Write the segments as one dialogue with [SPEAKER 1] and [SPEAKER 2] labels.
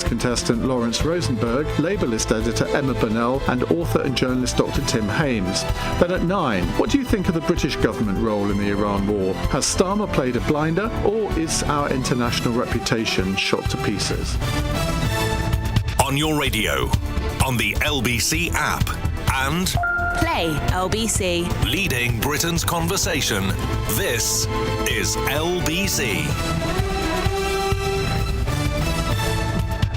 [SPEAKER 1] Contestant Lawrence Rosenberg, Labour list editor Emma Burnell and author and journalist Dr Tim Hames. Then at 9, what do you think of the British government role in the Iran war? Has Starmer played a blinder, or is our international reputation shot to pieces?
[SPEAKER 2] On your radio, on the LBC app, and
[SPEAKER 3] Play LBC.
[SPEAKER 2] Leading Britain's conversation. This is LBC.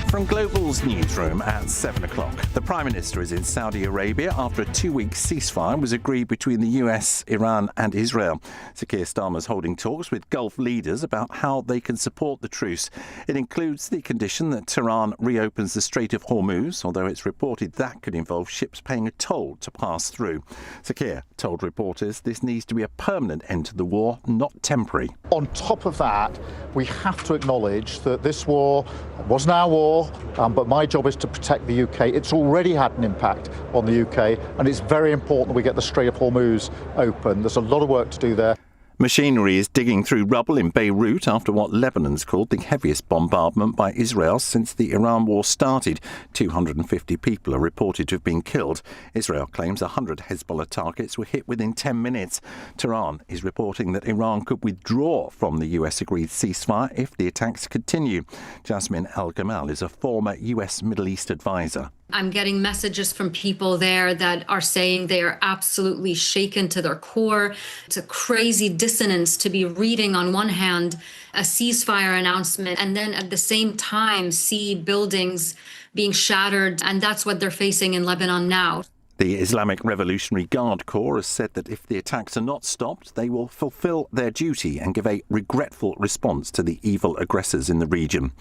[SPEAKER 4] From Global's newsroom at 7 o'clock, the Prime Minister is in Saudi Arabia after a 2-week ceasefire was agreed between the US, Iran and Israel. Sir Keir Starmer's holding talks with Gulf leaders about how they can support the truce. It includes the condition that Tehran reopens the Strait of Hormuz, although it's reported that could involve ships paying a toll to pass through. Sir Keir told reporters this needs to be a permanent end to the war, not temporary.
[SPEAKER 5] On top of that, we have to acknowledge that this war wasn't our war, but my job is to protect the UK. It's already had an impact on the UK, and it's very important we get the Strait of Hormuz open. There's a lot of work to do there.
[SPEAKER 4] Machinery is digging through rubble in Beirut after what Lebanon's called the heaviest bombardment by Israel since the Iran war started. 250 people are reported to have been killed. Israel claims 100 Hezbollah targets were hit within 10 minutes. Tehran is reporting that Iran could withdraw from the US-agreed ceasefire if the attacks continue. Jasmine Al-Gamal is a former US Middle East advisor.
[SPEAKER 6] I'm getting messages from people there that are saying they are absolutely shaken to their core. It's a crazy dissonance to be reading on one hand a ceasefire announcement and then at the same time see buildings being shattered. And that's what they're facing in Lebanon now.
[SPEAKER 4] The Islamic Revolutionary Guard Corps has said that if the attacks are not stopped, they will fulfil their duty and give a regretful response to the evil aggressors in the region.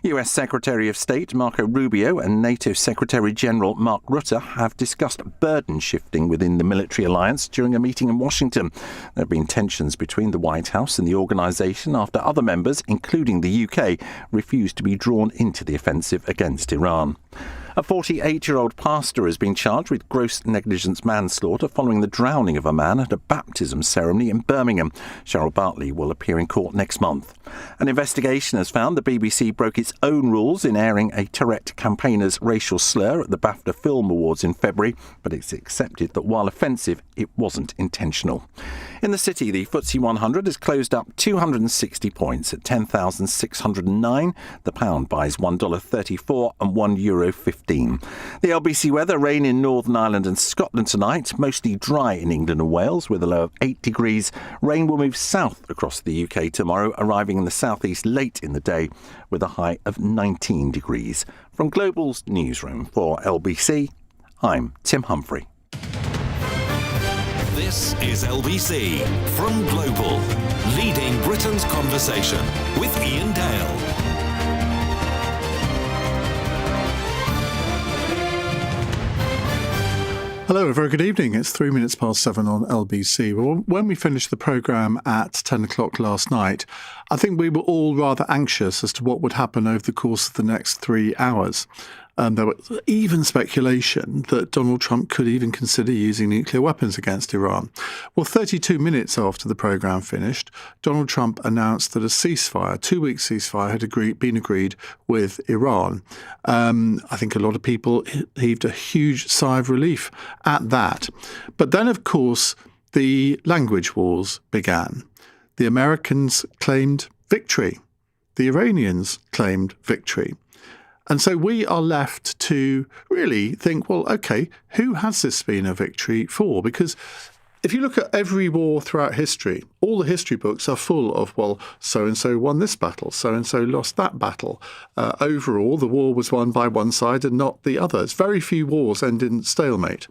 [SPEAKER 4] US Secretary of State Marco Rubio and NATO Secretary General Mark Rutte have discussed burden shifting within the military alliance during a meeting in Washington. There have been tensions between the White House and the organisation after other members, including the UK, refused to be drawn into the offensive against Iran. A 48-year-old pastor has been charged with gross negligence manslaughter following the drowning of a man at a baptism ceremony in Birmingham. Cheryl Bartley will appear in court next month. An investigation has found the BBC broke its own rules in airing a Tourette campaigner's racial slur at the BAFTA Film Awards in February, but it's accepted that while offensive, it wasn't intentional. In the city, the FTSE 100 has closed up 260 points at 10,609. The pound buys $1.34 and €1.15. The LBC weather: rain in Northern Ireland and Scotland tonight, mostly dry in England and Wales with a low of 8 degrees. Rain will move south across the UK tomorrow, arriving in the southeast late in the day with a high of 19 degrees. From Global's newsroom for LBC, I'm Tim Humphrey.
[SPEAKER 2] This is LBC from Global, leading Britain's conversation with Iain Dale.
[SPEAKER 1] Hello, a very good evening. It's 3 minutes past 7 on LBC. Well, when we finished the programme at 10 o'clock last night, I think we were all rather anxious as to what would happen over the course of the next 3 hours. There was even speculation that Donald Trump could even consider using nuclear weapons against Iran. Well, 32 minutes after the programme finished, Donald Trump announced that a ceasefire, a 2-week ceasefire, had been agreed with Iran. I think a lot of people heaved a huge sigh of relief at that. But then, of course, the language wars began. The Americans claimed victory. The Iranians claimed victory. And so we are left to really think, well, OK, who has this been a victory for? Because if you look at every war throughout history, all the history books are full of, well, so-and-so won this battle, so-and-so lost that battle. Overall, the war was won by one side and not the others. Very few wars end in stalemate.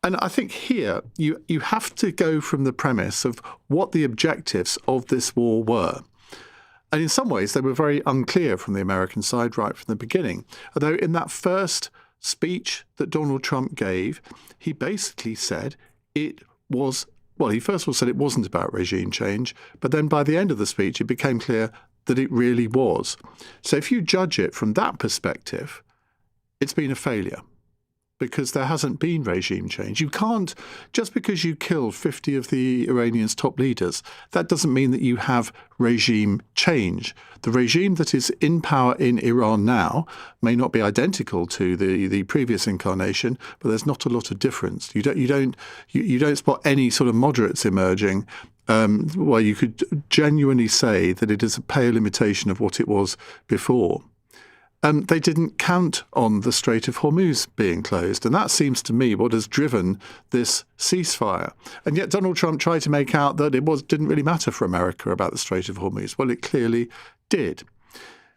[SPEAKER 1] And I think here you have to go from the premise of what the objectives of this war were. And in some ways, they were very unclear from the American side right from the beginning. Although in that first speech that Donald Trump gave, he basically said it was, well, he first of all said it wasn't about regime change, but then by the end of the speech, it became clear that it really was. So if you judge it from that perspective, it's been a failure. because there hasn't been regime change. You can't, just because you kill 50 of the Iranians' top leaders, that doesn't mean that you have regime change. The regime that is in power in Iran now may not be identical to the previous incarnation, but there's not a lot of difference. You don't spot any sort of moderates emerging where you could genuinely say that it is a pale imitation of what it was before. They didn't count on the Strait of Hormuz being closed. And that seems to me what has driven this ceasefire. And yet Donald Trump tried to make out that it didn't really matter for America about the Strait of Hormuz. Well, it clearly did.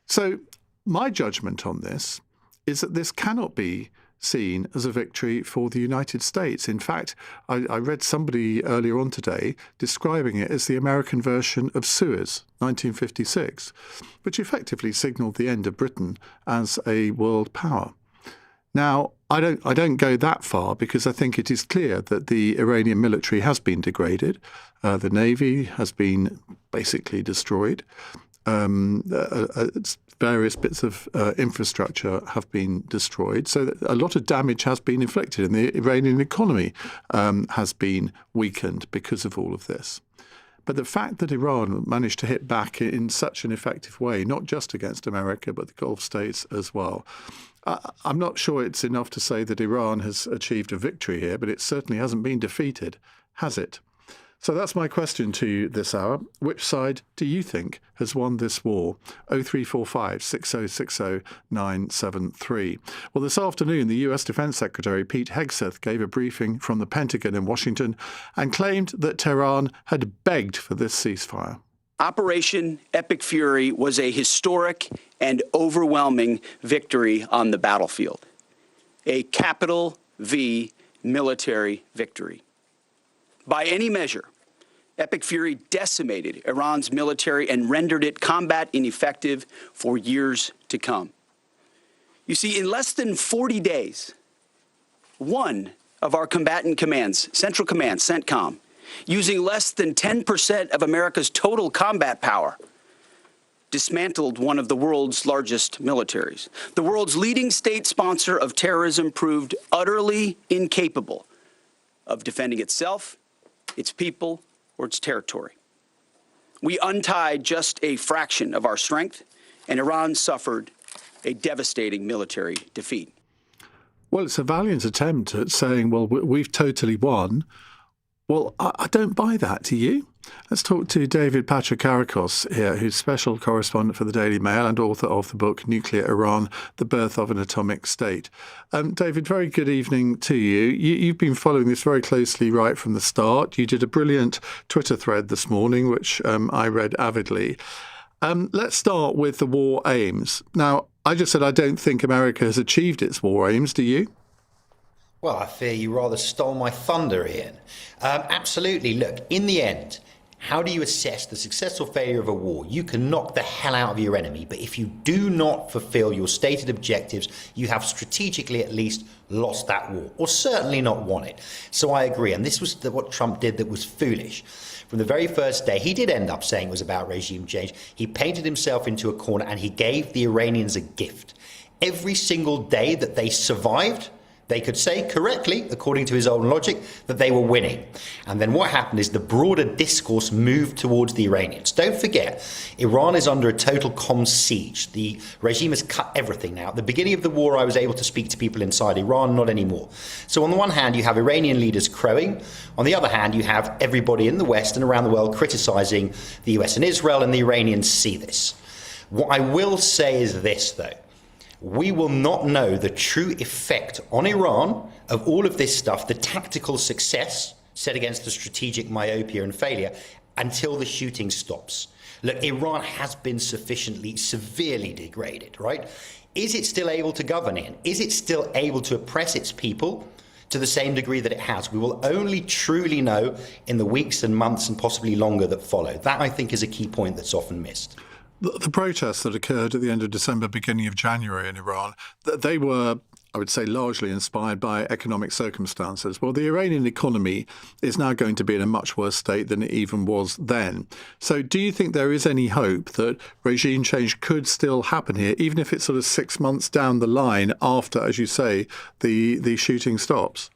[SPEAKER 1] So my judgment on this is that this cannot be seen as a victory for the United States. In fact, I read somebody earlier on today describing it as the American version of Suez, 1956, which effectively signalled the end of Britain as a world power. Now, I don't go that far because I think it is clear that the Iranian military has been degraded. The navy has been basically destroyed. Various bits of infrastructure have been destroyed. So a lot of damage has been inflicted, and the Iranian economy has been weakened because of all of this. But the fact that Iran managed to hit back in such an effective way, not just against America, but the Gulf states as well, I'm not sure it's enough to say that Iran has achieved a victory here, but it certainly hasn't been defeated, has it? So that's my question to you this hour. Which side do you think has won this war? 0345 6060 973. Well, this afternoon, the US Defense Secretary Pete Hegseth gave a briefing from the Pentagon in Washington and claimed that Tehran had begged for this ceasefire.
[SPEAKER 7] Operation Epic Fury was a historic and overwhelming victory on the battlefield. A capital V military victory. By any measure, Epic Fury decimated Iran's military and rendered it combat ineffective for years to come. You see, in less than 40 days, one of our combatant commands, Central Command, CENTCOM, using less than 10% of America's total combat power, dismantled one of the world's largest militaries. The world's leading state sponsor of terrorism proved utterly incapable of defending itself, its people, or its territory. We untied just a fraction of our strength, and Iran suffered a devastating military defeat.
[SPEAKER 1] Well, it's a valiant attempt at saying, well, we've totally won. Well, I don't buy that, do you? Let's talk to David Patrikarakos here, who's special correspondent for the Daily Mail and author of the book Nuclear Iran, The Birth of an Atomic State. David, very good evening to you. You've been following this very closely right from the start. You did a brilliant Twitter thread this morning, which I read avidly. Let's start with the war aims. Now, I just said I don't think America has achieved its war aims. Do you?
[SPEAKER 8] Well, I fear you rather stole my thunder, Ian. Absolutely. Look, in the end, how do you assess the success or failure of a war? You can knock the hell out of your enemy, but if you do not fulfill your stated objectives, you have strategically at least lost that war, or certainly not won it. So I agree, and this was what Trump did that was foolish. From the very first day, he did end up saying it was about regime change. He painted himself into a corner and he gave the Iranians a gift. Every single day that they survived, they could say correctly, according to his own logic, that they were winning. And then what happened is the broader discourse moved towards the Iranians. Don't forget, Iran is under a total comms siege. The regime has cut everything now. At the beginning of the war, I was able to speak to people inside Iran, not anymore. So on the one hand, you have Iranian leaders crowing. On the other hand, you have everybody in the West and around the world criticizing the US and Israel, and the Iranians see this. What I will say is this, though. We will not know the true effect on Iran of all of this stuff, the tactical success set against the strategic myopia and failure, until the shooting stops. Look, Iran has been severely degraded, right? Is it still able to govern in? Is it still able to oppress its people to the same degree that it has? We will only truly know in the weeks and months and possibly longer that follow. That, I think, is a key point that's often missed.
[SPEAKER 1] The protests that occurred at the end of December, beginning of January in Iran, they were I would say, largely inspired by economic circumstances. Well, the Iranian economy is now going to be in a much worse state than it even was then. So do you think there is any hope that regime change could still happen here, even if it's sort of 6 months down the line after, as you say, the shooting stops?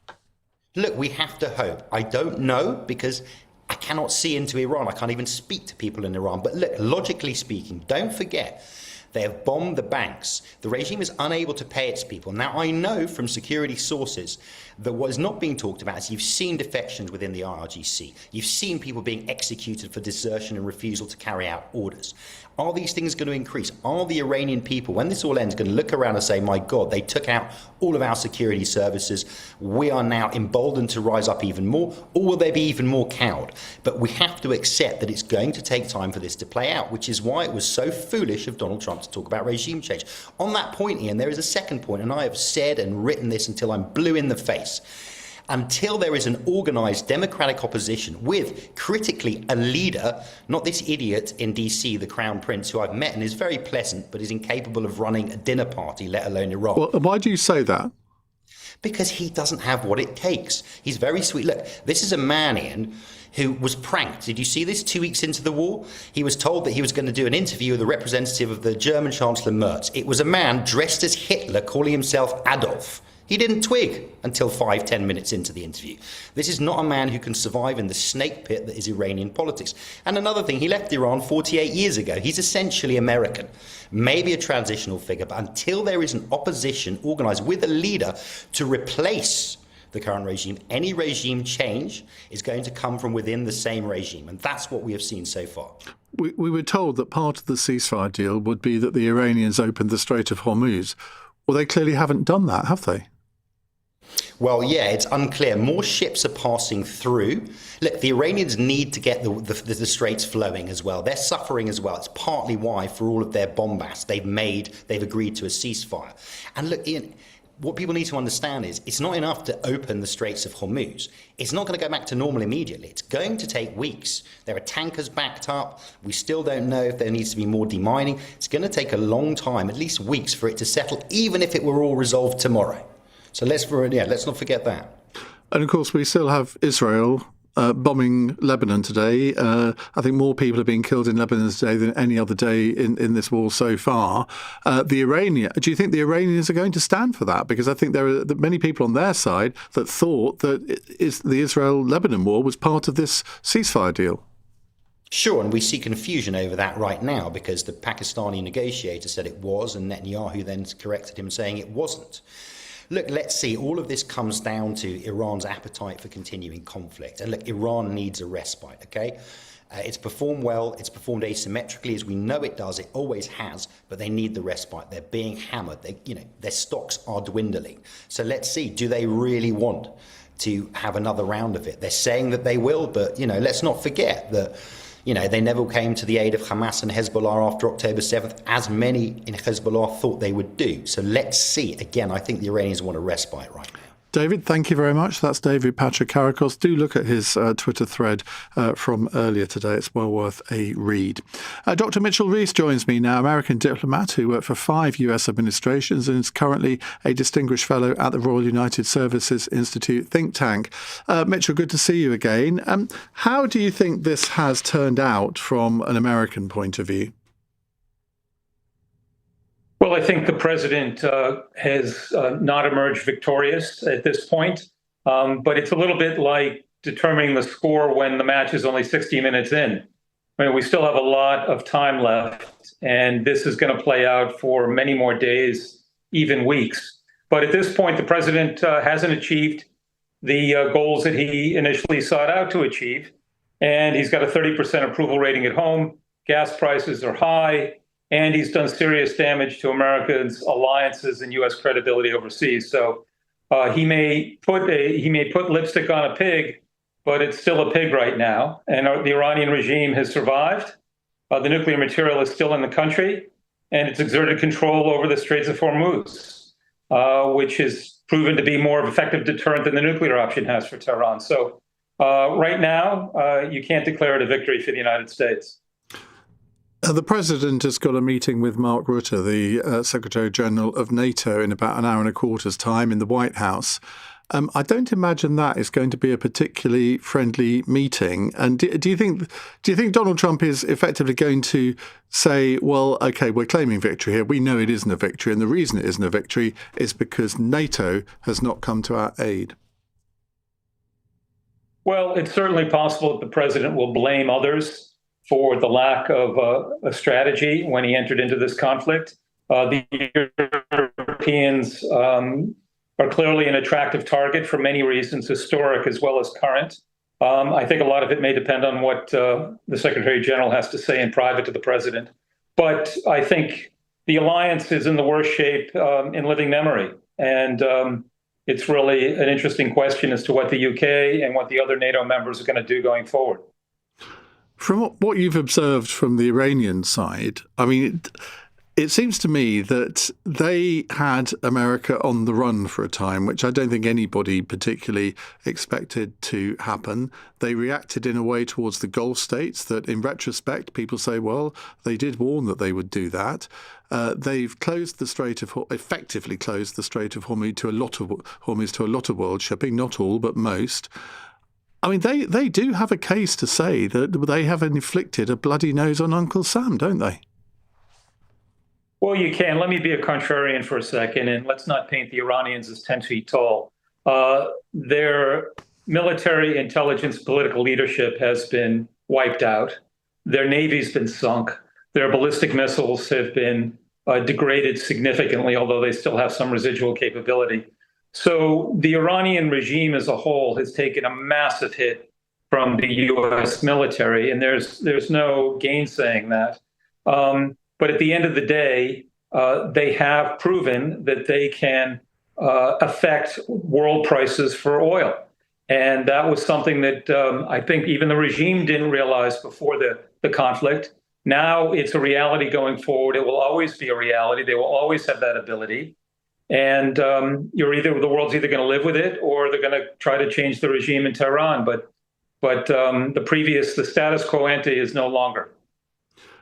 [SPEAKER 8] Look, we have to hope. I don't know, because I cannot see into Iran. I can't even speak to people in Iran. But look, logically speaking, don't forget, they have bombed the banks. The regime is unable to pay its people. Now, I know from security sources that what is not being talked about is you've seen defections within the IRGC. You've seen people being executed for desertion and refusal to carry out orders. Are these things going to increase? Are the Iranian people, when this all ends, going to look around and say, my God, they took out all of our security services. We are now emboldened to rise up even more, or will they be even more cowed? But we have to accept that it's going to take time for this to play out, which is why it was so foolish of Donald Trump to talk about regime change. On that point, Ian, there is a second point, and I have said and written this until I'm blue in the face. Until there is an organised democratic opposition with, critically, a leader, not this idiot in DC, the Crown Prince, who I've met and is very pleasant, but is incapable of running a dinner party, let alone Iran.
[SPEAKER 1] Well, why do you say that?
[SPEAKER 8] Because he doesn't have what it takes. He's very sweet. Look, this is a man, Ian, who was pranked. Did you see this 2 weeks into the war? He was told that he was going to do an interview with a representative of the German Chancellor Merz. It was a man dressed as Hitler calling himself Adolf. He didn't twig until 5-10 minutes into the interview. This is not a man who can survive in the snake pit that is Iranian politics. And another thing, he left Iran 48 years ago. He's essentially American, maybe a transitional figure, but until there is an opposition organised with a leader to replace the current regime, any regime change is going to come from within the same regime. And that's what we have seen so far.
[SPEAKER 1] We were told that part of the ceasefire deal would be that the Iranians opened the Strait of Hormuz. Well, they clearly haven't done that, have they?
[SPEAKER 8] Well, yeah, it's unclear. More ships are passing through. Look, the Iranians need to get the straits flowing as well. They're suffering as well. It's partly why, for all of their bombast, they've agreed to a ceasefire. And look, Ian, what people need to understand is it's not enough to open the Straits of Hormuz. It's not going to go back to normal immediately. It's going to take weeks. There are tankers backed up. We still don't know if there needs to be more demining. It's going to take a long time, at least weeks, for it to settle, even if it were all resolved tomorrow. So let's not forget that.
[SPEAKER 1] And of course, we still have Israel bombing Lebanon today. I think more people have been killed in Lebanon today than any other day in this war so far. Do you think the Iranians are going to stand for that? Because I think there are many people on their side that thought that the Israel-Lebanon war was part of this ceasefire deal.
[SPEAKER 8] Sure, and we see confusion over that right now because the Pakistani negotiator said it was, and Netanyahu then corrected him saying it wasn't. Look, let's see. All of this comes down to Iran's appetite for continuing conflict. And look, Iran needs a respite, okay? It's performed well. It's performed asymmetrically as we know it does. It always has, but they need the respite. They're being hammered. Their stocks are dwindling. So let's see. Do they really want to have another round of it? They're saying that they will, but, let's not forget that they never came to the aid of Hamas and Hezbollah after October 7th, as many in Hezbollah thought they would do. So let's see. Again, I think the Iranians want a respite right now.
[SPEAKER 1] David, thank you very much. That's David Patrikarakos. Do look at his Twitter thread from earlier today. It's well worth a read. Dr. Mitchell Rees joins me now, American diplomat who worked for 5 US administrations and is currently a distinguished fellow at the Royal United Services Institute think tank. Mitchell, good to see you again. How do you think this has turned out from an American point of view?
[SPEAKER 9] Well, I think the president has not emerged victorious at this point, but it's a little bit like determining the score when the match is only 60 minutes in. I mean, we still have a lot of time left, and this is going to play out for many more days, even weeks. But at this point, the president hasn't achieved the goals that he initially sought out to achieve, and he's got a 30% approval rating at home. Gas prices are high. And he's done serious damage to America's alliances and U.S. credibility overseas. So he may put lipstick on a pig, but it's still a pig right now. And the Iranian regime has survived. The nuclear material is still in the country, and it's exerted control over the Straits of Hormuz, which has proven to be more of an effective deterrent than the nuclear option has for Tehran. So right now, you can't declare it a victory for the United States.
[SPEAKER 1] The President has got a meeting with Mark Rutte, the Secretary-General of NATO, in about an hour and a quarter's time in the White House. I don't imagine that is going to be a particularly friendly meeting. And do you think Donald Trump is effectively going to say, well, OK, we're claiming victory here. We know it isn't a victory. And the reason it isn't a victory is because NATO has not come to our aid?
[SPEAKER 9] Well, it's certainly possible that the president will blame others for the lack of a strategy when he entered into this conflict. The Europeans are clearly an attractive target for many reasons, historic as well as current. I think a lot of it may depend on what the Secretary General has to say in private to the president. But I think the alliance is in the worst shape in living memory. And it's really an interesting question as to what the UK and what the other NATO members are going to do going forward.
[SPEAKER 1] From what you've observed from the Iranian side, I mean, it seems to me that they had America on the run for a time, which I don't think anybody particularly expected to happen. They reacted in a way towards the Gulf states that, in retrospect, people say, well, they did warn that they would do that. They've effectively closed the Strait of Hormuz to a lot of world shipping, not all, but most. I mean, they do have a case to say that they have inflicted a bloody nose on Uncle Sam, don't they?
[SPEAKER 9] Well, you can. Let me be a contrarian for a second, and let's not paint the Iranians as 10 feet tall. Their military intelligence political leadership has been wiped out. Their navy's been sunk. Their ballistic missiles have been degraded significantly, although they still have some residual capability. So the Iranian regime as a whole has taken a massive hit from the U.S. military, and there's no gainsaying that. But at the end of the day, they have proven that they can affect world prices for oil. And that was something that I think even the regime didn't realize before the conflict. Now it's a reality going forward. It will always be a reality. They will always have that ability. And the world's either going to live with it or they're going to try to change the regime in Tehran. But the status quo ante is no longer.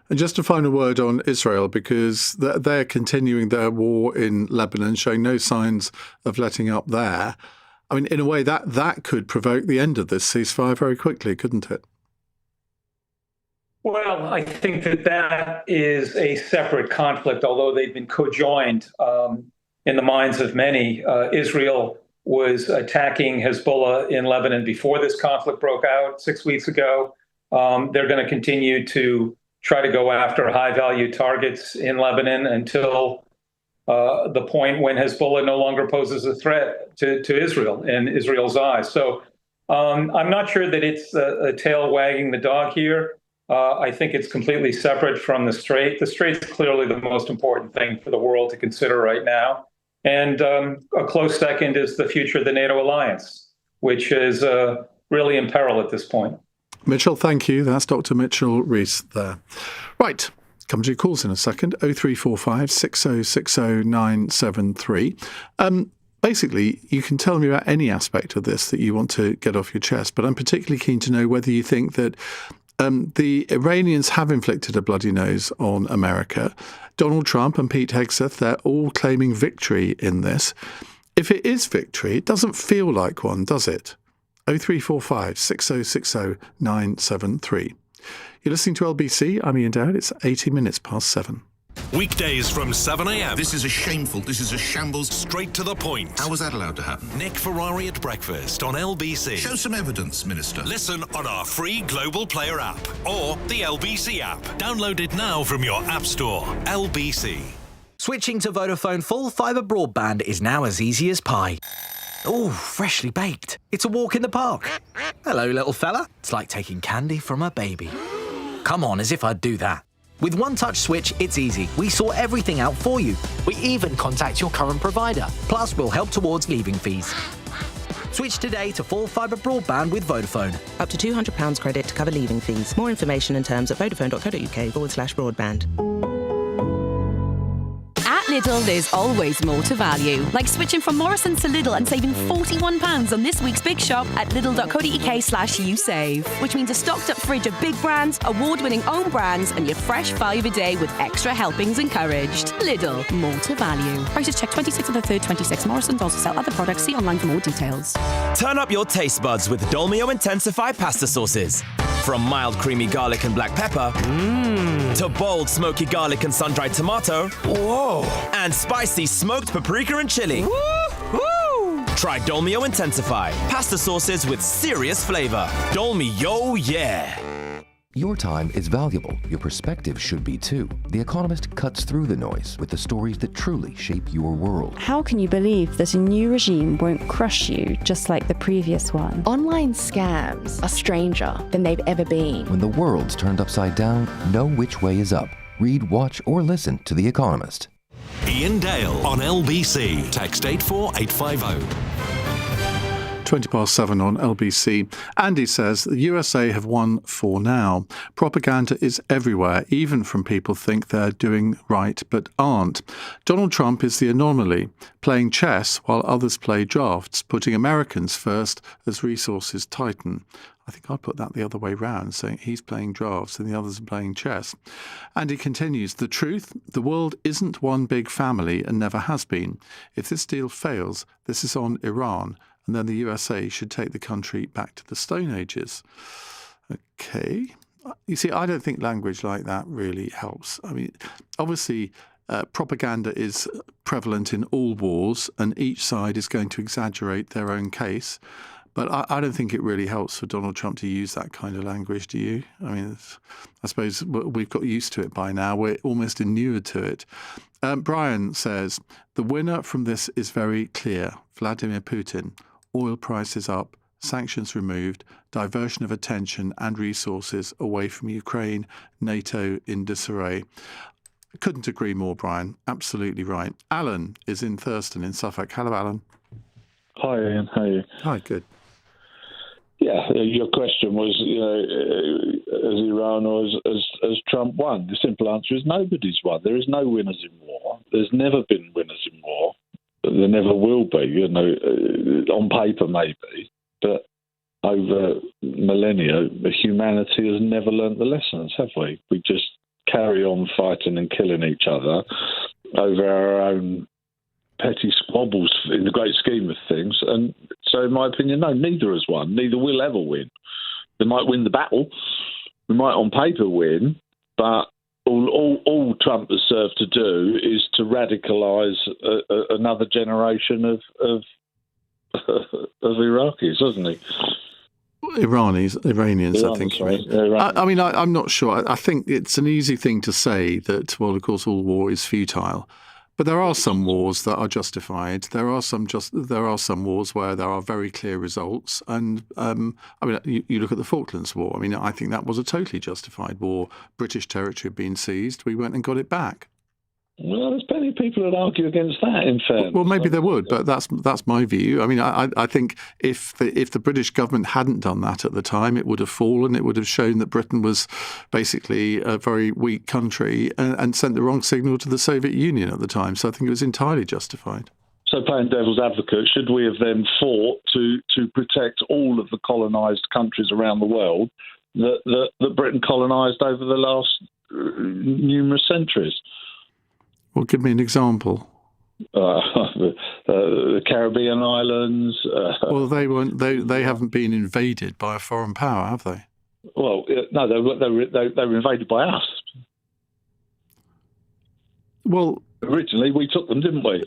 [SPEAKER 1] And just a final word on Israel, because they're continuing their war in Lebanon, showing no signs of letting up there. I mean, in a way, that could provoke the end of this ceasefire very quickly, couldn't it?
[SPEAKER 9] Well, I think that is a separate conflict, although they've been co-joined in the minds of many. Israel was attacking Hezbollah in Lebanon before this conflict broke out 6 weeks ago. They're going to continue to try to go after high-value targets in Lebanon until the point when Hezbollah no longer poses a threat to Israel in Israel's eyes. So I'm not sure that it's a tail wagging the dog here. I think it's completely separate from the Strait. The Strait's clearly the most important thing for the world to consider right now. And a close second is the future of the NATO alliance, which is really in peril at this point.
[SPEAKER 1] Mitchell, thank you. That's Dr. Mitchell Rees there. Right. Come to your calls in a second. 0345 6060 973. Basically, you can tell me about any aspect of this that you want to get off your chest, but I'm particularly keen to know whether you think that the Iranians have inflicted a bloody nose on America. Donald Trump and Pete Hegseth, they're all claiming victory in this. If it is victory, it doesn't feel like one, does it? 0345 6060 973. You're listening to LBC. I'm Iain Dale. It's 80 minutes past 7.
[SPEAKER 2] Weekdays from 7 a.m.
[SPEAKER 10] This is a shameful, this is a shambles.
[SPEAKER 2] Straight to the point.
[SPEAKER 10] How was that allowed to happen?
[SPEAKER 2] Nick Ferrari at breakfast on LBC.
[SPEAKER 10] Show some evidence, Minister.
[SPEAKER 2] Listen on our free Global Player app or the LBC app. Download it now from your app store. LBC.
[SPEAKER 11] Switching to Vodafone full fibre broadband is now as easy as pie. Ooh, freshly baked. It's a walk in the park. Hello, little fella. It's like taking candy from a baby. Come on, as if I'd do that. With One Touch Switch, it's easy. We sort everything out for you. We even contact your current provider. Plus, we'll help towards leaving fees. Switch today to full fibre broadband with Vodafone.
[SPEAKER 12] Up to £200 credit to cover leaving fees. More information and terms at vodafone.co.uk/broadband.
[SPEAKER 13] Lidl, there's always more to value. Like switching from Morrison's to Lidl and saving £41 on this week's big shop at lidl.co.uk/usave. Which means a stocked up fridge of big brands, award-winning own brands, and your fresh 5 a day with extra helpings encouraged. Lidl, more to value. Prices check 26th of the 3rd, 26. Morrison's also sell other products. See online for more details.
[SPEAKER 14] Turn up your taste buds with Dolmio Intensify pasta sauces. From mild creamy garlic and black pepper, to bold smoky garlic and sun-dried tomato, whoa, and spicy smoked paprika and chili. Woo! Try Dolmio Intensify, pasta sauces with serious flavor. Dolmio, yeah.
[SPEAKER 15] Your time is valuable. Your perspective should be too. The Economist cuts through the noise with the stories that truly shape your world.
[SPEAKER 16] How can you believe that a new regime won't crush you just like the previous one?
[SPEAKER 17] Online scams are stranger than they've ever been.
[SPEAKER 15] When the world's turned upside down, know which way is up. Read, watch, or listen to The Economist.
[SPEAKER 2] Iain Dale on LBC. Text 84850.
[SPEAKER 1] 7:20 on LBC. Andy says the USA have won for now. Propaganda is everywhere, even from people think they're doing right but aren't. Donald Trump is the anomaly, playing chess while others play drafts, putting Americans first as resources tighten. I think I'd put that the other way round, saying he's playing drafts and the others are playing chess. And he continues, the truth, the world isn't one big family and never has been. If this deal fails, this is on Iran, and then the USA should take the country back to the Stone Ages. Okay. You see, I don't think language like that really helps. I mean, obviously, propaganda is prevalent in all wars, and each side is going to exaggerate their own case. But I don't think it really helps for Donald Trump to use that kind of language, do you? I mean, I suppose we've got used to it by now. We're almost inured to it. Brian says, the winner from this is very clear. Vladimir Putin. Oil prices up, sanctions removed, diversion of attention and resources away from Ukraine, NATO in disarray. Couldn't agree more, Brian. Absolutely right. Alan is in Thurston in Suffolk. Hello, Alan.
[SPEAKER 18] Hi, Ian. How are you?
[SPEAKER 1] Hi, good.
[SPEAKER 18] Yeah, your question was, has Iran or has Trump won? The simple answer is nobody's won. There is no winners in war. There's never been winners in war. There never will be, on paper maybe, but over millennia, humanity has never learnt the lessons, have we? We just carry on fighting and killing each other over our own petty squabbles in the great scheme of things. And so, in my opinion, no, neither has won. Neither will ever win. They might win the battle. We might on paper win, but all Trump has served to do is to radicalise another generation of Iraqis, hasn't he?
[SPEAKER 1] Iranians, I think.
[SPEAKER 18] Sorry.
[SPEAKER 1] I mean, I'm not sure. I think it's an easy thing to say that, well, of course, all war is futile. But there are some wars that are justified. There are some wars where there are very clear results. And I mean, you look at the Falklands War. I mean, I think that was a totally justified war. British territory had been seized. We went and got it back.
[SPEAKER 18] Well, there's plenty of people that argue against that, in fairness.
[SPEAKER 1] Well, maybe there would, but that's my view. I mean, I think if the British government hadn't done that at the time, it would have fallen. It would have shown that Britain was basically a very weak country and sent the wrong signal to the Soviet Union at the time. So I think it was entirely justified.
[SPEAKER 18] So playing devil's advocate, should we have then fought to protect all of the colonised countries around the world that Britain colonised over the last numerous centuries?
[SPEAKER 1] Well, give me an example.
[SPEAKER 18] The Caribbean islands.
[SPEAKER 1] Well, they weren't. They haven't been invaded by a foreign power, have they?
[SPEAKER 18] Well, no, they were invaded by us.
[SPEAKER 1] Well,
[SPEAKER 18] originally we took them, didn't we?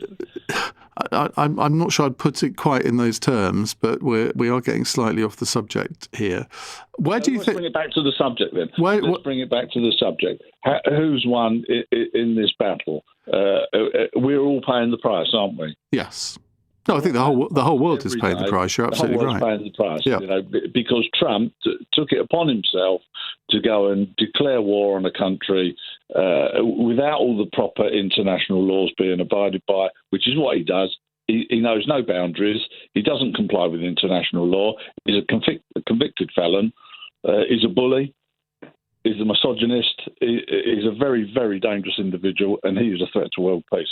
[SPEAKER 1] I'm not sure I'd put it quite in those terms, but we are getting slightly off the subject here. Where do you think?
[SPEAKER 18] Let's bring it back to the subject then. Let's bring it back to the subject. Who's won in this battle? We're all paying the price, aren't we?
[SPEAKER 1] Yes. No, I think the whole world is paying the price. You're absolutely right.
[SPEAKER 18] The whole world's paying the price.
[SPEAKER 1] Yeah.
[SPEAKER 18] Because Trump took it upon himself to go and declare war on a country without all the proper international laws being abided by, which is what he does. He knows no boundaries. He doesn't comply with international law. He's a convicted felon. He's a bully. He's a misogynist. He's a very, very dangerous individual, and he is a threat to world peace.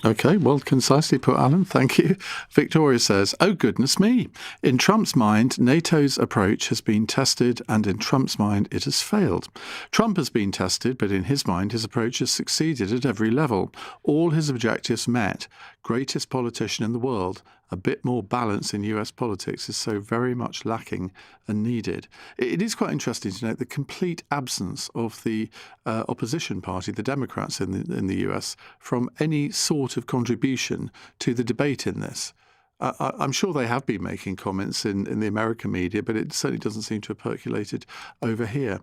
[SPEAKER 1] Okay, well, concisely put, Alan. Thank you. Victoria says, oh, goodness me. In Trump's mind, NATO's approach has been tested, and in Trump's mind, it has failed. Trump has been tested, but in his mind, his approach has succeeded at every level. All his objectives met. Greatest politician in the world. A bit more balance in US politics is so very much lacking and needed. It is quite interesting to note the complete absence of the opposition party, the Democrats in the US, from any sort of contribution to the debate in this. I'm sure they have been making comments in the American media, but it certainly doesn't seem to have percolated over here.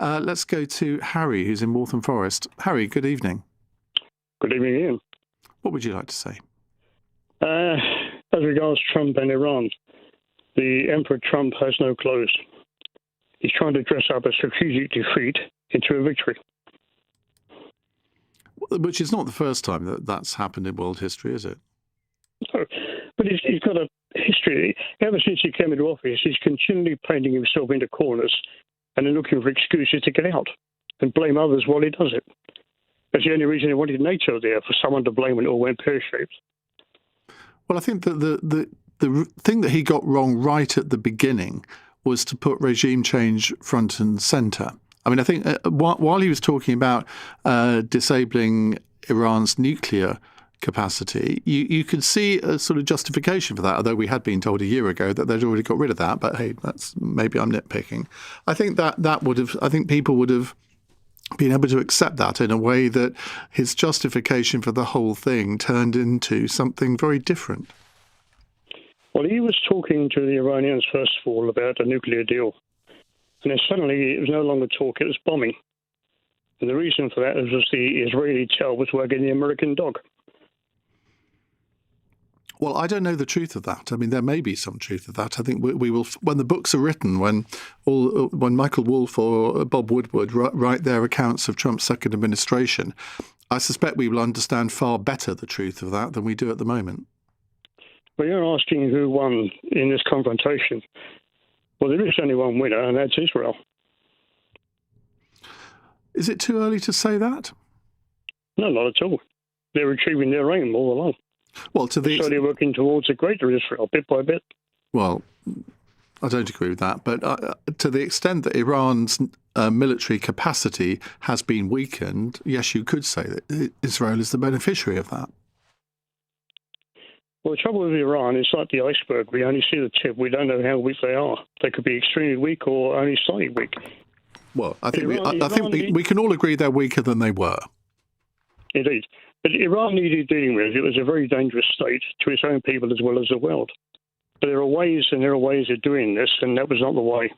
[SPEAKER 1] Let's go to Harry, who's in Waltham Forest. Harry, good evening.
[SPEAKER 19] Good evening, Ian.
[SPEAKER 1] What would you like to say?
[SPEAKER 19] As regards Trump and Iran, the Emperor Trump has no clothes. He's trying to dress up a strategic defeat into a victory.
[SPEAKER 1] Which is not the first time that's happened in world history, is it?
[SPEAKER 19] No, but he's got a history. Ever since he came into office, he's continually painting himself into corners and then looking for excuses to get out and blame others while he does it. That's the only reason he wanted NATO there, for someone to blame when it all went pear-shaped. Well,
[SPEAKER 1] I think that the thing that he got wrong right at the beginning was to put regime change front and centre. I mean, I think while he was talking about disabling Iran's nuclear capacity, you could see a sort of justification for that, although we had been told a year ago that they'd already got rid of that. But hey, maybe I'm nitpicking. I think I think people would have been able to accept that in a way that his justification for the whole thing turned into something very different.
[SPEAKER 19] Well, he was talking to the Iranians, first of all, about a nuclear deal. And then suddenly it was no longer talk, it was bombing. And the reason for that was the Israeli tail was wagging the American dog.
[SPEAKER 1] Well, I don't know the truth of that. I mean, there may be some truth of that. I think we will, when the books are written, when Michael Wolff or Bob Woodward write their accounts of Trump's second administration, I suspect we will understand far better the truth of that than we do at the moment.
[SPEAKER 19] Well, you're asking who won in this confrontation. Well, there is only one winner, and that's Israel.
[SPEAKER 1] Is it too early to say that?
[SPEAKER 19] No, not at all. They're achieving their aim all along.
[SPEAKER 1] Well,
[SPEAKER 19] so they're working towards a greater Israel, bit by bit.
[SPEAKER 1] Well, I don't agree with that. But to the extent that Iran's military capacity has been weakened, yes, you could say that Israel is the beneficiary of that.
[SPEAKER 19] Well, the trouble with Iran is like the iceberg. We only see the tip. We don't know how weak they are. They could be extremely weak or only slightly weak.
[SPEAKER 1] Well, I think we can all agree they're weaker than they were.
[SPEAKER 19] Indeed. But Iran needed dealing with. It was a very dangerous state to its own people as well as the world. But there are ways of doing this, and that was not the way.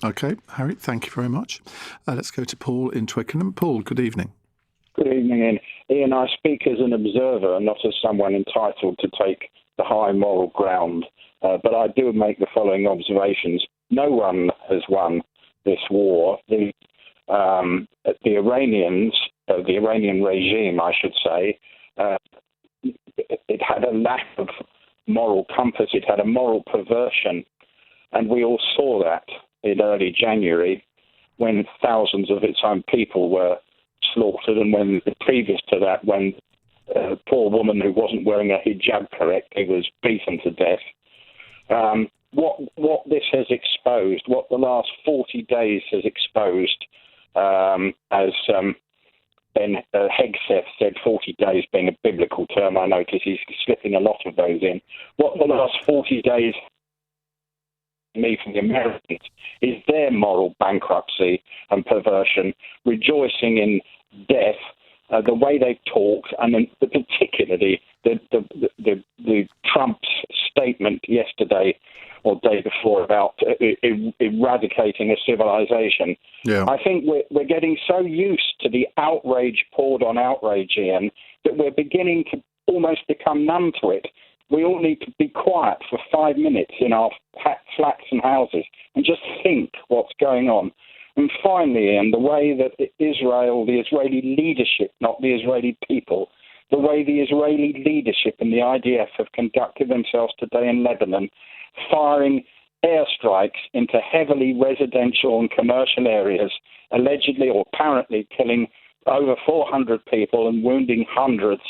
[SPEAKER 1] OK, Harry, thank you very much. Let's go to Paul in Twickenham. Paul, good evening.
[SPEAKER 20] Good evening, Ian. Ian, I speak as an observer, not as someone entitled to take the high moral ground. But I do make the following observations. No one has won this war. The Iranians, the Iranian regime, I should say, it had a lack of moral compass. It had a moral perversion. And we all saw that in early January when thousands of its own people were slaughtered, and when previous to that, when a poor woman who wasn't wearing a hijab correctly was beaten to death. What this has exposed, what the last 40 days has exposed, as Ben Hegseth said, 40 days being a biblical term, I notice he's slipping a lot of those in. What the last 40 days me from the Americans is their moral bankruptcy and perversion, rejoicing in death, the way they talk, and then particularly the Trump's statement yesterday or day before about eradicating a civilization.
[SPEAKER 1] Yeah.
[SPEAKER 20] I think we're getting so used to the outrage poured on outrage, Ian, that we're beginning to almost become numb to it. We all need to be quiet for 5 minutes in our flats and houses and just think what's going on. And finally, Ian, the way that Israel, the Israeli leadership, not the Israeli people, the way the Israeli leadership and the IDF have conducted themselves today in Lebanon, firing airstrikes into heavily residential and commercial areas, allegedly or apparently killing over 400 people and wounding hundreds,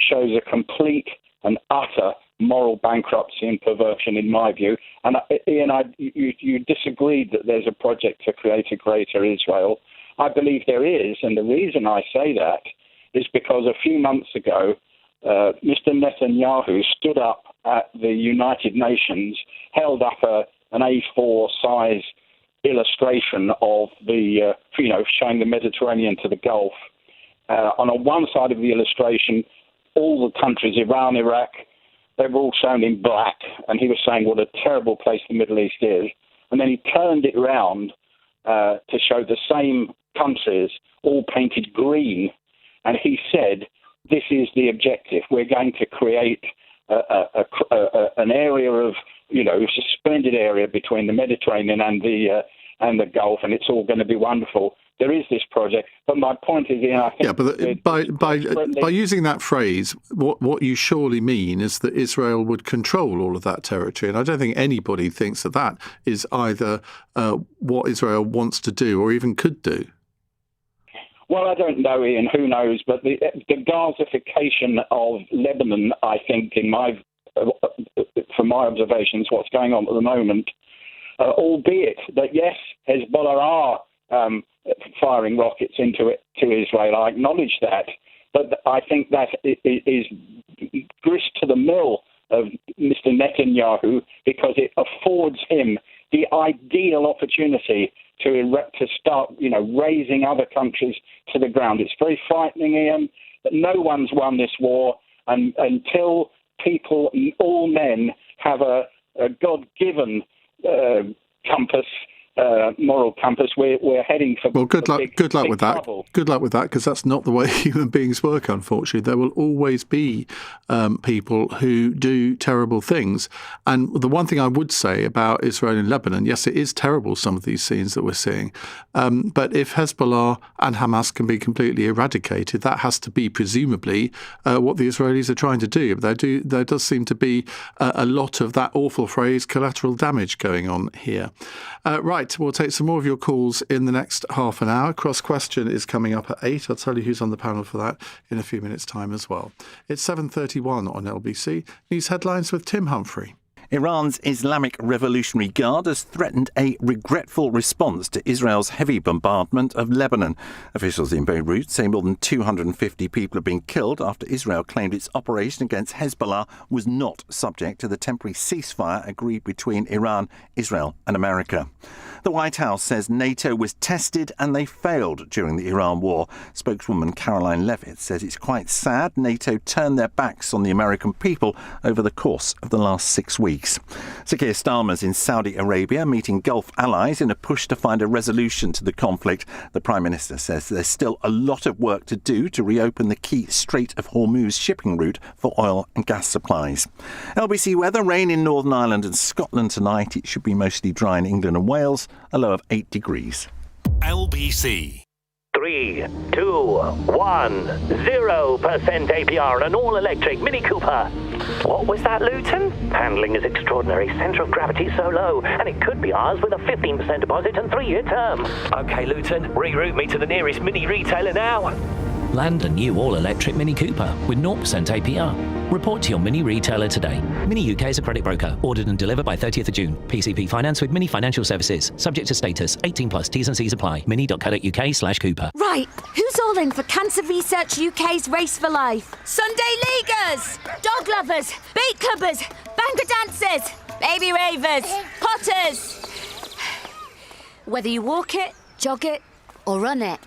[SPEAKER 20] shows a complete and utter moral bankruptcy and perversion, in my view. And Ian, you disagreed that there's a project to create a greater Israel. I believe there is, and the reason I say that is because a few months ago, Mr. Netanyahu stood up at the United Nations, held up an A4 size illustration of the, showing the Mediterranean to the Gulf. On one side of the illustration, all the countries, Iran, Iraq, they were all shown in black, and he was saying what a terrible place the Middle East is. And then he turned it round to show the same countries all painted green, and he said, this is the objective. We're going to create an area of, a splendid area between the Mediterranean and the Gulf, and it's all going to be wonderful. There is this project, but my point is, I think...
[SPEAKER 1] Yeah, but by using that phrase, what you surely mean is that Israel would control all of that territory, and I don't think anybody thinks that is either what Israel wants to do or even could do.
[SPEAKER 20] Well, I don't know, Ian, who knows, but the Gazification of Lebanon, I think, from my observations, what's going on at the moment, albeit that, yes, Hezbollah are firing rockets to Israel, I acknowledge that, but I think that is grist to the mill of Mr. Netanyahu, because it affords him the ideal opportunity to start, raising other countries to the ground. It's very frightening, Ian, that no one's won this war, and until people, all men, have a God-given compass, moral compass, we're heading for.
[SPEAKER 1] Well, good luck with that.
[SPEAKER 20] Trouble.
[SPEAKER 1] Good luck with that, because that's not the way human beings work. Unfortunately, there will always be people who do terrible things. And the one thing I would say about Israel and Lebanon, yes, it is terrible, some of these scenes that we're seeing. But if Hezbollah and Hamas can be completely eradicated, that has to be presumably what the Israelis are trying to do. There does seem to be a lot of that awful phrase, collateral damage, going on here. Right, we'll take some more of your calls in the next half an hour. Cross Question is coming up at 8. I'll tell you who's on the panel for that in a few minutes' time as well. It's 7:31 on LBC. News headlines with Tim Humphrey.
[SPEAKER 4] Iran's Islamic Revolutionary Guard has threatened a regretful response to Israel's heavy bombardment of Lebanon. Officials in Beirut say more than 250 people have been killed after Israel claimed its operation against Hezbollah was not subject to the temporary ceasefire agreed between Iran, Israel and America. The White House says NATO was tested and they failed during the Iran war. Spokeswoman Caroline Levitt says it's quite sad NATO turned their backs on the American people over the course of the last 6 weeks. Sir Keir Starmer's in Saudi Arabia meeting Gulf allies in a push to find a resolution to the conflict. The Prime Minister says there's still a lot of work to do to reopen the key Strait of Hormuz shipping route for oil and gas supplies. LBC weather, rain in Northern Ireland and Scotland tonight. It should be mostly dry in England and Wales, a low of 8 degrees.
[SPEAKER 2] LBC.
[SPEAKER 21] 3, 2, 1, 0% APR on an all-electric Mini Cooper. What was that, Luton? Handling is extraordinary, centre of gravity so low, and it could be ours with a 15% deposit and 3-year term. OK, Luton, reroute me to the nearest Mini retailer now.
[SPEAKER 22] Land a new all-electric Mini Cooper with 0% APR. Report to your Mini retailer today. Mini UK is a credit broker. Ordered and delivered by 30th of June. PCP finance with Mini Financial Services. Subject to status. 18+. T's and C's apply. mini.co.uk/Cooper.
[SPEAKER 23] Right. Who's all in for Cancer Research UK's Race for Life? Sunday Leaguers, dog lovers, beat clubbers, banker dancers, baby ravers, potters. Whether you walk it, jog it, or run it,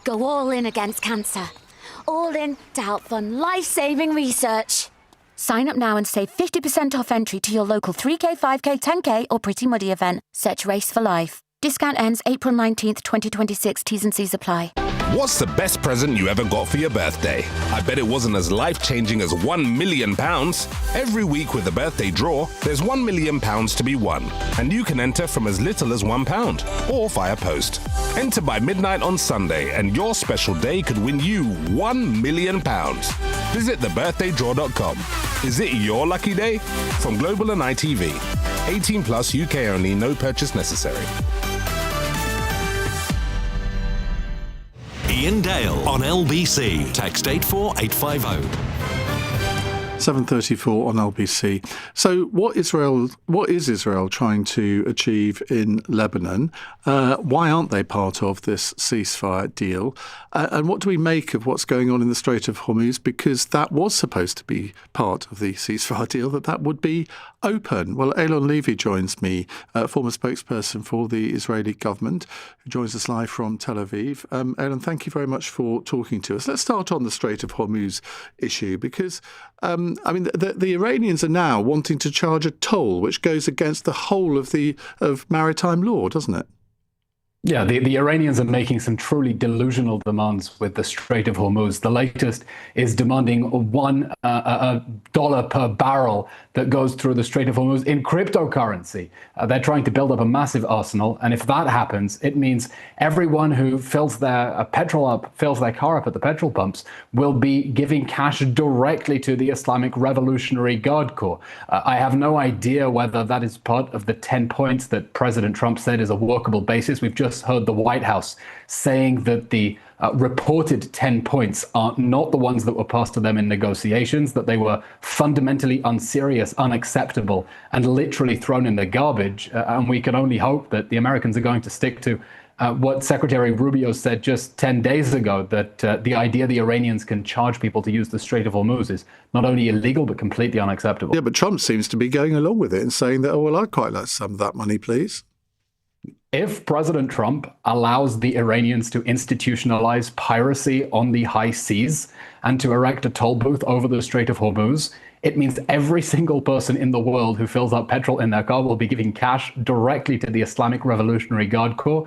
[SPEAKER 23] go all in against cancer. All in to help fund life-saving research. Sign up now and save 50% off entry to your local 3K, 5K, 10K or Pretty Muddy event. Search Race for Life. Discount ends April 19th, 2026. T's and C's apply.
[SPEAKER 24] What's the best present you ever got for your birthday? I bet it wasn't as life-changing as £1 million. Every week with the birthday draw, there's £1 million to be won. And you can enter from as little as £1 or via post. Enter by midnight on Sunday and your special day could win you £1 million. Visit thebirthdaydraw.com. Is it your lucky day? From Global and ITV. 18+ UK only, no purchase necessary.
[SPEAKER 2] Iain Dale on LBC. Text 84850.
[SPEAKER 1] 7:34 on LBC. So what is Israel trying to achieve in Lebanon? Why aren't they part of this ceasefire deal? And what do we make of what's going on in the Strait of Hormuz? Because that was supposed to be part of the ceasefire deal, that would be open. Well, Eilon Levy joins me, former spokesperson for the Israeli government, who joins us live from Tel Aviv. Eilon, thank you very much for talking to us. Let's start on the Strait of Hormuz issue, because the Iranians are now wanting to charge a toll which goes against the whole of maritime law, doesn't it?
[SPEAKER 3] Yeah, the Iranians are making some truly delusional demands with the Strait of Hormuz. The latest is demanding $1 per barrel that goes through the Strait of Hormuz in cryptocurrency. They're trying to build up a massive arsenal, and if that happens, it means everyone who fills their fills their car up at the petrol pumps will be giving cash directly to the Islamic Revolutionary Guard Corps. I have no idea whether that is part of the 10 points that President Trump said is a workable basis. We've just heard the White House saying that the reported 10 points are not the ones that were passed to them in negotiations, that they were fundamentally unserious, unacceptable, and literally thrown in the garbage. And we can only hope that the Americans are going to stick to what Secretary Rubio said just 10 days ago, that the idea the Iranians can charge people to use the Strait of Hormuz is not only illegal, but completely unacceptable.
[SPEAKER 1] Yeah, but Trump seems to be going along with it and saying that, I'd quite like some of that money, please.
[SPEAKER 3] If President Trump allows the Iranians to institutionalize piracy on the high seas and to erect a toll booth over the Strait of Hormuz, it means every single person in the world who fills up petrol in their car will be giving cash directly to the Islamic Revolutionary Guard Corps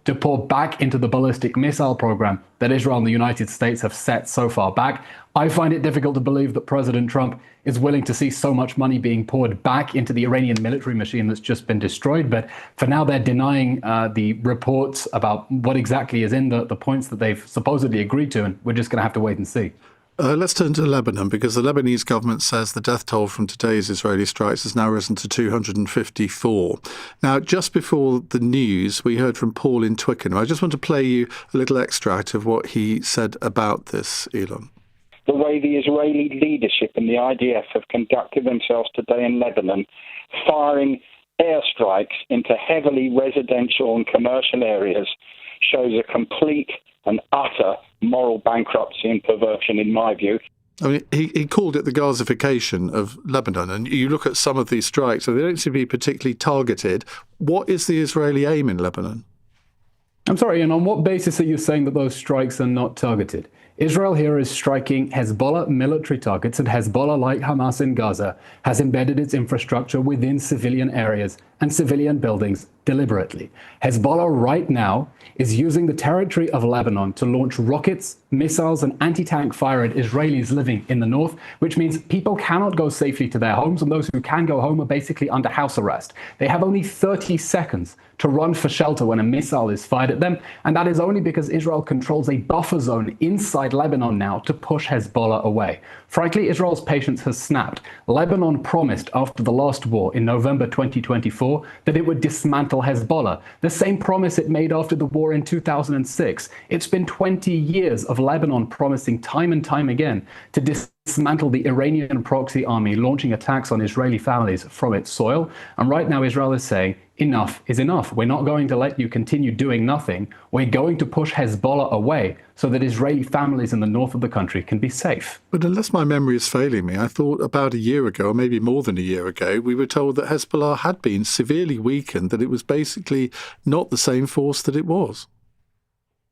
[SPEAKER 3] to pour back into the ballistic missile program that Israel and the United States have set so far back. I find it difficult to believe that President Trump is willing to see so much money being poured back into the Iranian military machine that's just been destroyed. But for now, they're denying the reports about what exactly is in the points that they've supposedly agreed to, and we're just going to have to wait and see.
[SPEAKER 1] Let's turn to Lebanon, because the Lebanese government says the death toll from today's Israeli strikes has now risen to 254. Now, just before the news, we heard from Paul in Twickenham. I just want to play you a little extract of what he said about this, Eilon.
[SPEAKER 20] The way the Israeli leadership and the IDF have conducted themselves today in Lebanon, firing airstrikes into heavily residential and commercial areas, shows a complete and utter moral bankruptcy and perversion, in my view.
[SPEAKER 1] I mean, he called it the Gazification of Lebanon, and you look at some of these strikes, so they don't seem to be particularly targeted. What is the Israeli aim in Lebanon?
[SPEAKER 3] I'm sorry, and on what basis are you saying that those strikes are not targeted? Israel here is striking Hezbollah military targets, and Hezbollah, like Hamas in Gaza, has embedded its infrastructure within civilian areas and civilian buildings deliberately. Hezbollah right now is using the territory of Lebanon to launch rockets, missiles, and anti-tank fire at Israelis living in the north, which means people cannot go safely to their homes, and those who can go home are basically under house arrest. They have only 30 seconds to run for shelter when a missile is fired at them, and that is only because Israel controls a buffer zone inside Lebanon now to push Hezbollah away. Frankly, Israel's patience has snapped. Lebanon promised after the last war in November 2024 that it would dismantle Hezbollah, the same promise it made after the war in 2006. It's been 20 years of Lebanon promising time and time again to dismantle the Iranian proxy army launching attacks on Israeli families from its soil. And right now Israel is saying, enough is enough. We're not going to let you continue doing nothing. We're going to push Hezbollah away so that Israeli families in the north of the country can be safe.
[SPEAKER 1] But unless my memory is failing me, I thought about a year ago, or maybe more than a year ago, we were told that Hezbollah had been severely weakened, that it was basically not the same force that it was.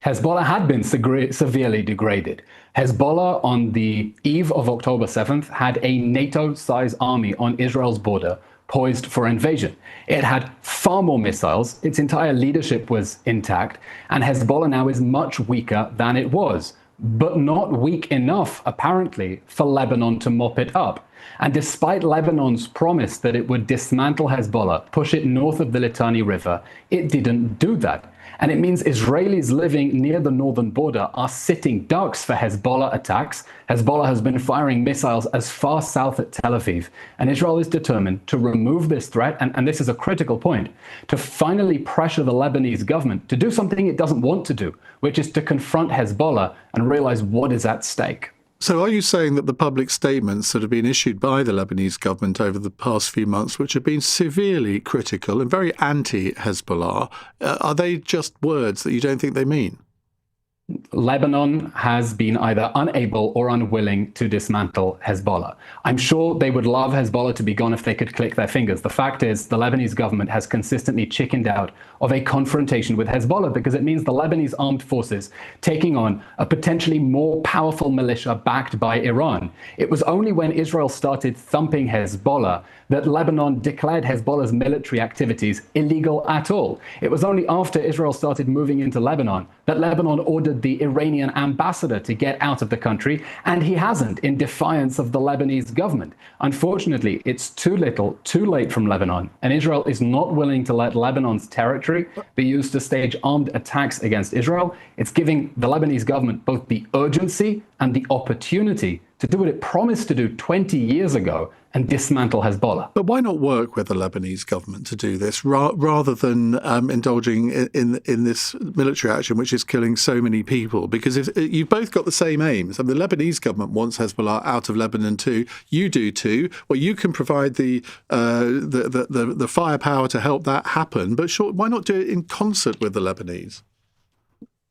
[SPEAKER 3] Hezbollah had been severely degraded. Hezbollah, on the eve of October 7th, had a NATO-sized army on Israel's border poised for invasion. It had far more missiles, its entire leadership was intact, and Hezbollah now is much weaker than it was, but not weak enough, apparently, for Lebanon to mop it up. And despite Lebanon's promise that it would dismantle Hezbollah, push it north of the Litani River, it didn't do that. And it means Israelis living near the northern border are sitting ducks for Hezbollah attacks. Hezbollah has been firing missiles as far south as Tel Aviv, and Israel is determined to remove this threat, and this is a critical point, to finally pressure the Lebanese government to do something it doesn't want to do, which is to confront Hezbollah and realize what is at stake.
[SPEAKER 1] So are you saying that the public statements that have been issued by the Lebanese government over the past few months, which have been severely critical and very anti-Hezbollah, are they just words that you don't think they mean?
[SPEAKER 3] Lebanon has been either unable or unwilling to dismantle Hezbollah. I'm sure they would love Hezbollah to be gone if they could click their fingers. The fact is, the Lebanese government has consistently chickened out of a confrontation with Hezbollah because it means the Lebanese armed forces taking on a potentially more powerful militia backed by Iran. It was only when Israel started thumping Hezbollah that Lebanon declared Hezbollah's military activities illegal at all. It was only after Israel started moving into Lebanon that Lebanon ordered the Iranian ambassador to get out of the country, and he hasn't, in defiance of the Lebanese government. Unfortunately, it's too little, too late from Lebanon, and Israel is not willing to let Lebanon's territory be used to stage armed attacks against Israel. It's giving the Lebanese government both the urgency and the opportunity to do what it promised to do 20 years ago and dismantle Hezbollah.
[SPEAKER 1] But why not work with the Lebanese government to do this rather than indulging in this military action, which is killing so many people? Because if you've both got the same aims. I mean, the Lebanese government wants Hezbollah out of Lebanon too. You do too. Well, you can provide the firepower to help that happen. But sure, why not do it in concert with the Lebanese?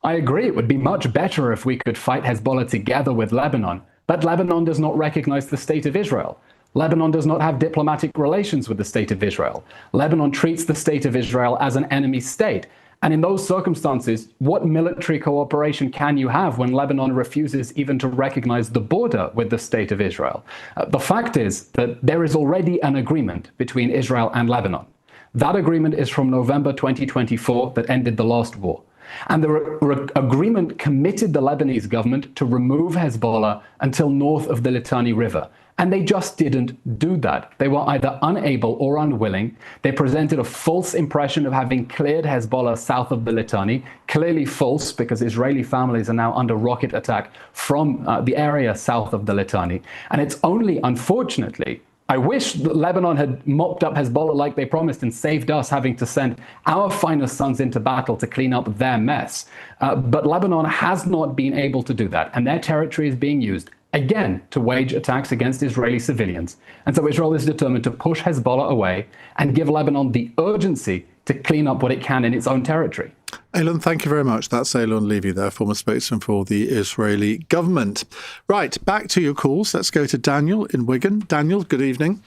[SPEAKER 3] I agree. It would be much better if we could fight Hezbollah together with Lebanon. But Lebanon does not recognize the state of Israel. Lebanon does not have diplomatic relations with the state of Israel. Lebanon treats the state of Israel as an enemy state. And in those circumstances, what military cooperation can you have when Lebanon refuses even to recognize the border with the state of Israel? The fact is that there is already an agreement between Israel and Lebanon. That agreement is from November 2024 that ended the last war. And the agreement committed the Lebanese government to remove Hezbollah until north of the Litani River. And they just didn't do that. They were either unable or unwilling. They presented a false impression of having cleared Hezbollah south of the Litani, clearly false because Israeli families are now under rocket attack from the area south of the Litani. And it's only, unfortunately, I wish that Lebanon had mopped up Hezbollah like they promised and saved us having to send our finest sons into battle to clean up their mess. But Lebanon has not been able to do that, and their territory is being used, again, to wage attacks against Israeli civilians. And so Israel is determined to push Hezbollah away and give Lebanon the urgency to clean up what it can in its own territory.
[SPEAKER 1] Eilon, thank you very much. That's Eilon Levy there, former spokesman for the Israeli government. Right, back to your calls. Let's go to Daniel in Wigan. Daniel, good evening.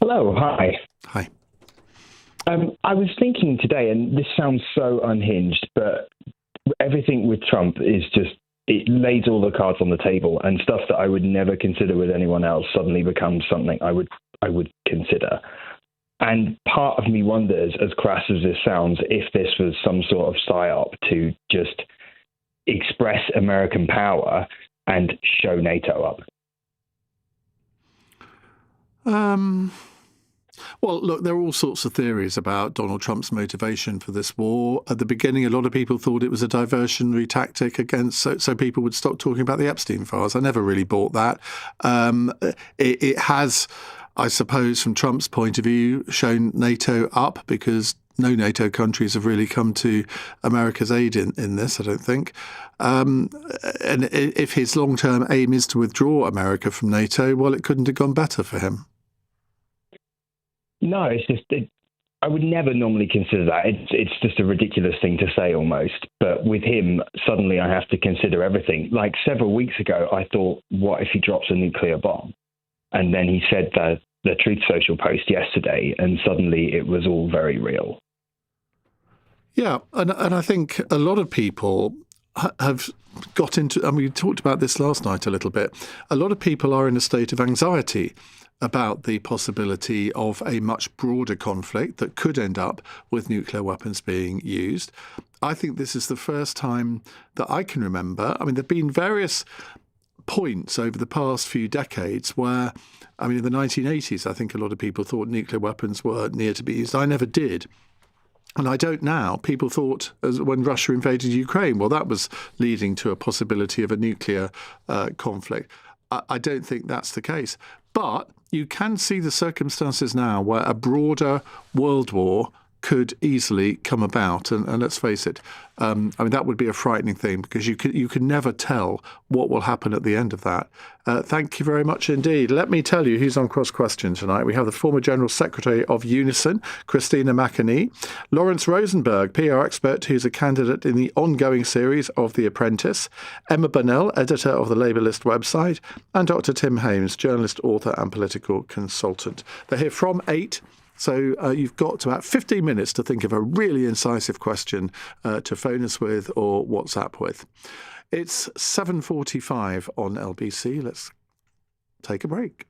[SPEAKER 5] Hello, hi.
[SPEAKER 1] Hi.
[SPEAKER 5] I was thinking today, and this sounds so unhinged, but everything with Trump is just, it lays all the cards on the table, and stuff that I would never consider with anyone else suddenly becomes something I would consider. And part of me wonders, as crass as this sounds, if this was some sort of psyop to just express American power and show NATO up.
[SPEAKER 1] Well, look, there are all sorts of theories about Donald Trump's motivation for this war. At the beginning, a lot of people thought it was a diversionary tactic against so people would stop talking about the Epstein files. I never really bought that. It has, I suppose, from Trump's point of view, shown NATO up because no NATO countries have really come to America's aid in this, I don't think. And if his long-term aim is to withdraw America from NATO, well, it couldn't have gone better for him.
[SPEAKER 5] No, it's just, I would never normally consider that. It's just a ridiculous thing to say almost. But with him, suddenly I have to consider everything. Like several weeks ago, I thought, what if he drops a nuclear bomb? And then he said the Truth Social post yesterday, and suddenly it was all very real.
[SPEAKER 1] Yeah, and I think a lot of people have got into, and we talked about this last night a little bit, a lot of people are in a state of anxiety about the possibility of a much broader conflict that could end up with nuclear weapons being used. I think this is the first time that I can remember. I mean, there have been various points over the past few decades where, I mean, in the 1980s, I think a lot of people thought nuclear weapons were near to be used. I never did. And I don't now. People thought when Russia invaded Ukraine, well, that was leading to a possibility of a nuclear conflict. I don't think that's the case. But you can see the circumstances now where a broader world war could easily come about. And let's face it, that would be a frightening thing, because you can never tell what will happen at the end of that. Thank you very much indeed. Let me tell you who's on Cross Question tonight. We have the former General Secretary of Unison, Christina McAnee, Lawrence Rosenberg, PR expert who's a candidate in the ongoing series of The Apprentice, Emma Burnell, editor of the Labour List website, and Dr. Tim Hames, journalist, author and political consultant. They're here from 8. So you've got about 15 minutes to think of a really incisive question to phone us with or WhatsApp with. It's 7:45 on LBC. Let's take a break.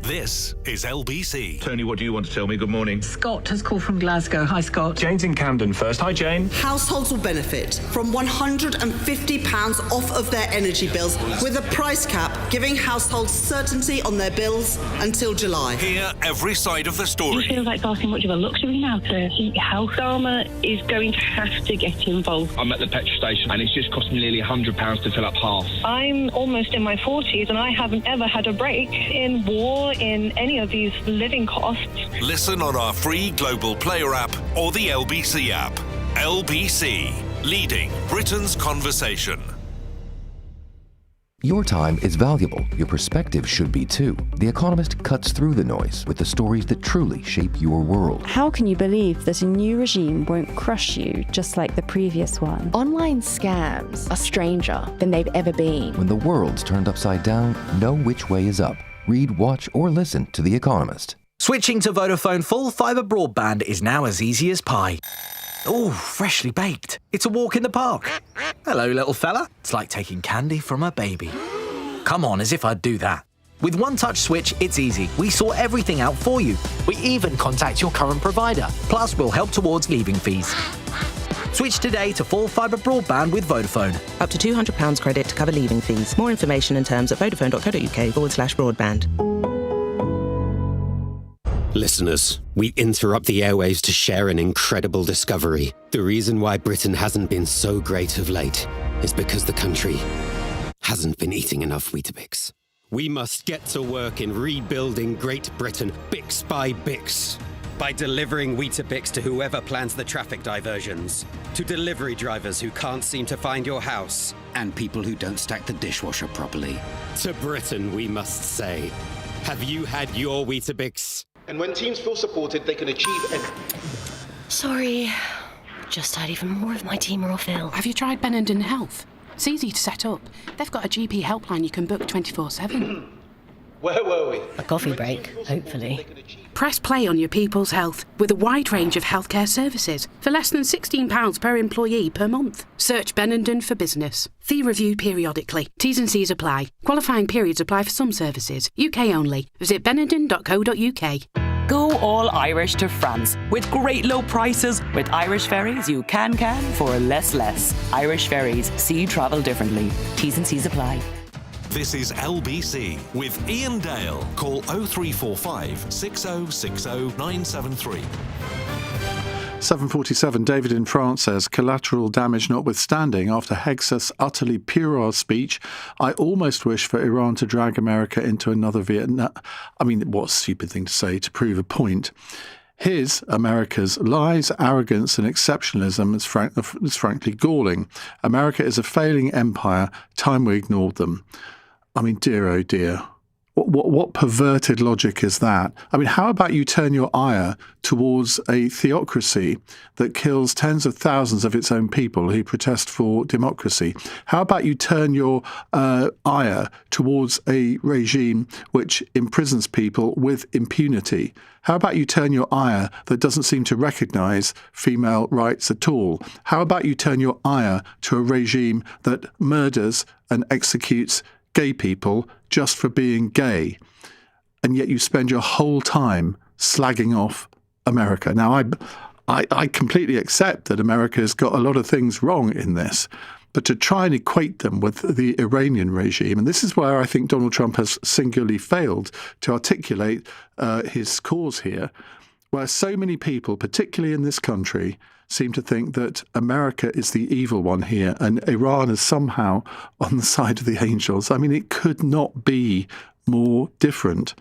[SPEAKER 2] This is LBC.
[SPEAKER 6] Tony, what do you want to tell me? Good morning.
[SPEAKER 7] Scott has called from Glasgow. Hi, Scott.
[SPEAKER 6] Jane's in Camden first. Hi, Jane.
[SPEAKER 8] Households will benefit from £150 off of their energy bills, with a price cap giving households certainty on their bills until July.
[SPEAKER 2] Hear every side of the story.
[SPEAKER 9] It feels like far too much of a luxury now to heat your house. Dharma is going to have to get involved.
[SPEAKER 25] I'm at the petrol station and it's just cost me nearly £100 to fill up half.
[SPEAKER 9] I'm almost in my 40s and I haven't ever had a break in war, in any of these living costs.
[SPEAKER 2] Listen on our free Global Player app or the LBC app. LBC, leading Britain's conversation.
[SPEAKER 15] Your time is valuable. Your perspective should be too. The Economist cuts through the noise with the stories that truly shape your world.
[SPEAKER 16] How can you believe that a new regime won't crush you just like the previous one?
[SPEAKER 17] Online scams are stranger than they've ever been.
[SPEAKER 15] When the world's turned upside down, know which way is up. Read, watch, or listen to The Economist.
[SPEAKER 11] Switching to Vodafone full fibre broadband is now as easy as pie. Ooh, freshly baked. It's a walk in the park. Hello, little fella. It's like taking candy from a baby. Come on, as if I'd do that. With One Touch Switch, it's easy. We sort everything out for you. We even contact your current provider. Plus, we'll help towards leaving fees. Switch today to full fibre broadband with Vodafone.
[SPEAKER 12] Up to £200 credit to cover leaving fees. More information and terms at vodafone.co.uk/broadband.
[SPEAKER 26] Listeners, we interrupt the airwaves to share an incredible discovery. The reason why Britain hasn't been so great of late is because the country hasn't been eating enough Weetabix. We must get to work in rebuilding Great Britain, bix by bix. By delivering Weetabix to whoever plans the traffic diversions, to delivery drivers who can't seem to find your house, and people who don't stack the dishwasher properly. To Britain, we must say, have you had your Weetabix?
[SPEAKER 27] And when teams feel supported, they can achieve anything.
[SPEAKER 28] Sorry, just had even more of my team are off ill.
[SPEAKER 29] Have you tried Benenden Health? It's easy to set up. They've got a GP helpline you can book 24/7.
[SPEAKER 27] Where were we?
[SPEAKER 28] A coffee break, hopefully.
[SPEAKER 29] Press play on your people's health with a wide range of healthcare services for less than £16 per employee per month. Search Benenden for business. Fee reviewed periodically. T's and C's apply. Qualifying periods apply for some services. UK only. Visit benenden.co.uk.
[SPEAKER 30] Go all Irish to France with great low prices. With Irish Ferries, you can for less. Irish Ferries, see you travel differently. T's and C's apply.
[SPEAKER 2] This is LBC with Iain Dale. Call 0345 6060 973.
[SPEAKER 1] 7:47, David in France says, collateral damage notwithstanding, after Hegseth's utterly puerile speech, I almost wish for Iran to drag America into another Vietnam. I mean, what a stupid thing to say to prove a point. America's lies, arrogance and exceptionalism is frankly galling. America is a failing empire. Time we ignored them. I mean, dear, oh dear. What perverted logic is that? I mean, how about you turn your ire towards a theocracy that kills tens of thousands of its own people who protest for democracy? How about you turn your ire towards a regime which imprisons people with impunity? How about you turn your ire that doesn't seem to recognise female rights at all? How about you turn your ire to a regime that murders and executes gay people just for being gay, and yet you spend your whole time slagging off America? Now, I completely accept that America's got a lot of things wrong in this, but to try and equate them with the Iranian regime, and this is where I think Donald Trump has singularly failed to articulate his cause here, where so many people, particularly in this country, seem to think that America is the evil one here and Iran is somehow on the side of the angels. I mean, it could not be more different.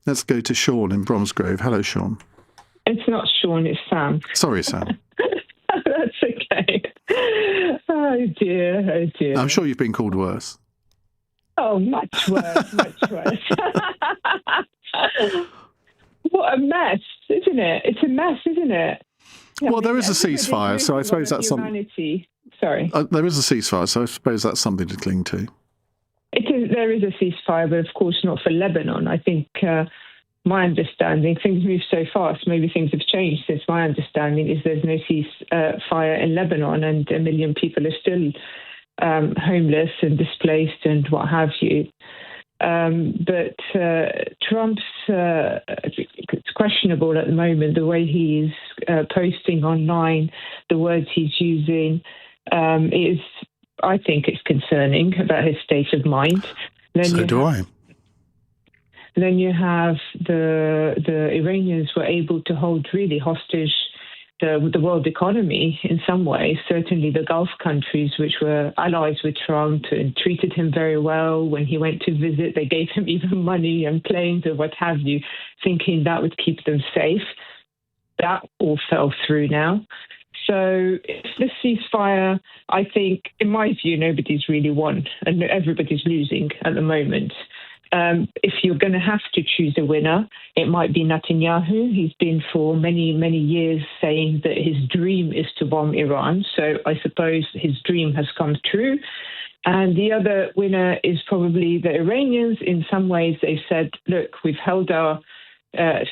[SPEAKER 1] Let's go to Sean in Bromsgrove. Hello, Sean.
[SPEAKER 4] It's not Sean, it's Sam.
[SPEAKER 1] Sorry, Sam.
[SPEAKER 4] That's okay. Oh dear.
[SPEAKER 1] I'm sure you've been called worse.
[SPEAKER 4] Oh, much worse, much worse. What a mess, isn't it? It's a mess, isn't it?
[SPEAKER 1] Well, there is a ceasefire, so I suppose that's something.
[SPEAKER 4] Sorry.
[SPEAKER 1] There is a ceasefire, so I suppose that's something to cling to.
[SPEAKER 4] There is a ceasefire, but of course not for Lebanon. I think my understanding, things move so fast, maybe things have changed since my understanding, is there's no ceasefire in Lebanon and 1 million people are still homeless and displaced and what have you. But Trump's, it's questionable at the moment, the way he's posting online, the words he's using, I think it's concerning about his state of mind.
[SPEAKER 1] So do I.
[SPEAKER 4] Then you have the Iranians were able to hold really hostage the world economy in some ways. Certainly the Gulf countries, which were allies with Trump and treated him very well. When he went to visit, they gave him even money and planes and what have you, thinking that would keep them safe. That all fell through now. So this ceasefire, I think, in my view, nobody's really won and everybody's losing at the moment. If you're going to have to choose a winner, it might be Netanyahu. He's been for many, many years saying that his dream is to bomb Iran. So I suppose his dream has come true. And the other winner is probably the Iranians. In some ways, they said, look, we've held our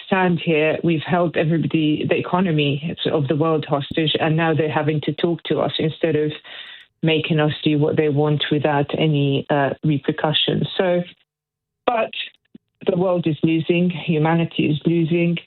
[SPEAKER 4] stand here. We've held everybody, the economy of the world hostage, and now they're having to talk to us instead of making us do what they want without any repercussions. But the world is losing, humanity is losing.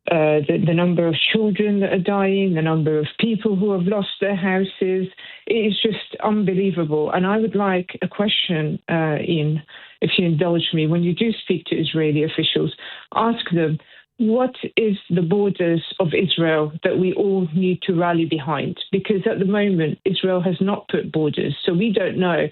[SPEAKER 4] The number of children that are dying, the number of people who have lost their houses, it is just unbelievable. And I would like a question, Iain, if you indulge me, when you do speak to Israeli officials, ask them, what is the borders of Israel that we all need to rally behind? Because at the moment, Israel has not put borders, so we don't know.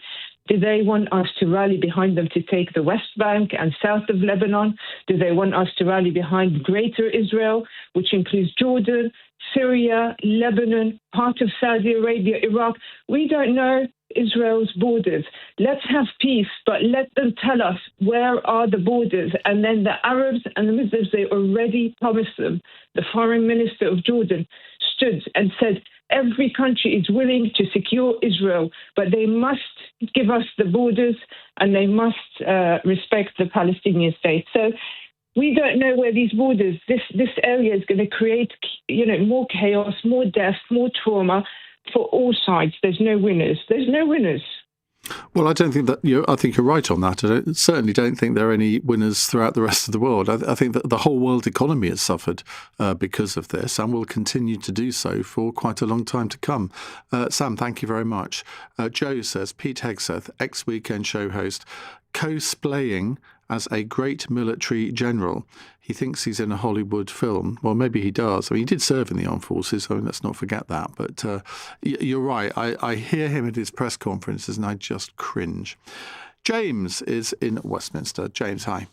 [SPEAKER 4] Do they want us to rally behind them to take the West Bank and south of Lebanon? Do they want us to rally behind Greater Israel, which includes Jordan, Syria, Lebanon, part of Saudi Arabia, Iraq? We don't know Israel's borders. Let's have peace, but let them tell us where are the borders. And then the Arabs and the Muslims, they already promised them. The foreign minister of Jordan stood and said, every country is willing to secure Israel, but they must give us the borders and they must respect the Palestinian state. So we don't know where these borders, this area is going to create, more chaos, more death, more trauma for all sides. There's no winners. There's no winners.
[SPEAKER 1] Well, I don't think that I think you're right on that. I certainly don't think there are any winners throughout the rest of the world. I think that the whole world economy has suffered because of this and will continue to do so for quite a long time to come. Sam, thank you very much. Joe says, Pete Hegseth, ex-Weekend show host, cosplaying as a great military general. He thinks he's in a Hollywood film. Well, maybe he does. I mean, he did serve in the armed forces, so let's not forget that. But you're right. I hear him at his press conferences and I just cringe. James is in Westminster. James, hi.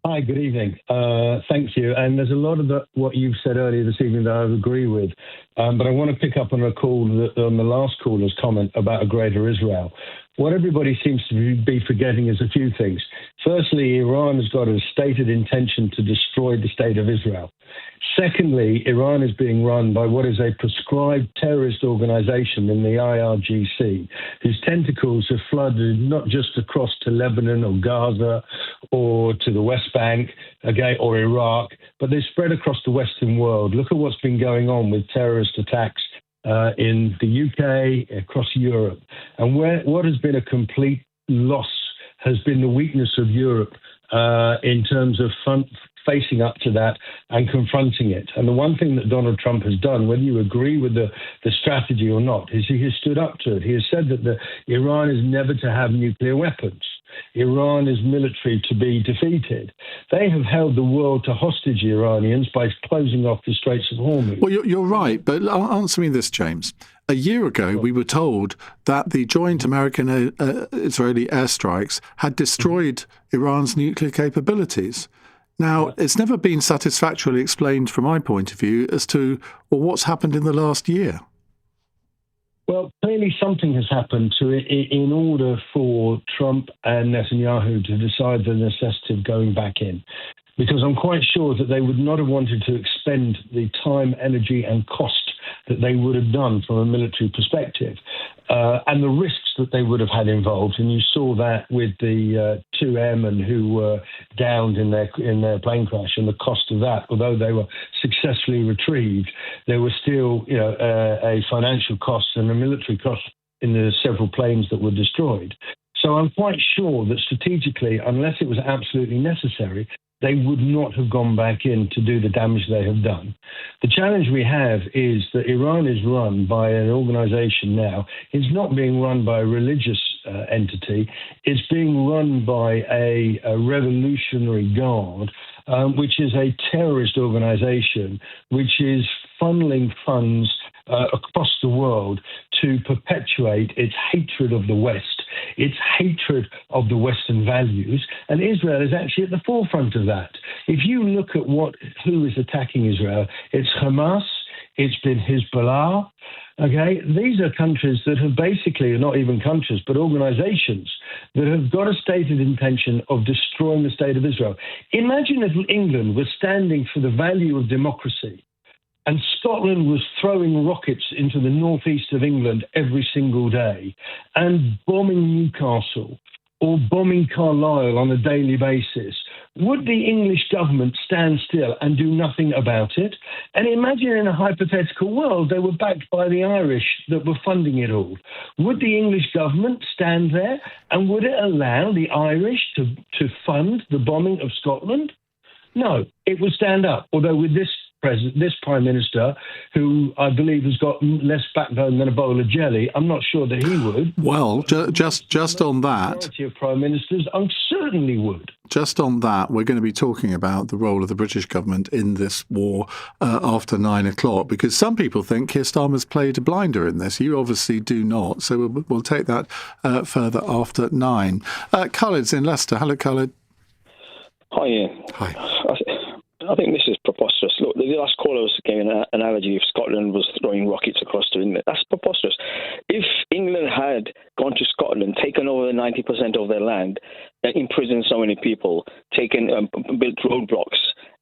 [SPEAKER 10] Hi, good evening. Thank you. And there's a lot of what you've said earlier this evening that I agree with. But I want to pick up on on the last caller's comment about a greater Israel. What everybody seems to be forgetting is a few things. Firstly, Iran has got a stated intention to destroy the state of Israel. Secondly, Iran is being run by what is a prescribed terrorist organization in the IRGC, whose tentacles have flooded not just across to Lebanon or Gaza or to the West Bank or Iraq, but they've spread across the Western world. Look at what's been going on with terrorist attacks in the UK, across Europe. And what has been a complete loss has been the weakness of Europe in terms of facing up to that and confronting it. And the one thing that Donald Trump has done, whether you agree with the strategy or not, is he has stood up to it. He has said that Iran is never to have nuclear weapons. Iran is military to be defeated. They have held the world to hostage, Iranians, by closing off the Straits of Hormuz.
[SPEAKER 1] Well, you're right, but answer me this, James. A year ago, we were told that the joint American-Israeli airstrikes had destroyed Iran's nuclear capabilities. Now, it's never been satisfactorily explained from my point of view as to, well, what's happened in the last year.
[SPEAKER 10] Well, clearly something has happened to it in order for Trump and Netanyahu to decide the necessity of going back in. Because I'm quite sure that they would not have wanted to expend the time, energy and cost that they would have done from a military perspective, and the risks that they would have had involved. And you saw that with the 2 airmen who were downed in their plane crash, and the cost of that, although they were successfully retrieved, there was still a financial cost and a military cost in the several planes that were destroyed. So I'm quite sure that strategically, unless it was absolutely necessary, they would not have gone back in to do the damage they have done. The challenge we have is that Iran is run by an organization now. It's not being run by a religious entity. It's being run by a revolutionary guard, which is a terrorist organization, which is funneling funds across the world to perpetuate its hatred of the West, its hatred of the Western values, and Israel is actually at the forefront of that. If you look at who is attacking Israel, it's Hamas, it's been Hezbollah. Okay, these are countries that have basically, not even countries, but organizations that have got a stated intention of destroying the state of Israel. Imagine if England was standing for the value of democracy and Scotland was throwing rockets into the northeast of England every single day and bombing Newcastle or bombing Carlisle on a daily basis. Would the English government stand still and do nothing about it? And imagine in a hypothetical world, they were backed by the Irish that were funding it all. Would the English government stand there and would it allow the Irish to fund the bombing of Scotland? No, it would stand up. Although with this Prime Minister, who I believe has got less backbone than a bowl of jelly, I'm not sure that he would.
[SPEAKER 1] Well, just on that,
[SPEAKER 10] the majority of Prime Ministers certainly would.
[SPEAKER 1] Just on that, we're going to be talking about the role of the British government in this war after 9 o'clock, because some people think Keir Starmer's played a blinder in this. You obviously do not. So we'll take that further after 9. Khaled's in Leicester. Hello, Khaled.
[SPEAKER 3] Hi, Ian.
[SPEAKER 1] Hi.
[SPEAKER 3] I think this is preposterous. Look, the last caller was giving an analogy of Scotland was throwing rockets across to England. That's preposterous. If England had gone to Scotland, taken over 90% of their land, imprisoned so many people, built roadblocks,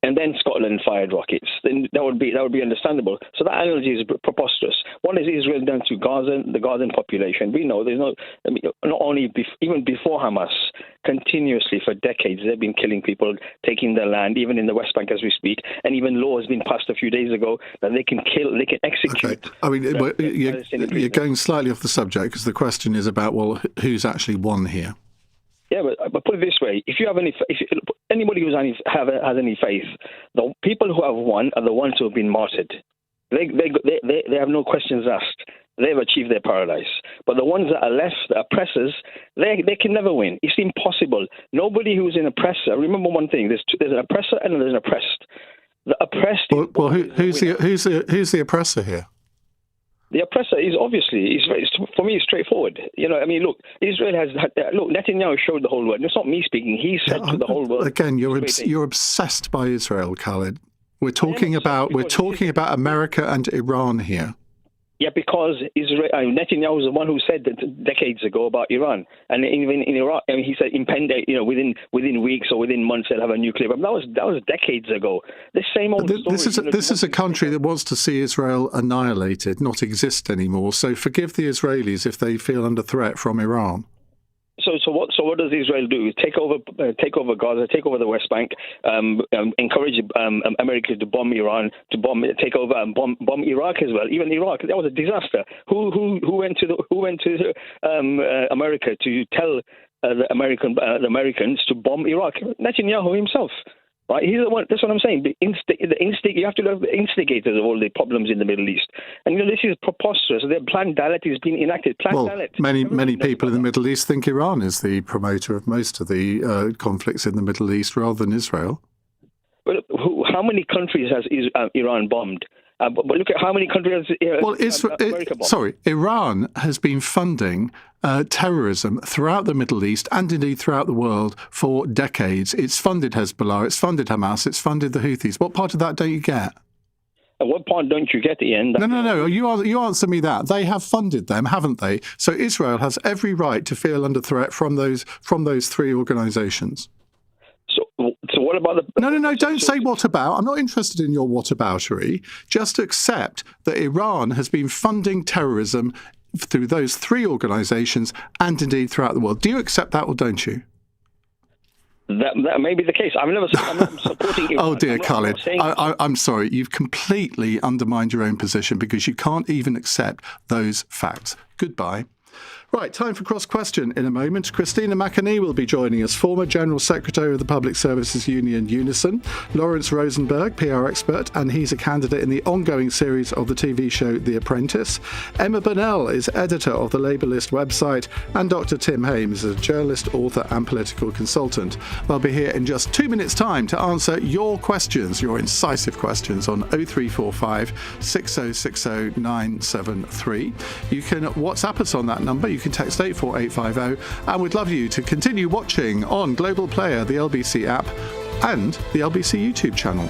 [SPEAKER 3] and then Scotland fired rockets, then that would be understandable. So that analogy is preposterous. What has Israel done to Gaza, the Gazan population? We know not only even before Hamas, continuously for decades they've been killing people, taking their land, even in the West Bank as we speak, and even law has been passed a few days ago that they can execute.
[SPEAKER 1] Okay. I mean, you're going slightly off the subject because the question is about, well, who's actually won here?
[SPEAKER 3] Yeah, but put it this way: if anybody who has any faith, the people who have won are the ones who have been martyred. They have no questions asked. They've achieved their paradise. But the ones that are left, the oppressors, they can never win. It's impossible. Nobody who's an oppressor. Remember one thing: there's an oppressor and there's an oppressed. The oppressed.
[SPEAKER 1] Well, who's the oppressor here?
[SPEAKER 3] The oppressor is obviously, for me, it's straightforward. Look, Israel Netanyahu showed the whole world. It's not me speaking. He said to the whole world.
[SPEAKER 1] Again, you're obsessed by Israel, Khaled. We're talking about America and Iran here.
[SPEAKER 3] Yeah, because Netanyahu was the one who said that decades ago about Iran, and even in Iraq, he said within weeks or within months they'll have a nuclear bomb. That was decades ago. The same old story.
[SPEAKER 1] This is a country that wants to see Israel annihilated, not exist anymore. So forgive the Israelis if they feel under threat from Iran.
[SPEAKER 3] So what does Israel do? Take over Gaza, take over the West Bank, encourage America to bomb Iran, take over and bomb Iraq as well. Even Iraq, that was a disaster. Who went to America to tell the Americans to bomb Iraq? Netanyahu himself. Right, he's the one. That's what I'm saying. You have to look at the instigators of all the problems in the Middle East, and this is preposterous. Their Plan Dalet is being enacted.
[SPEAKER 1] Many people in the Middle East think Iran is the promoter of most of the conflicts in the Middle East, rather than Israel.
[SPEAKER 3] Well, how many countries has Iran bombed? But look at how many countries America bombed.
[SPEAKER 1] Iran has been funding terrorism throughout the Middle East and indeed throughout the world for decades. It's funded Hezbollah, it's funded Hamas, it's funded the Houthis. What part of that don't you get?
[SPEAKER 3] At what point don't you get the end?
[SPEAKER 1] No. You answer me that. They have funded them, haven't they? So Israel has every right to feel under threat from those three organisations.
[SPEAKER 3] So what about the...
[SPEAKER 1] No, don't say what about. I'm not interested in your whataboutery. Just accept that Iran has been funding terrorism through those three organisations and indeed throughout the world. Do you accept that or don't you?
[SPEAKER 3] That may be the case. I'm not supporting Iran.
[SPEAKER 1] Oh, dear, Khalid. I'm sorry. You've completely undermined your own position because you can't even accept those facts. Goodbye. Right, time for Cross Question in a moment. Christina McAnee will be joining us, former General Secretary of the Public Services Union Unison, Lawrence Rosenberg, PR expert, and he's a candidate in the ongoing series of the TV show The Apprentice. Emma Burnell is editor of the Labour List website, and Dr. Tim Hames is a journalist, author and political consultant. They'll be here in just 2 minutes' time to answer your questions, your incisive questions on 0345 6060 973. You can WhatsApp us on that number. You can text 84850, and we'd love you to continue watching on Global Player, the LBC app, and the LBC YouTube channel.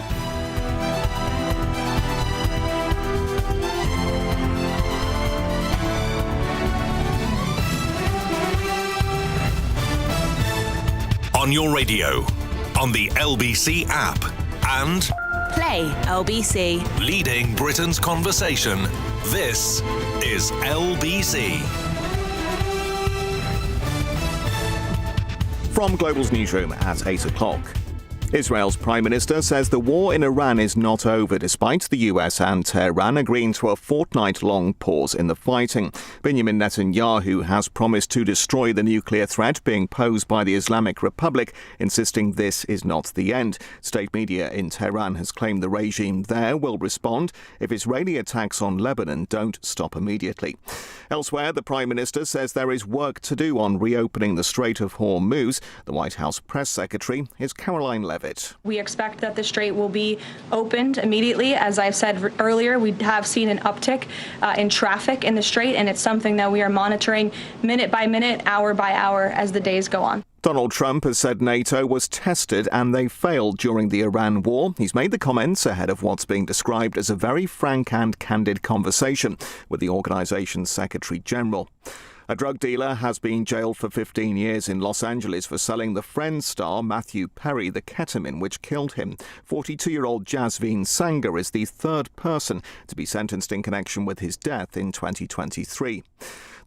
[SPEAKER 2] On your radio, on the LBC app, and
[SPEAKER 5] Play LBC.
[SPEAKER 2] Leading Britain's conversation. This is LBC.
[SPEAKER 13] From Global's newsroom at 8 o'clock. Israel's Prime Minister says the war in Iran is not over, despite the US and Tehran agreeing to a fortnight-long pause in the fighting. Benjamin Netanyahu has promised to destroy the nuclear threat being posed by the Islamic Republic, insisting this is not the end. State media in Tehran has claimed the regime there will respond if Israeli attacks on Lebanon don't stop immediately. Elsewhere, the Prime Minister says there is work to do on reopening the Strait of Hormuz. The White House press secretary is Caroline Levitt.
[SPEAKER 14] We expect that the Strait will be opened immediately. As I've said earlier, we have seen an uptick in traffic in the Strait, and it's something that we are monitoring minute by minute, hour by hour as the days go on.
[SPEAKER 13] Donald Trump has said NATO was tested and they failed during the Iran war. He's made the comments ahead of what's being described as a very frank and candid conversation with the organisation's Secretary General. A drug dealer has been jailed for 15 years in Los Angeles for selling the Friends star Matthew Perry the ketamine which killed him. 42-year-old Jasveen Sangha is the third person to be sentenced in connection with his death in 2023.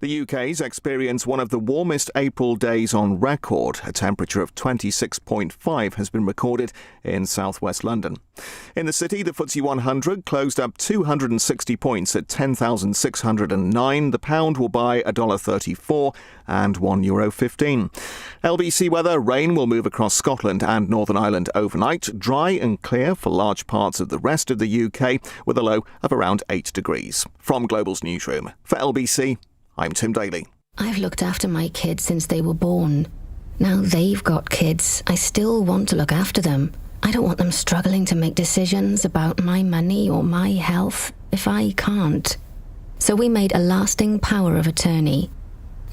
[SPEAKER 13] The UK's experienced one of the warmest April days on record. A temperature of 26.5 has been recorded in southwest London. In the city, the FTSE 100 closed up 260 points at 10,609. The pound will buy $1.34 and €1.15. LBC weather: rain will move across Scotland and Northern Ireland overnight. Dry and clear for large parts of the rest of the UK with a low of around 8 degrees. From Global's newsroom, for LBC, I'm Tim Daly.
[SPEAKER 18] I've looked after my kids since they were born. Now they've got kids. I still want to look after them. I don't want them struggling to make decisions about my money or my health if I can't. So we made a lasting power of attorney.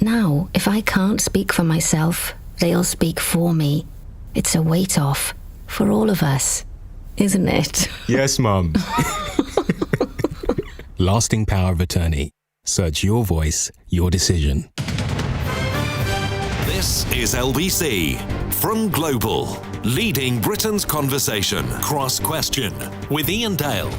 [SPEAKER 18] Now, if I can't speak for myself, they'll speak for me. It's a weight off for all of us, isn't it?
[SPEAKER 19] Yes, Mum. Lasting power of attorney. Search your voice, your decision.
[SPEAKER 2] This is LBC from Global, leading Britain's conversation. Cross Question with Iain Dale.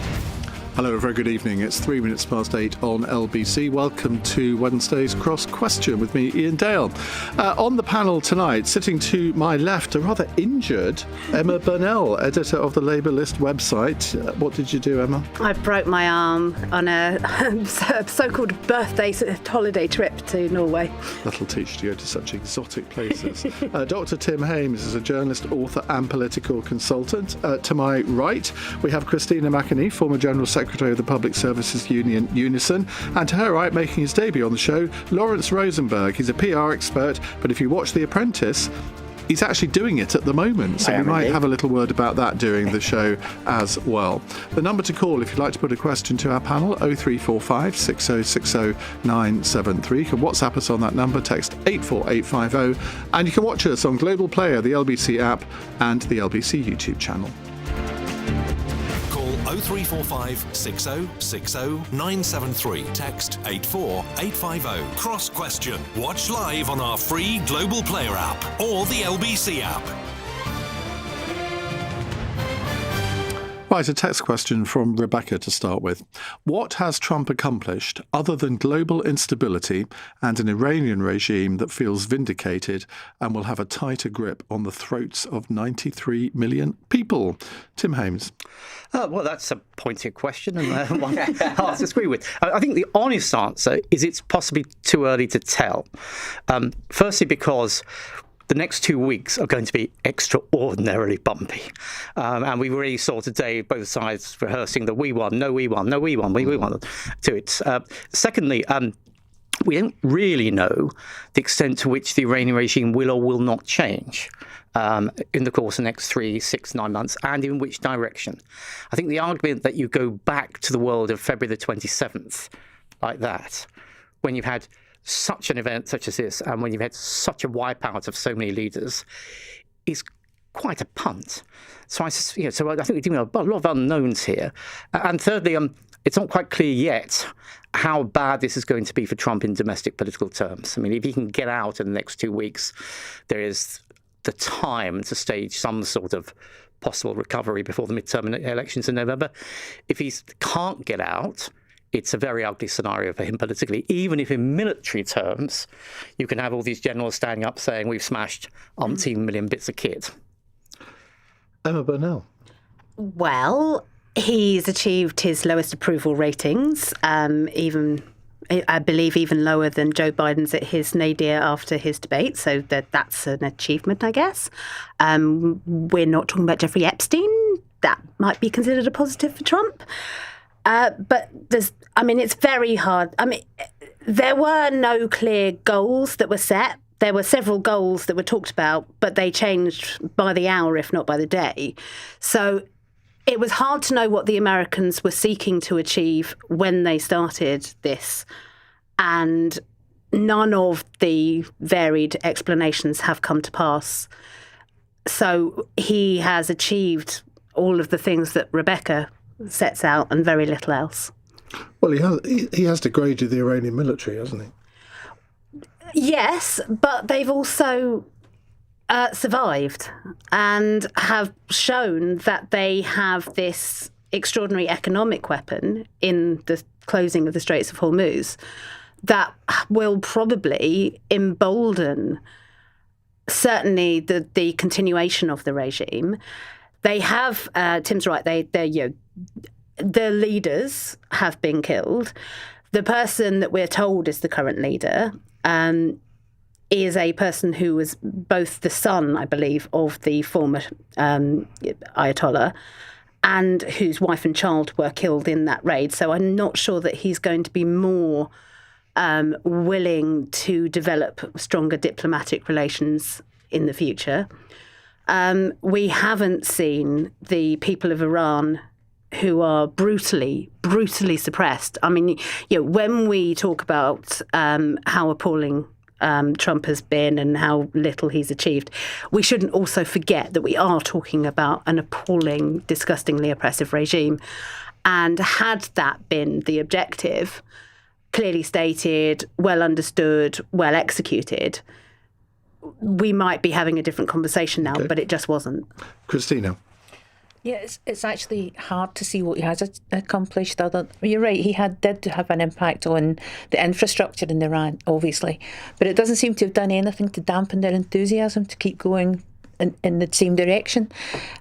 [SPEAKER 1] Hello, a very good evening. It's 8 on LBC. Welcome to Wednesday's Cross Question with me, Iain Dale. On the panel tonight, sitting to my left, a rather injured Emma Burnell, editor of the Labour List website. What did you do, Emma?
[SPEAKER 20] I broke my arm on a so-called birthday holiday trip to Norway.
[SPEAKER 1] That'll teach you to go to such exotic places. Dr. Tim Hames is a journalist, author and political consultant. To my right, we have Christina McAnee, former General Secretary of the Public Services Union Unison, and to her right, making his debut on the show, Lawrence Rosenberg. He's a PR expert, but if you watch The Apprentice, He's actually doing it at the moment, so we might have a little word about that during the show as well. The number to call if you'd like to put a question to our panel, 0345 6060 973. You can WhatsApp us on that number, text 84850, and you can watch us on Global Player, the LBC app, and the LBC YouTube channel.
[SPEAKER 2] Call 0345 6060 973. Text 84850. Cross question. Watch live on our free Global Player app or the LBC app.
[SPEAKER 1] Right, a text question from Rebecca to start with. What has Trump accomplished other than global instability and an Iranian regime that feels vindicated and will have a tighter grip on the throats of 93 million people? Tim Hames.
[SPEAKER 6] Well, that's a pointed question and one hard to disagree with. I think the honest answer is it's possibly too early to tell. Firstly, because the next 2 weeks are going to be extraordinarily bumpy. And we really saw today both sides rehearsing the we won, no we won, no we won, we won to it. Secondly, we don't really know the extent to which the Iranian regime will or will not change in the course of the next 3, 6, 9 months, and in which direction. I think the argument that you go back to the world of February the 27th like that, when you've had such an event such as this, and when you've had such a wipeout of so many leaders, is quite a punt. So I think we're dealing with a lot of unknowns here. And thirdly, it's not quite clear yet how bad this is going to be for Trump in domestic political terms. I mean, if he can get out in the next 2 weeks, there is the time to stage some sort of possible recovery before the midterm elections in November. If he can't get out, it's a very ugly scenario for him politically, even if in military terms you can have all these generals standing up saying we've smashed umpteen million bits of kit.
[SPEAKER 1] Emma Burnell.
[SPEAKER 20] Well, he's achieved his lowest approval ratings, I believe even lower than Joe Biden's at his nadir after his debate, so that's an achievement, I guess. We're not talking about Jeffrey Epstein. That might be considered a positive for Trump. But it's very hard. There were no clear goals that were set. There were several goals that were talked about, but they changed by the hour, if not by the day. So it was hard to know what the Americans were seeking to achieve when they started this. And none of the varied explanations have come to pass. So he has achieved all of the things that Rebecca sets out and very little else.
[SPEAKER 1] Well, he has degraded the Iranian military, hasn't he?
[SPEAKER 20] Yes, but they've also survived and have shown that they have this extraordinary economic weapon in the closing of the Straits of Hormuz that will probably embolden certainly the continuation of the regime. They have, Tim's right, the leaders have been killed. The person that we're told is the current leader is a person who was both the son, I believe, of the former Ayatollah and whose wife and child were killed in that raid. So I'm not sure that he's going to be more willing to develop stronger diplomatic relations in the future. We haven't seen the people of Iran who are brutally suppressed. I mean, when we talk about how appalling Trump has been and how little he's achieved, we shouldn't also forget that we are talking about an appalling, disgustingly oppressive regime. And had that been the objective, clearly stated, well understood, well executed, we might be having a different conversation now, but it just wasn't.
[SPEAKER 1] Christina.
[SPEAKER 7] Yeah, it's actually hard to see what he has accomplished. You're right, he did have an impact on the infrastructure in Iran, obviously, but it doesn't seem to have done anything to dampen their enthusiasm to keep going in the same direction.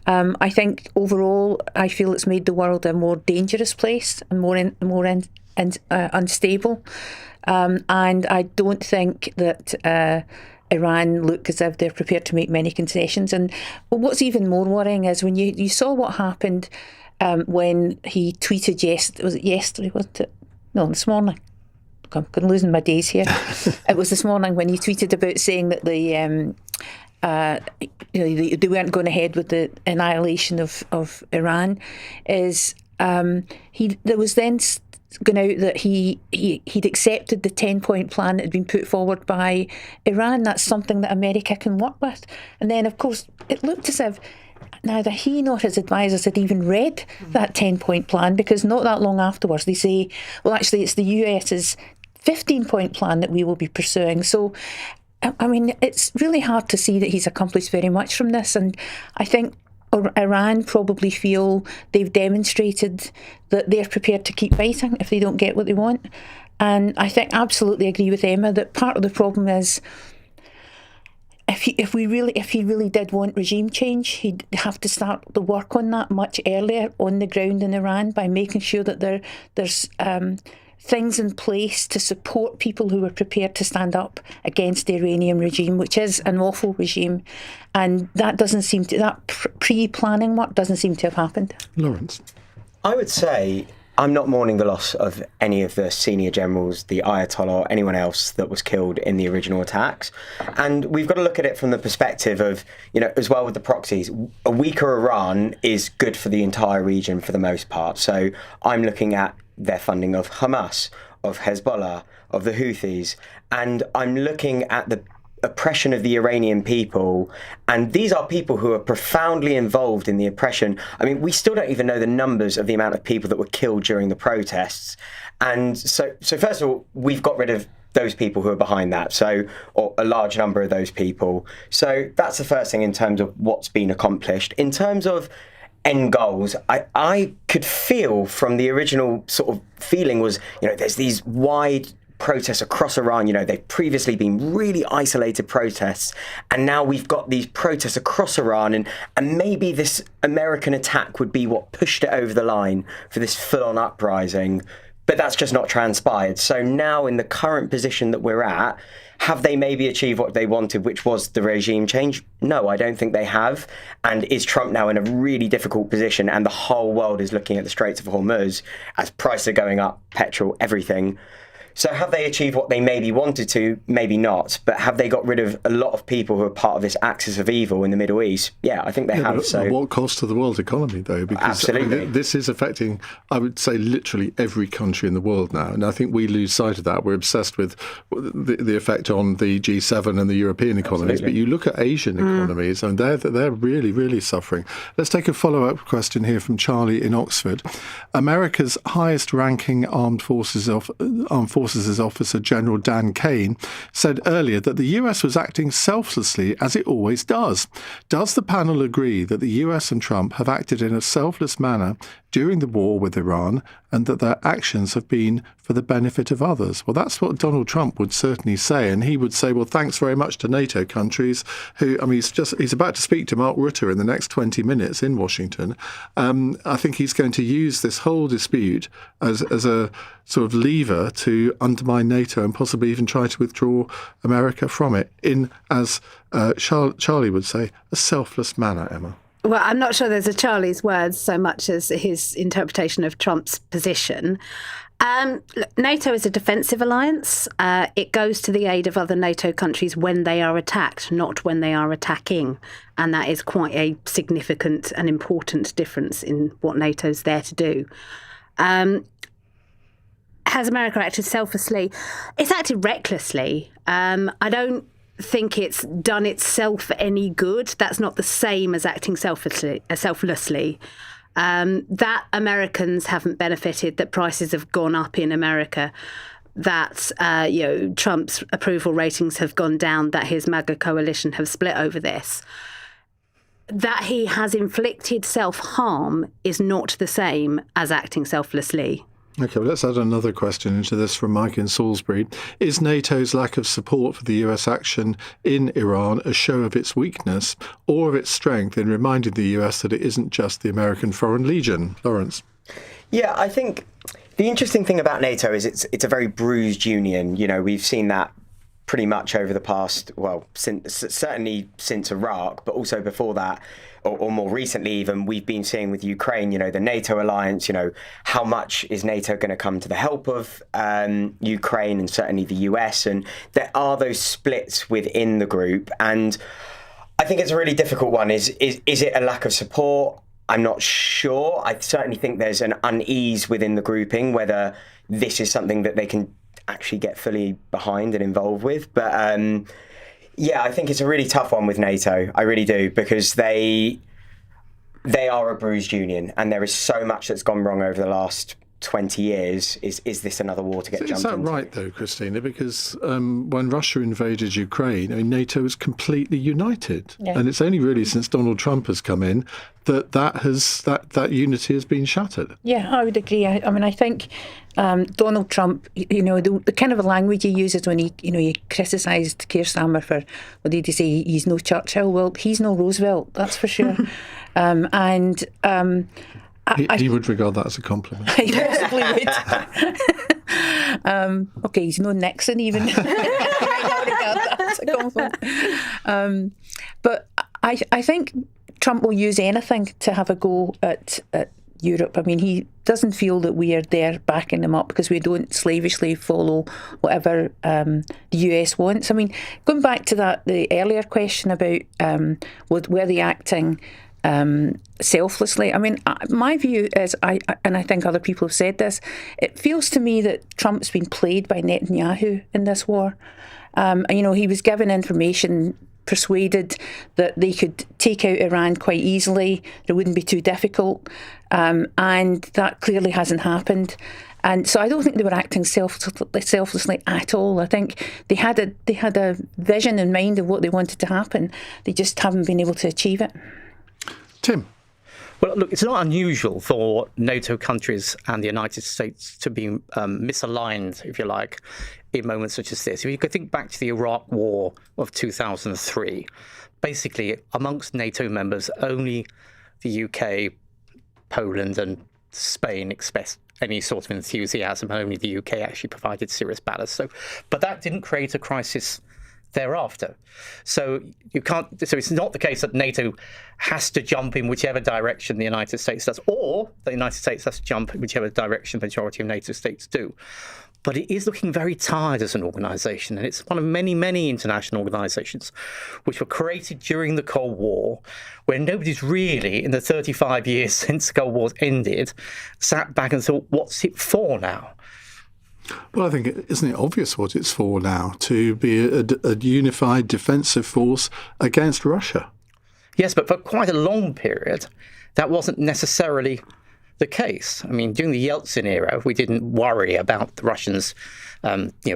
[SPEAKER 7] I think overall, I feel it's made the world a more dangerous place and more unstable. And I don't think that Iran look as if they're prepared to make many concessions. And what's even more worrying is when you saw what happened when he tweeted yesterday, wasn't it? No, this morning. I'm losing my days here. It was this morning when he tweeted about saying that the they weren't going ahead with the annihilation of Iran, is there was then going out that he'd accepted the 10-point plan that had been put forward by Iran. That's something that America can work with. And then, of course, it looked as if neither he nor his advisors had even read that 10-point plan, because not that long afterwards they say, well, actually, it's the US's 15-point plan that we will be pursuing. So, I mean, it's really hard to see that he's accomplished very much from this. And I think Iran probably feel they've demonstrated that they're prepared to keep fighting if they don't get what they want. And I think absolutely agree with Emma that part of the problem is if he really did want regime change, he'd have to start the work on that much earlier on the ground in Iran by making sure that there's things in place to support people who are prepared to stand up against the Iranian regime, which is an awful regime. And that pre-planning work doesn't seem to have happened.
[SPEAKER 1] Lawrence?
[SPEAKER 8] I would say I'm not mourning the loss of any of the senior generals, the Ayatollah, or anyone else that was killed in the original attacks. And we've got to look at it from the perspective of, as well with the proxies, a weaker Iran is good for the entire region for the most part. So I'm looking at their funding of Hamas, of Hezbollah, of the Houthis, and I'm looking at the oppression of the Iranian people, and these are people who are profoundly involved in the oppression. I mean, we still don't even know the numbers of the amount of people that were killed during the protests. And so first of all, we've got rid of those people who are behind that, or a large number of those people. So that's the first thing in terms of what's been accomplished. In terms of end goals, I could feel from the original sort of feeling was, there's these wide protests across Iran. They've previously been really isolated protests, and now we've got these protests across Iran, and maybe this American attack would be what pushed it over the line for this full-on uprising. But that's just not transpired. So now in the current position that we're at, have they maybe achieved what they wanted, which was the regime change? No, I don't think they have. And is Trump now in a really difficult position, and the whole world is looking at the Straits of Hormuz as prices are going up, petrol, everything. So have they achieved what they maybe wanted to? Maybe not. But have they got rid of a lot of people who are part of this axis of evil in the Middle East? Yeah, I think they have.
[SPEAKER 1] So, at what cost to the world economy, though? Because
[SPEAKER 8] absolutely.
[SPEAKER 1] This is affecting, I would say, literally every country in the world now. And I think we lose sight of that. We're obsessed with the effect on the G7 and the European economies. But you look at Asian economies, and they're really, really suffering. Let's take a follow-up question here from Charlie in Oxford. America's highest-ranking armed forces officer, General Dan Kane, said earlier that the US was acting selflessly as it always does. Does the panel agree that the US and Trump have acted in a selfless manner during the war with Iran, and that their actions have been for the benefit of others? Well, that's what Donald Trump would certainly say, and he would say, well, thanks very much to NATO countries who, he's about to speak to Mark Rutte in the next 20 minutes in Washington. I think he's going to use this whole dispute as a sort of lever to undermine NATO and possibly even try to withdraw America from it in, as Charlie would say, a selfless manner, Emma.
[SPEAKER 20] Well, I'm not sure there's a Charlie's words so much as his interpretation of Trump's position. NATO is a defensive alliance. It goes to the aid of other NATO countries when they are attacked, not when they are attacking. And that is quite a significant and important difference in what NATO's there to do. Has America acted selflessly? It's acted recklessly. I don't think it's done itself any good. That's not the same as acting selflessly. That Americans haven't benefited, that prices have gone up in America, that Trump's approval ratings have gone down, that his MAGA coalition have split over this. That he has inflicted self-harm is not the same as acting selflessly.
[SPEAKER 1] OK, well, let's add another question into this from Mike in Salisbury. Is NATO's lack of support for the US action in Iran a show of its weakness or of its strength in reminding the US that it isn't just the American Foreign Legion? Lawrence?
[SPEAKER 8] Yeah, I think the interesting thing about NATO is it's a very bruised union. We've seen that pretty much over the past, certainly since Iraq, but also before that, or more recently even, we've been seeing with Ukraine, the NATO alliance, how much is NATO going to come to the help of Ukraine, and certainly the US, and there are those splits within the group. And I think it's a really difficult one. Is it a lack of support? I'm not sure. I certainly think there's an unease within the grouping whether this is something that they can actually get fully behind and involved with. But I think it's a really tough one with NATO. I really do, because they are a bruised union, and there is so much that's gone wrong over the last 20 years. Is this another war to get jumped into?
[SPEAKER 1] Is that right, though, Christina? Because when Russia invaded Ukraine, NATO was completely united. Yeah. And it's only really since Donald Trump has come in that unity has been shattered.
[SPEAKER 7] Yeah, I would agree. I mean, I think Donald Trump, the kind of language he uses when he criticised Keir Starmer for, what did he say, he's no Churchill? Well, he's no Roosevelt, that's for sure.
[SPEAKER 1] He would regard that as a compliment.
[SPEAKER 7] He possibly would. Okay, he's no Nixon even. He might not regard that as a compliment. But I think Trump will use anything to have a go at Europe. I mean, he doesn't feel that we are there backing him up because we don't slavishly follow whatever the US wants. I mean, going back to the earlier question about were they acting selflessly. I mean, my view is, and I think other people have said this, it feels to me that Trump's been played by Netanyahu in this war. He was given information, persuaded that they could take out Iran quite easily, it wouldn't be too difficult, and that clearly hasn't happened. And so I don't think they were acting selflessly at all. I think they had a vision in mind of what they wanted to happen. They just haven't been able to achieve it.
[SPEAKER 1] Tim?
[SPEAKER 6] Well, look, it's not unusual for NATO countries and the United States to be misaligned, if you like, in moments such as this. If you could think back to the Iraq War of 2003, basically amongst NATO members, only the UK, Poland and Spain expressed any sort of enthusiasm. Only the UK actually provided serious ballast. But that didn't create a crisis thereafter. So it's not the case that NATO has to jump in whichever direction the United States does, or the United States has to jump in whichever direction the majority of NATO states do. But it is looking very tired as an organisation, and it's one of many, many international organisations which were created during the Cold War, where nobody's really, in the 35 years since the Cold War ended, sat back and thought, what's it for now?
[SPEAKER 1] Well, I think, isn't it obvious what it's for now? To be a unified defensive force against Russia.
[SPEAKER 6] Yes, but for quite a long period, that wasn't necessarily the case. I mean, during the Yeltsin era, we didn't worry about the Russians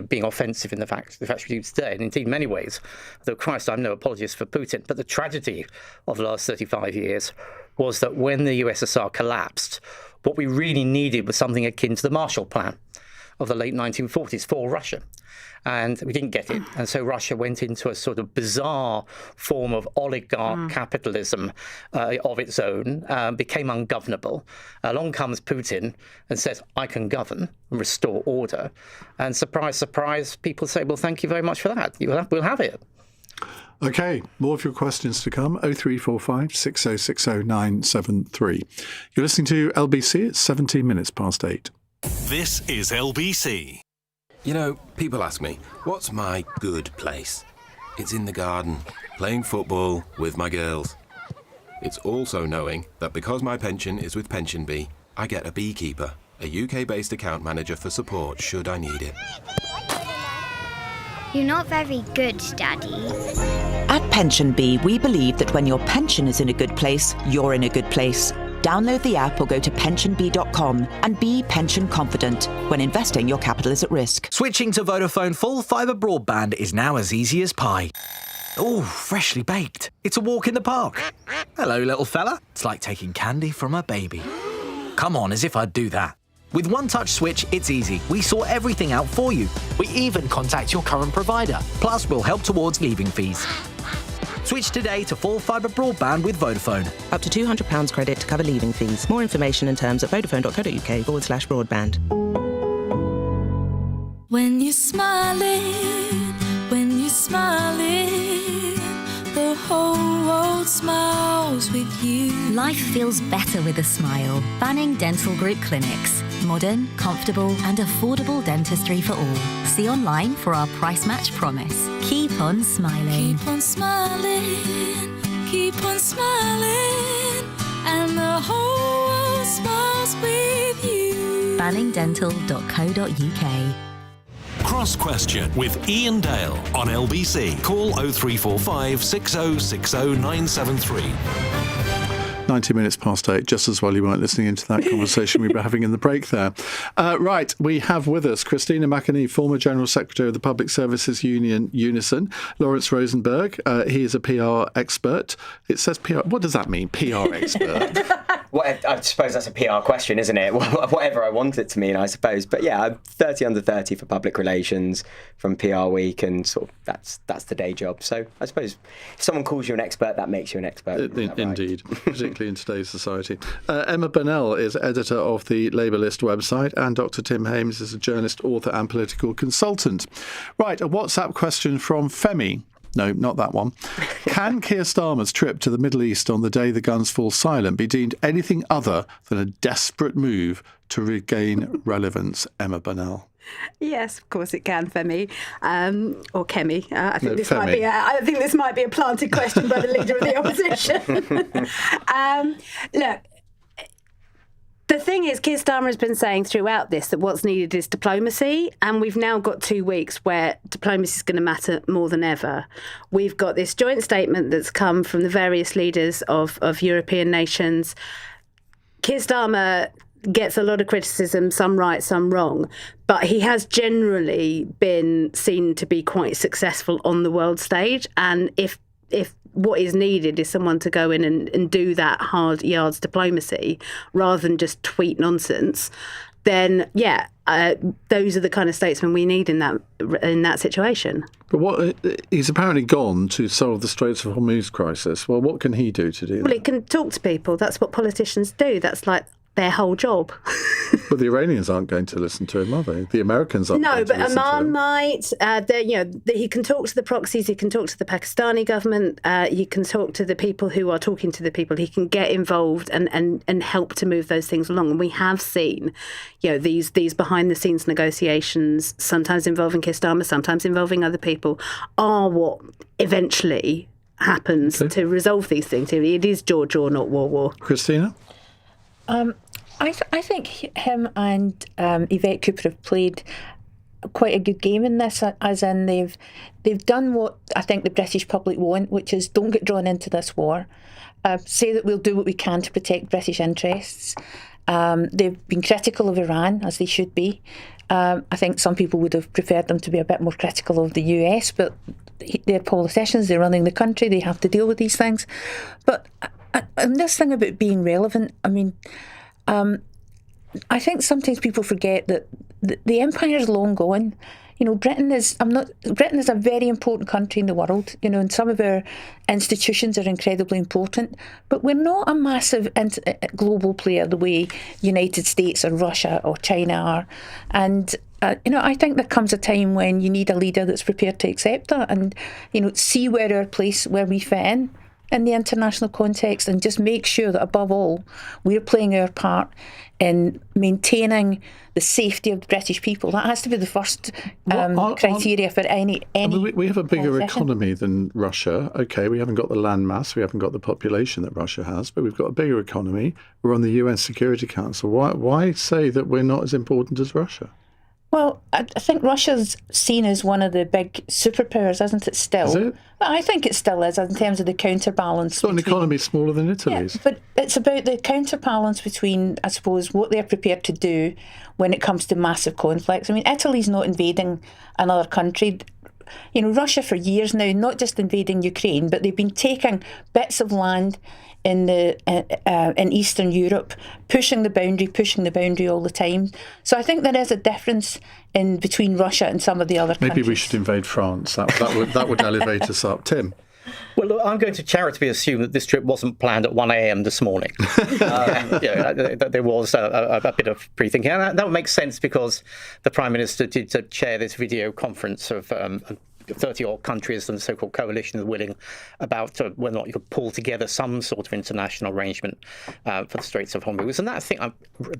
[SPEAKER 6] being offensive in the fact we do today. And indeed, in many ways, though Christ, I'm no apologist for Putin, but the tragedy of the last 35 years was that when the USSR collapsed, what we really needed was something akin to the Marshall Plan of the late 1940s for Russia. And we didn't get it. And so Russia went into a sort of bizarre form of oligarch capitalism of its own, became ungovernable. Along comes Putin and says, I can govern and restore order. And surprise, surprise, people say, well, thank you very much for that. We'll have it.
[SPEAKER 1] OK, more of your questions to come. 0345 6060 973. You're listening to LBC. It's 17 minutes past 8.
[SPEAKER 2] This is LBC.
[SPEAKER 9] You know, people ask me, what's my good place? It's in the garden, playing football with my girls. It's also knowing that because my pension is with Pension Bee, I get a beekeeper, a UK-based account manager for support should I need it.
[SPEAKER 11] You're not very good, Daddy.
[SPEAKER 15] At Pension Bee, we believe that when your pension is in a good place, you're in a good place. Download the app or go to pensionbee.com and be pension confident. When investing, your capital is at risk.
[SPEAKER 16] Switching to Vodafone full fibre broadband is now as easy as pie. Ooh, freshly baked. It's a walk in the park. Hello, little fella. It's like taking candy from a baby. Come on, as if I'd do that. With One Touch Switch, it's easy. We sort everything out for you. We even contact your current provider. Plus, we'll help towards leaving fees. Switch today to full fibre broadband with Vodafone.
[SPEAKER 12] Up to £200 credit to cover leaving fees. More information and terms at vodafone.co.uk/broadband.
[SPEAKER 17] When you're smiling, the whole world smiles with you.
[SPEAKER 21] Life feels better with a smile. Banning Dental Group Clinics. Modern, comfortable and affordable dentistry for all. See online for our price match promise. Keep on smiling.
[SPEAKER 17] Keep on smiling. Keep on smiling, and the whole world smiles with you.
[SPEAKER 21] banningdental.co.uk.
[SPEAKER 2] Cross Question with Iain Dale on LBC. Call 0345 6060 973.
[SPEAKER 1] 90 minutes past 8, just as well you weren't listening into that conversation we were having in the break there. Right, we have with us Christina McAnee, former General Secretary of the Public Services Union, Unison, Lawrence Rosenberg. He is a PR expert. It says PR. What does that mean, PR expert?
[SPEAKER 8] Well, I suppose that's a PR question, isn't it? Whatever I want it to mean, I suppose. But yeah, I'm 30 under 30 for public relations from PR Week, and sort of that's the day job. So I suppose if someone calls you an expert, that makes you an expert.
[SPEAKER 1] Indeed, particularly in today's society. Emma Burnell is editor of the Labour List website, and Dr. Tim Hames is a journalist, author and political consultant. Right, a WhatsApp question from Femi. No, not that one. Can Keir Starmer's trip to the Middle East on the day the guns fall silent be deemed anything other than a desperate move to regain relevance? Emma Burnell.
[SPEAKER 20] Yes, of course it can, Femi, or Kemi. I think
[SPEAKER 1] Femi.
[SPEAKER 20] this might be a planted question by the leader of the opposition. Look, the thing is, Keir Starmer has been saying throughout this that what's needed is diplomacy, and we've now got 2 weeks where diplomacy is going to matter more than ever. We've got this joint statement that's come from the various leaders of European nations. Keir Starmer gets a lot of criticism, some right, some wrong, but he has generally been seen to be quite successful on the world stage. And if what is needed is someone to go in and do that hard yards diplomacy rather than just tweet nonsense, then those are the kind of statesmen we need in that situation.
[SPEAKER 1] But he's apparently gone to solve the Straits of Hormuz crisis. Well, what can he do to do that?
[SPEAKER 20] Well, he can talk to people. That's what politicians do. That's like their whole job.
[SPEAKER 1] But the Iranians aren't going to listen to him, are they? The Americans aren't going to listen to him.
[SPEAKER 20] No, but Oman might. He can talk to the proxies. He can talk to the Pakistani government. He can talk to the people who are talking to the people. He can get involved and help to move those things along. And we have seen, these behind-the-scenes negotiations, sometimes involving Keir Starmer, sometimes involving other people, are what eventually happens to resolve these things. It is George or not war.
[SPEAKER 1] Christina?
[SPEAKER 7] I think him and Yvette Cooper have played quite a good game in this, as in they've done what I think the British public want, which is don't get drawn into this war. Say that we'll do what we can to protect British interests. They've been critical of Iran, as they should be. I think some people would have preferred them to be a bit more critical of the US, but they're politicians, they're running the country, they have to deal with these things. But and this thing about being relevant, I mean, I think sometimes people forget that the empire is long gone. Britain is a very important country in the world, and some of our institutions are incredibly important, but we're not a massive global player the way United States or Russia or China are. And I think there comes a time when you need a leader that's prepared to accept that and, see where we fit in the international context, and just make sure that above all we're playing our part in maintaining the safety of the British people. That has to be the first criteria for any.
[SPEAKER 1] We have a bigger economy than Russia. Okay, we haven't got the land mass, we haven't got the population that Russia has, but we've got a bigger economy. We're on the UN Security Council. Why say that we're not as important as Russia?
[SPEAKER 7] Well, I think Russia's seen as one of the big superpowers, isn't it, still?
[SPEAKER 1] Is it?
[SPEAKER 7] Well, I think it still is, in terms of the counterbalance.
[SPEAKER 1] It's got an economy smaller than Italy's.
[SPEAKER 7] Yeah, but it's about the counterbalance between, I suppose, what they're prepared to do when it comes to massive conflicts. I mean, Italy's not invading another country. Russia for years now, not just invading Ukraine, but they've been taking bits of land in Eastern Europe, pushing the boundary all the time. So I think there is a difference between Russia and some of the other countries.
[SPEAKER 1] Maybe we should invade France. That would elevate us up. Tim?
[SPEAKER 6] Well, look, I'm going to charitably assume that this trip wasn't planned at 1 a.m. this morning. There was a bit of pre-thinking. And that would make sense because the Prime Minister did chair this video conference of 30-odd countries and the so-called coalition are willing about whether or not you could pull together some sort of international arrangement for the Straits of Hormuz. And that, I think,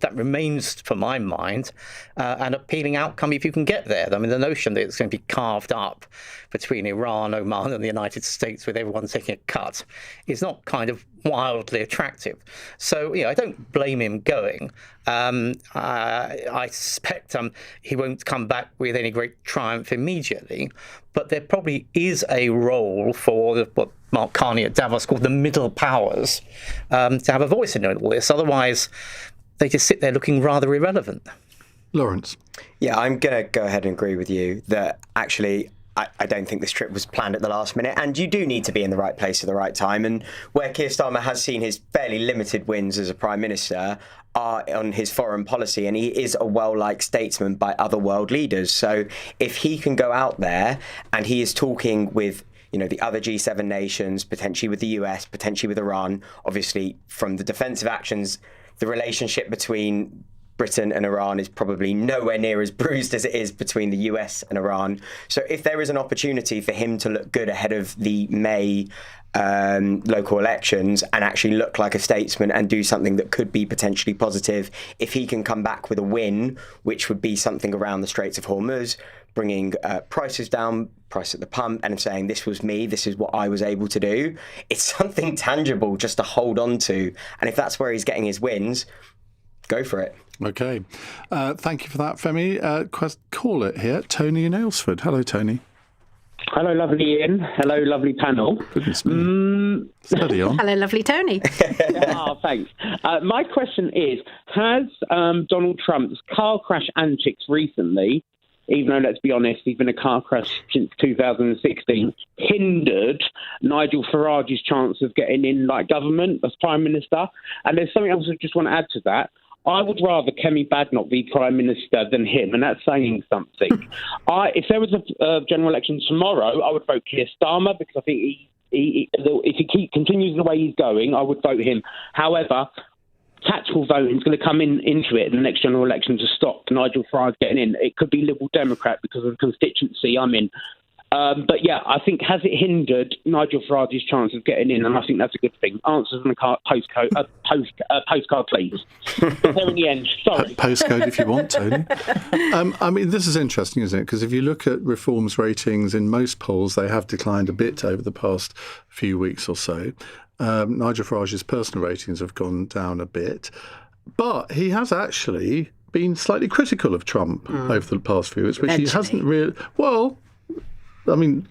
[SPEAKER 6] that remains, for my mind, an appealing outcome if you can get there. I mean, the notion that it's going to be carved up between Iran, Oman and the United States with everyone taking a cut is not kind of wildly attractive. So, I don't blame him going. I suspect he won't come back with any great triumph immediately, but there probably is a role for what Mark Carney at Davos called the middle powers to have a voice in all this. Otherwise, they just sit there looking rather irrelevant.
[SPEAKER 1] Lawrence?
[SPEAKER 8] Yeah, I'm going to go ahead and agree with you that actually I don't think this trip was planned at the last minute, and you do need to be in the right place at the right time. And where Keir Starmer has seen his fairly limited wins as a Prime Minister are on his foreign policy, and he is a well-liked statesman by other world leaders. So if he can go out there and he is talking with the other G7 nations, potentially with the US, potentially with Iran, obviously from the defensive actions, the relationship between Britain and Iran is probably nowhere near as bruised as it is between the US and Iran. So if there is an opportunity for him to look good ahead of the May local elections and actually look like a statesman and do something that could be potentially positive, if he can come back with a win, which would be something around the Straits of Hormuz, bringing prices down, price at the pump, and saying, this was me, this is what I was able to do. It's something tangible just to hold on to. And if that's where he's getting his wins, go for it.
[SPEAKER 1] OK. Thank you for that, Femi. Call it here. Tony in Aylesford. Hello, Tony.
[SPEAKER 4] Hello, lovely Ian. Hello, lovely panel.
[SPEAKER 1] Goodness me. Steady on.
[SPEAKER 20] Hello, lovely Tony.
[SPEAKER 4] Thanks. My question is, has Donald Trump's car crash antics recently, even though, let's be honest, he's been a car crash since 2016, hindered Nigel Farage's chance of getting in government as Prime Minister? And there's something else I just want to add to that. I would rather Kemi Badenoch be Prime Minister than him, and that's saying something. If there was a general election tomorrow, I would vote Keir Starmer, because I think if he continues the way he's going, I would vote him. However, tactical voting is going to come into it in the next general election to stop Nigel Farage getting in. It could be Liberal Democrat because of the constituency I'm in. But yeah, I think, has it hindered Nigel Farage's chance of getting in? And I think that's a good thing. Answers in the postcard, please. There in the end. Sorry.
[SPEAKER 1] Postcode if you want, Tony. I mean, this is interesting, isn't it? Because if you look at Reform's ratings in most polls, they have declined a bit over the past few weeks or so. Nigel Farage's personal ratings have gone down a bit. But he has actually been slightly critical of Trump over the past few weeks, which he hasn't really... Well... I mean,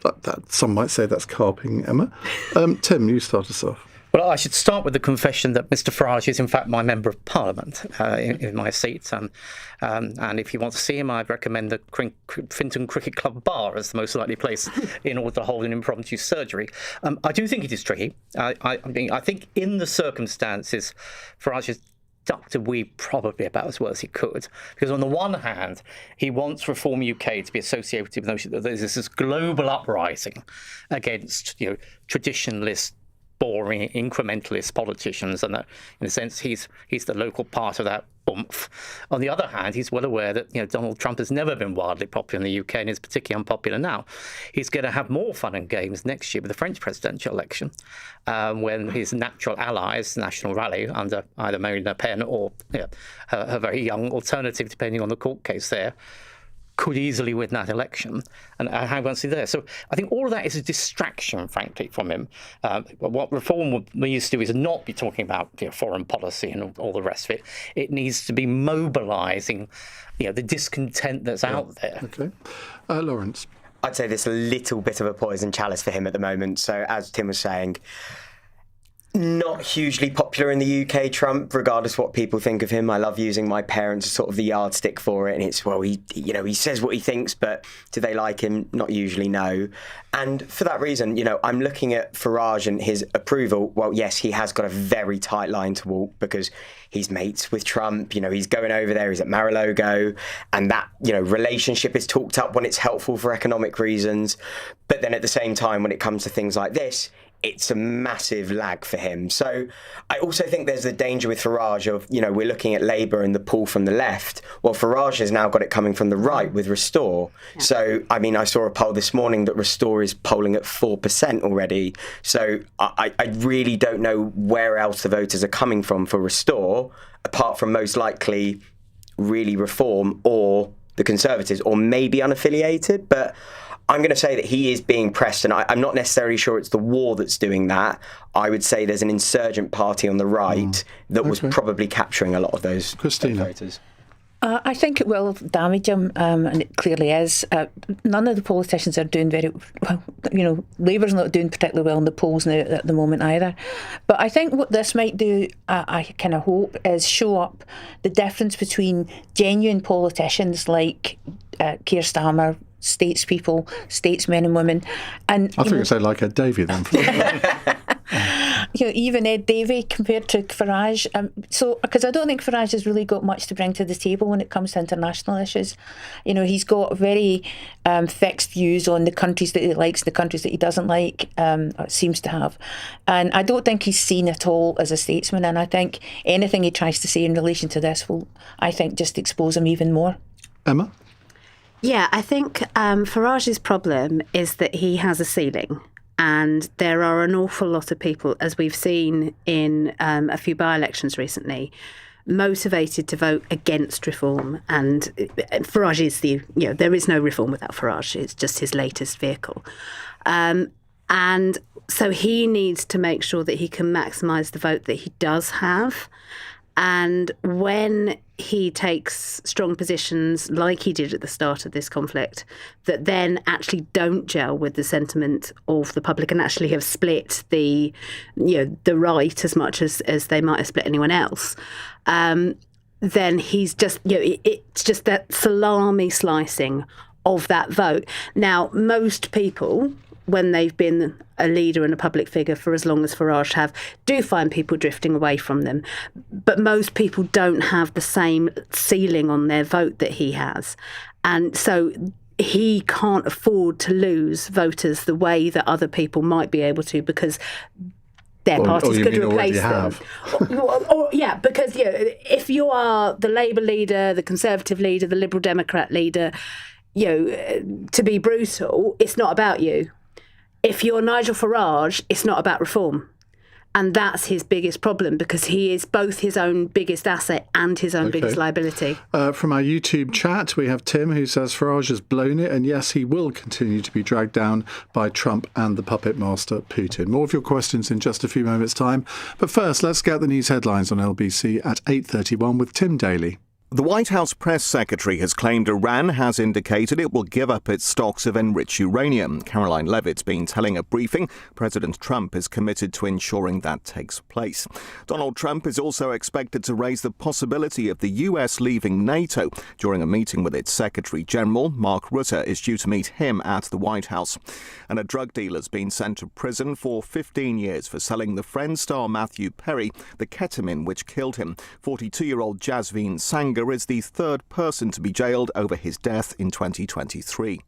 [SPEAKER 1] that some might say that's carping, Emma. Tim, you start us off.
[SPEAKER 6] Well, I should start with the confession that Mr Farage is, in fact, my Member of Parliament in my seat. And if you want to see him, I'd recommend the Finton Cricket Club bar as the most likely place in order to hold an impromptu surgery. I do think it is tricky. I mean, I think in the circumstances, Farage has ducked a weave probably about as well as he could, because on the one hand he wants Reform UK to be associated with the notion that there's this global uprising against traditionalist, boring, incrementalist politicians, and that in a sense he's the local part of that oomph. On the other hand, he's well aware that Donald Trump has never been wildly popular in the UK and is particularly unpopular now. He's going to have more fun and games next year with the French presidential election, when his natural allies, National Rally, under either Marine Le Pen or her very young alternative, depending on the court case there, could easily win that election, and how once he's there. So I think all of that is a distraction, frankly, from him. What Reform needs to do is not be talking about foreign policy and all the rest of it. It needs to be mobilising, the discontent that's out there.
[SPEAKER 1] Okay, Lawrence.
[SPEAKER 8] I'd say there's a little bit of a poison chalice for him at the moment. So as Tim was saying, not hugely popular in the UK, Trump, regardless what people think of him. I love using my parents as sort of the yardstick for it. And it's, well, he says what he thinks, but do they like him? Not usually, no. And for that reason, I'm looking at Farage and his approval. Well, yes, he has got a very tight line to walk because he's mates with Trump. He's going over there. He's at Mar-a-Lago. And that, relationship is talked up when it's helpful for economic reasons. But then at the same time, when it comes to things like this, it's a massive lag for him. So I also think there's a danger with Farage of, we're looking at Labour and the pull from the left. Well, Farage has now got it coming from the right with Restore. Yeah. So, I saw a poll this morning that Restore is polling at 4% already. So I really don't know where else the voters are coming from for Restore, apart from most likely really Reform or the Conservatives, or maybe unaffiliated. But I'm going to say that he is being pressed, and I'm not necessarily sure it's the war that's doing that. I would say there's an insurgent party on the right that was probably capturing a lot of those voters.
[SPEAKER 7] I think it will damage him, and it clearly is. None of the politicians are doing very well. Labour's not doing particularly well in the polls now at the moment either. But I think what this might do, I kind of hope, is show up the difference between genuine politicians like Keir Starmer, statespeople, statesmen and women, and
[SPEAKER 1] I think you say like Ed Davey then.
[SPEAKER 7] Even Ed Davey compared to Farage. Because I don't think Farage has really got much to bring to the table when it comes to international issues. He's got very fixed views on the countries that he likes, the countries that he doesn't like, or seems to have. And I don't think he's seen at all as a statesman. And I think anything he tries to say in relation to this will, I think, just expose him even more.
[SPEAKER 1] Emma?
[SPEAKER 20] Yeah, I think Farage's problem is that he has a ceiling. And there are an awful lot of people, as we've seen in a few by-elections recently, motivated to vote against reform. And Farage is there is no reform without Farage. It's just his latest vehicle. And so he needs to make sure that he can maximise the vote that he does have. And when he takes strong positions like he did at the start of this conflict that then actually don't gel with the sentiment of the public and actually have split the right as much as they might have split anyone else, then he's just, it's just that salami slicing of that vote. Now, most people, when they've been a leader and a public figure for as long as Farage have, do find people drifting away from them. But most people don't have the same ceiling on their vote that he has. And so he can't afford to lose voters the way that other people might be able to, because their parties could replace them. Because if you are the Labour leader, the Conservative leader, the Liberal Democrat leader, to be brutal, it's not about you. If you're Nigel Farage, it's not about reform. And that's his biggest problem, because he is both his own biggest asset and his own biggest liability.
[SPEAKER 1] From our YouTube chat, we have Tim, who says Farage has blown it, and yes, he will continue to be dragged down by Trump and the puppet master Putin. More of your questions in just a few moments' time. But first, let's get the news headlines on LBC at 8:31 with Tim Daly.
[SPEAKER 13] The White House press secretary has claimed Iran has indicated it will give up its stocks of enriched uranium. Caroline Leavitt's been telling a briefing President Trump is committed to ensuring that takes place. Donald Trump is also expected to raise the possibility of the US leaving NATO. During a meeting with its Secretary General, Mark Rutte is due to meet him at the White House. And a drug dealer's been sent to prison for 15 years for selling the Friends star Matthew Perry the ketamine which killed him. 42-year-old Jasveen Sangha is the third person to be jailed over his death in 2023.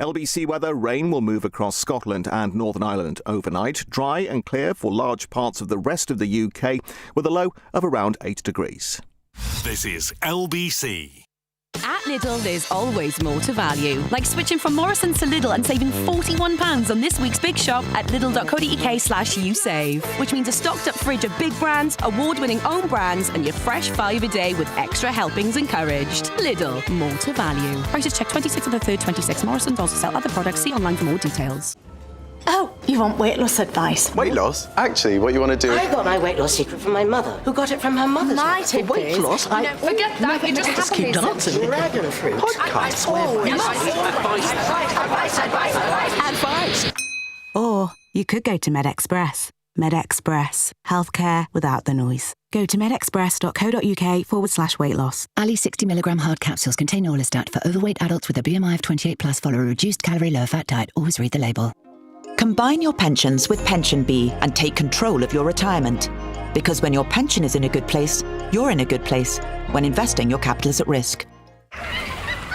[SPEAKER 13] LBC weather: rain will move across Scotland and Northern Ireland overnight, dry and clear for large parts of the rest of the UK, with a low of around 8 degrees.
[SPEAKER 2] This is LBC.
[SPEAKER 5] At Lidl, there's always more to value. Like switching from Morrison's to Lidl and saving £41 on this week's big shop at lidl.co.uk/usave. Which means a stocked up fridge of big brands, award-winning own brands, and your fresh 5 a day with extra helpings encouraged. Lidl, more to value. Prices check 26th of the 3rd, 26. Morrison's also sell other products. See online for more details.
[SPEAKER 10] Oh, you want weight loss advice?
[SPEAKER 22] Weight loss? Actually, what you want to do...
[SPEAKER 10] I got my weight loss secret from my mother, who got it from her mother's my mother. Weight loss? Forget that, you just keep dancing. Dragon fruit.
[SPEAKER 22] Podcast.
[SPEAKER 10] Advice.
[SPEAKER 23] Or you could go to MedExpress. MedExpress. Healthcare without the noise. Go to medexpress.co.uk/weight loss.
[SPEAKER 24] Ali 60mg hard capsules contain Orlistat for overweight adults with a BMI of 28+. Follow a reduced calorie, low fat diet. Always read the label.
[SPEAKER 15] Combine your pensions with Pension Bee and take control of your retirement. Because when your pension is in a good place, you're in a good place. When investing, your capital is at risk.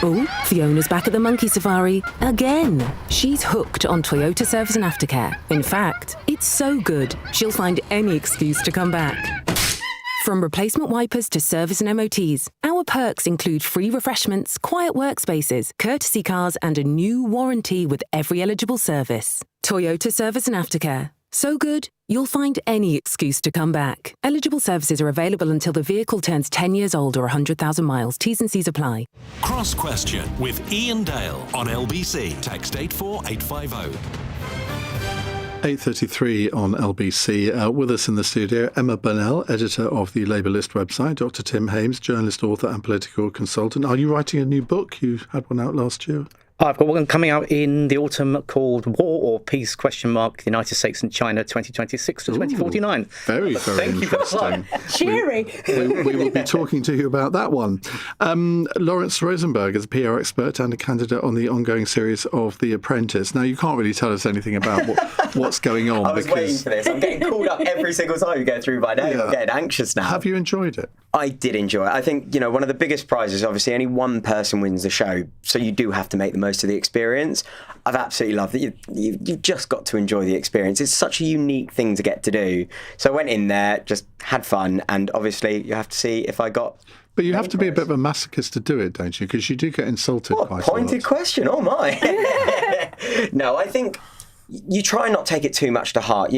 [SPEAKER 3] Oh, Fiona's back at the monkey safari again. She's hooked on Toyota Service and Aftercare. In fact, it's so good, she'll find any excuse to come back. From replacement wipers to service and MOTs, our perks include free refreshments, quiet workspaces, courtesy cars, and a new warranty with every eligible service. Toyota Service and Aftercare. So good, you'll find any excuse to come back. Eligible services are available until the vehicle turns 10 years old or 100,000 miles. T's and C's apply.
[SPEAKER 2] Cross Question with Iain Dale on LBC. Text 84850.
[SPEAKER 1] 8:33 on LBC. With us in the studio, Emma Burnell, editor of the Labour List website, Dr. Tim Hames, journalist, author and political consultant. Are you writing a new book? You had one out last year.
[SPEAKER 6] I've got one coming out in the autumn called War or Peace, the United States and China 2026 to 2049.
[SPEAKER 1] Very, very interesting.
[SPEAKER 20] Cheery.
[SPEAKER 1] We will be talking to you about that one. Lawrence Rosenberg is a PR expert and a candidate on the ongoing series of The Apprentice. Now, you can't really tell us anything about what's going on.
[SPEAKER 8] I was waiting for this. I'm getting called up every single time you go through my name. Yeah. I'm getting anxious now.
[SPEAKER 1] Have you enjoyed it?
[SPEAKER 8] I did enjoy it. I think, one of the biggest prizes, obviously, only one person wins the show, so you do have to make the most of the experience. I've absolutely loved it. You've just got to enjoy the experience. It's such a unique thing to get to do. So I went in there, just had fun, and obviously you have to see if I got...
[SPEAKER 1] But you have to be a bit of a masochist to do it, don't you? Because you do get insulted quite a lot.
[SPEAKER 8] Pointed question, oh my. No, I think... You try not take it too much to heart.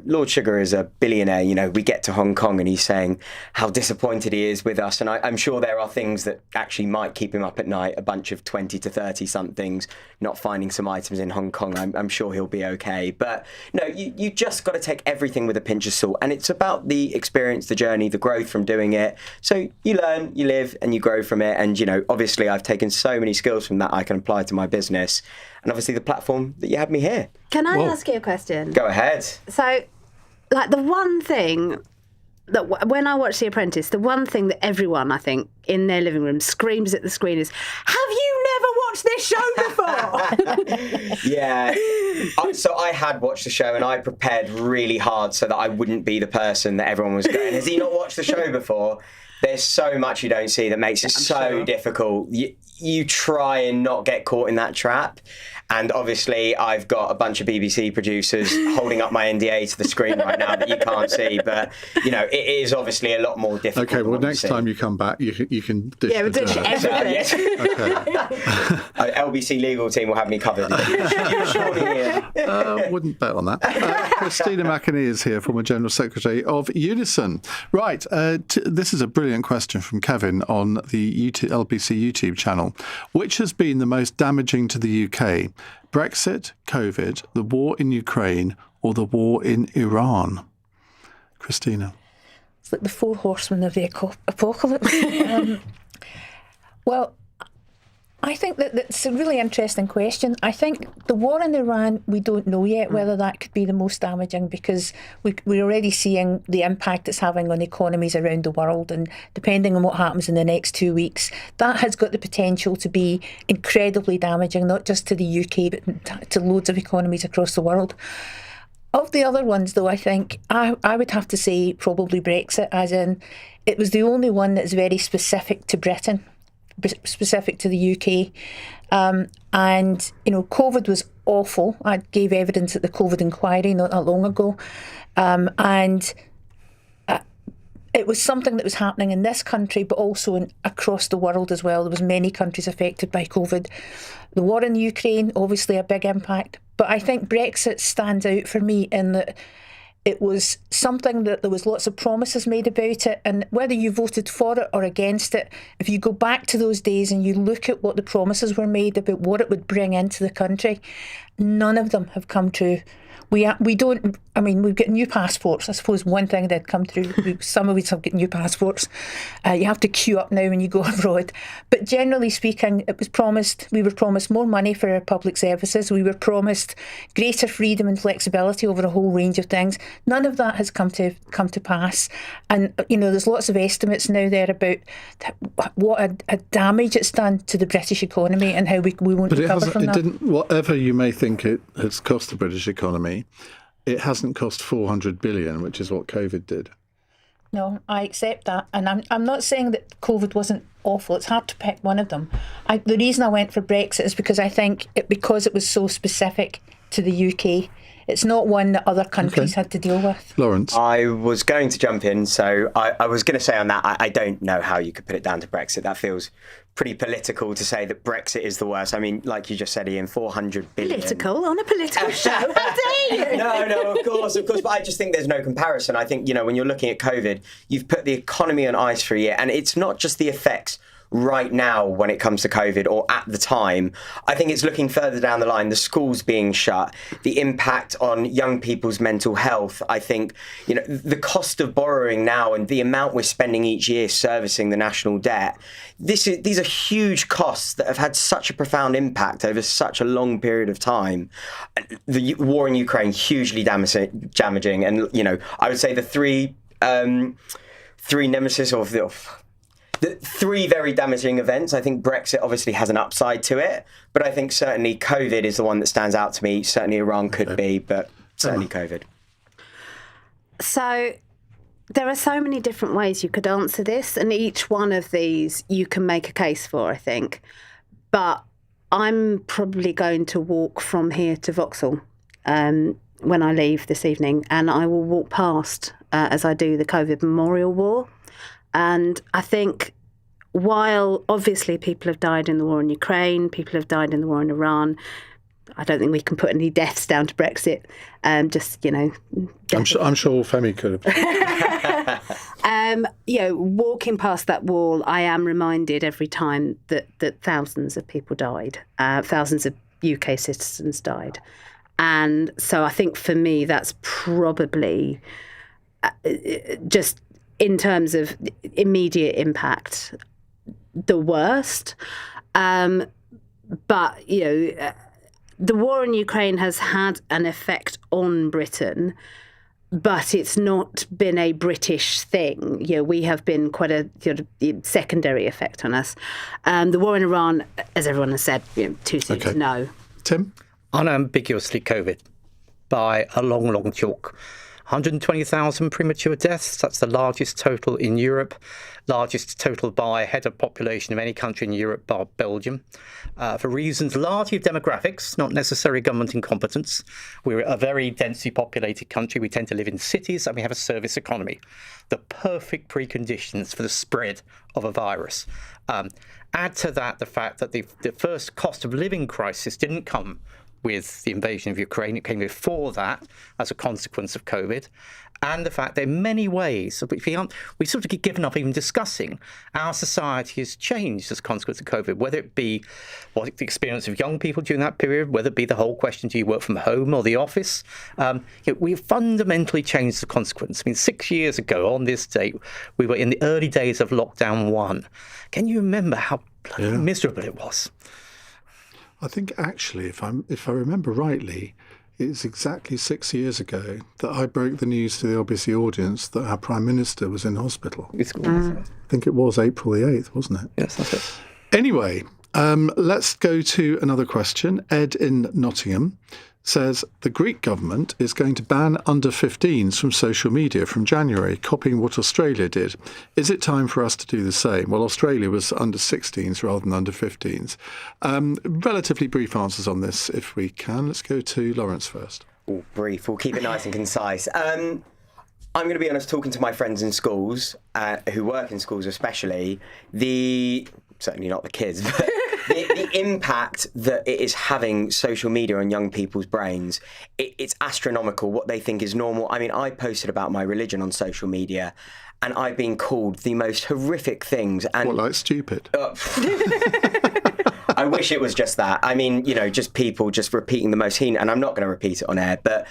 [SPEAKER 8] Lord Sugar is a billionaire. We get to Hong Kong and he's saying how disappointed he is with us. And I'm sure there are things that actually might keep him up at night. A bunch of 20 to 30 somethings not finding some items in Hong Kong. I'm sure he'll be okay. But no, you just got to take everything with a pinch of salt. And it's about the experience, the journey, the growth from doing it. So you learn, you live, and you grow from it. And, obviously I've taken so many skills from that I can apply to my business. And obviously the platform that you had me here.
[SPEAKER 20] Can I ask you a question?
[SPEAKER 8] Go ahead.
[SPEAKER 20] So, the one thing that when I watch The Apprentice, the one thing that everyone, I think, in their living room screams at the screen is, have you never watched this show before?
[SPEAKER 8] Yeah. So I had watched the show and I prepared really hard so that I wouldn't be the person that everyone was going, has he not watched the show before? There's so much you don't see that makes it difficult. You try and not get caught in that trap. And obviously, I've got a bunch of BBC producers holding up my NDA to the screen right now that you can't see. But, it is obviously a lot more difficult.
[SPEAKER 1] Okay, well, next time you come back, you can dish
[SPEAKER 20] we'll dish everything.
[SPEAKER 8] LBC legal team will have me covered.
[SPEAKER 1] Wouldn't bet on that. Christina McInerney is here, former General Secretary of Unison. Right, this is a brilliant question from Kevin on the LBC YouTube channel. Which has been the most damaging to the UK? Brexit, COVID, the war in Ukraine, or the war in Iran? Christina.
[SPEAKER 7] It's like the four horsemen of the apocalypse. Well, I think that's a really interesting question. I think the war in Iran, we don't know yet whether that could be the most damaging, because we're already seeing the impact it's having on economies around the world, and depending on what happens in the next 2 weeks, that has got the potential to be incredibly damaging, not just to the UK, but to loads of economies across the world. Of the other ones, though, I think I would have to say probably Brexit, as in it was the only one that's very specific to Britain, specific to the UK. And, COVID was awful. I gave evidence at the COVID inquiry not that long ago. And it was something that was happening in this country, but also across the world as well. There was many countries affected by COVID. The war in Ukraine, obviously a big impact. But I think Brexit stands out for me in that it was something that there was lots of promises made about it, and whether you voted for it or against it, if you go back to those days and you look at what the promises were made about what it would bring into the country, none of them have come true. We don't, we've got new passports. I suppose one thing that come through, some of us have got new passports. You have to queue up now when you go abroad. But generally speaking, we were promised more money for our public services. We were promised greater freedom and flexibility over a whole range of things. None of that has come to pass. And, there's lots of estimates now there about what a damage it's done to the British economy and how we won't recover from that.
[SPEAKER 1] Whatever you may think it has cost the British economy, it hasn't cost 400 billion, which is what COVID did.
[SPEAKER 7] No, I accept that, and I'm not saying that COVID wasn't awful. It's hard to pick one of them. The reason I went for Brexit is because I think because it was so specific to the UK. It's not one that other countries had to deal with.
[SPEAKER 1] Lawrence?
[SPEAKER 8] I was going to jump in, so I was going to say on that, I don't know how you could put it down to Brexit. That feels pretty political to say that Brexit is the worst. I mean, like you just said, Ian, 400 billion.
[SPEAKER 20] Political on a political show? How dare you?
[SPEAKER 8] No, of course. But I just think there's no comparison. I think, when you're looking at COVID, you've put the economy on ice for a year, and it's not just the effects right now when it comes to COVID or at the time. I think it's looking further down the line, the schools being shut, the impact on young people's mental health. I think, the cost of borrowing now and the amount we're spending each year servicing the national debt, these are huge costs that have had such a profound impact over such a long period of time. The war in Ukraine, hugely damaging. And, I would say the three nemesis of the three very damaging events. I think Brexit obviously has an upside to it, but I think certainly COVID is the one that stands out to me. Certainly Iran could be, but certainly COVID.
[SPEAKER 20] So there are so many different ways you could answer this, and each one of these you can make a case for, I think. But I'm probably going to walk from here to Vauxhall when I leave this evening, and I will walk past as I do the COVID Memorial Wall. And I think while obviously people have died in the war in Ukraine, people have died in the war in Iran, I don't think we can put any deaths down to Brexit. I'm sure
[SPEAKER 1] Femi could have.
[SPEAKER 20] Walking past that wall, I am reminded every time that thousands of people died, thousands of UK citizens died. And so I think for me, that's probably just in terms of immediate impact, the worst. But, the war in Ukraine has had an effect on Britain, but it's not been a British thing. We have been quite a secondary effect on us. The war in Iran, as everyone has said, too soon to know.
[SPEAKER 1] Tim?
[SPEAKER 6] Unambiguously COVID by a long, long chalk. 120,000 premature deaths. That's the largest total in Europe, largest total by head of population of any country in Europe bar Belgium. For reasons largely of demographics, not necessarily government incompetence. We're a very densely populated country. We tend to live in cities and we have a service economy. The perfect preconditions for the spread of a virus. Add to that the fact that the first cost of living crisis didn't come with the invasion of Ukraine. It came before that as a consequence of COVID. And the fact that in many ways, we sort of get given up even discussing, our society has changed as a consequence of COVID, whether it be the experience of young people during that period, whether it be the whole question, do you work from home or the office? We've fundamentally changed the consequence. 6 years ago on this date, we were in the early days of lockdown 1. Can you remember how bloody miserable it was?
[SPEAKER 1] I think actually, if I remember rightly, it's exactly 6 years ago that I broke the news to the LBC audience that our Prime Minister was in hospital. I think it was April the 8th, wasn't it?
[SPEAKER 6] Yes, that's it.
[SPEAKER 1] Anyway, let's go to another question. Ed in Nottingham says the Greek government is going to ban under-15s from social media from January, copying what Australia did. Is it time for us to do the same? Well, Australia was under-16s rather than under-15s. Relatively brief answers on this, if we can. Let's go to Lawrence first.
[SPEAKER 8] Brief. We'll keep it nice and concise. I'm going to be honest, talking to my friends in schools, who work in schools especially, certainly not the kids, but the impact that it is having social media on young people's brains, it's astronomical, what they think is normal. I posted about my religion on social media and I've been called the most horrific things. And
[SPEAKER 1] what, like stupid?
[SPEAKER 8] I wish it was just that. Just people just repeating the most heinous, and I'm not going to repeat it on air, but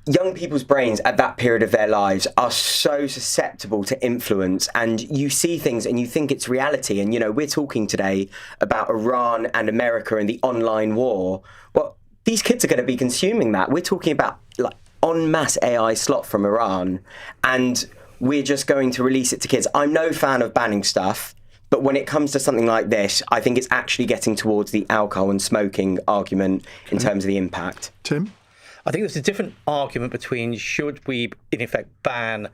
[SPEAKER 8] young people's brains at that period of their lives are so susceptible to influence, and you see things and you think it's reality. And, we're talking today about Iran and America and the online war. Well, these kids are going to be consuming that. We're talking about en masse AI slot from Iran, and we're just going to release it to kids. I'm no fan of banning stuff, but when it comes to something like this, I think it's actually getting towards the alcohol and smoking argument in terms of the impact.
[SPEAKER 1] Tim?
[SPEAKER 6] I think there's a different argument between should we, in effect, ban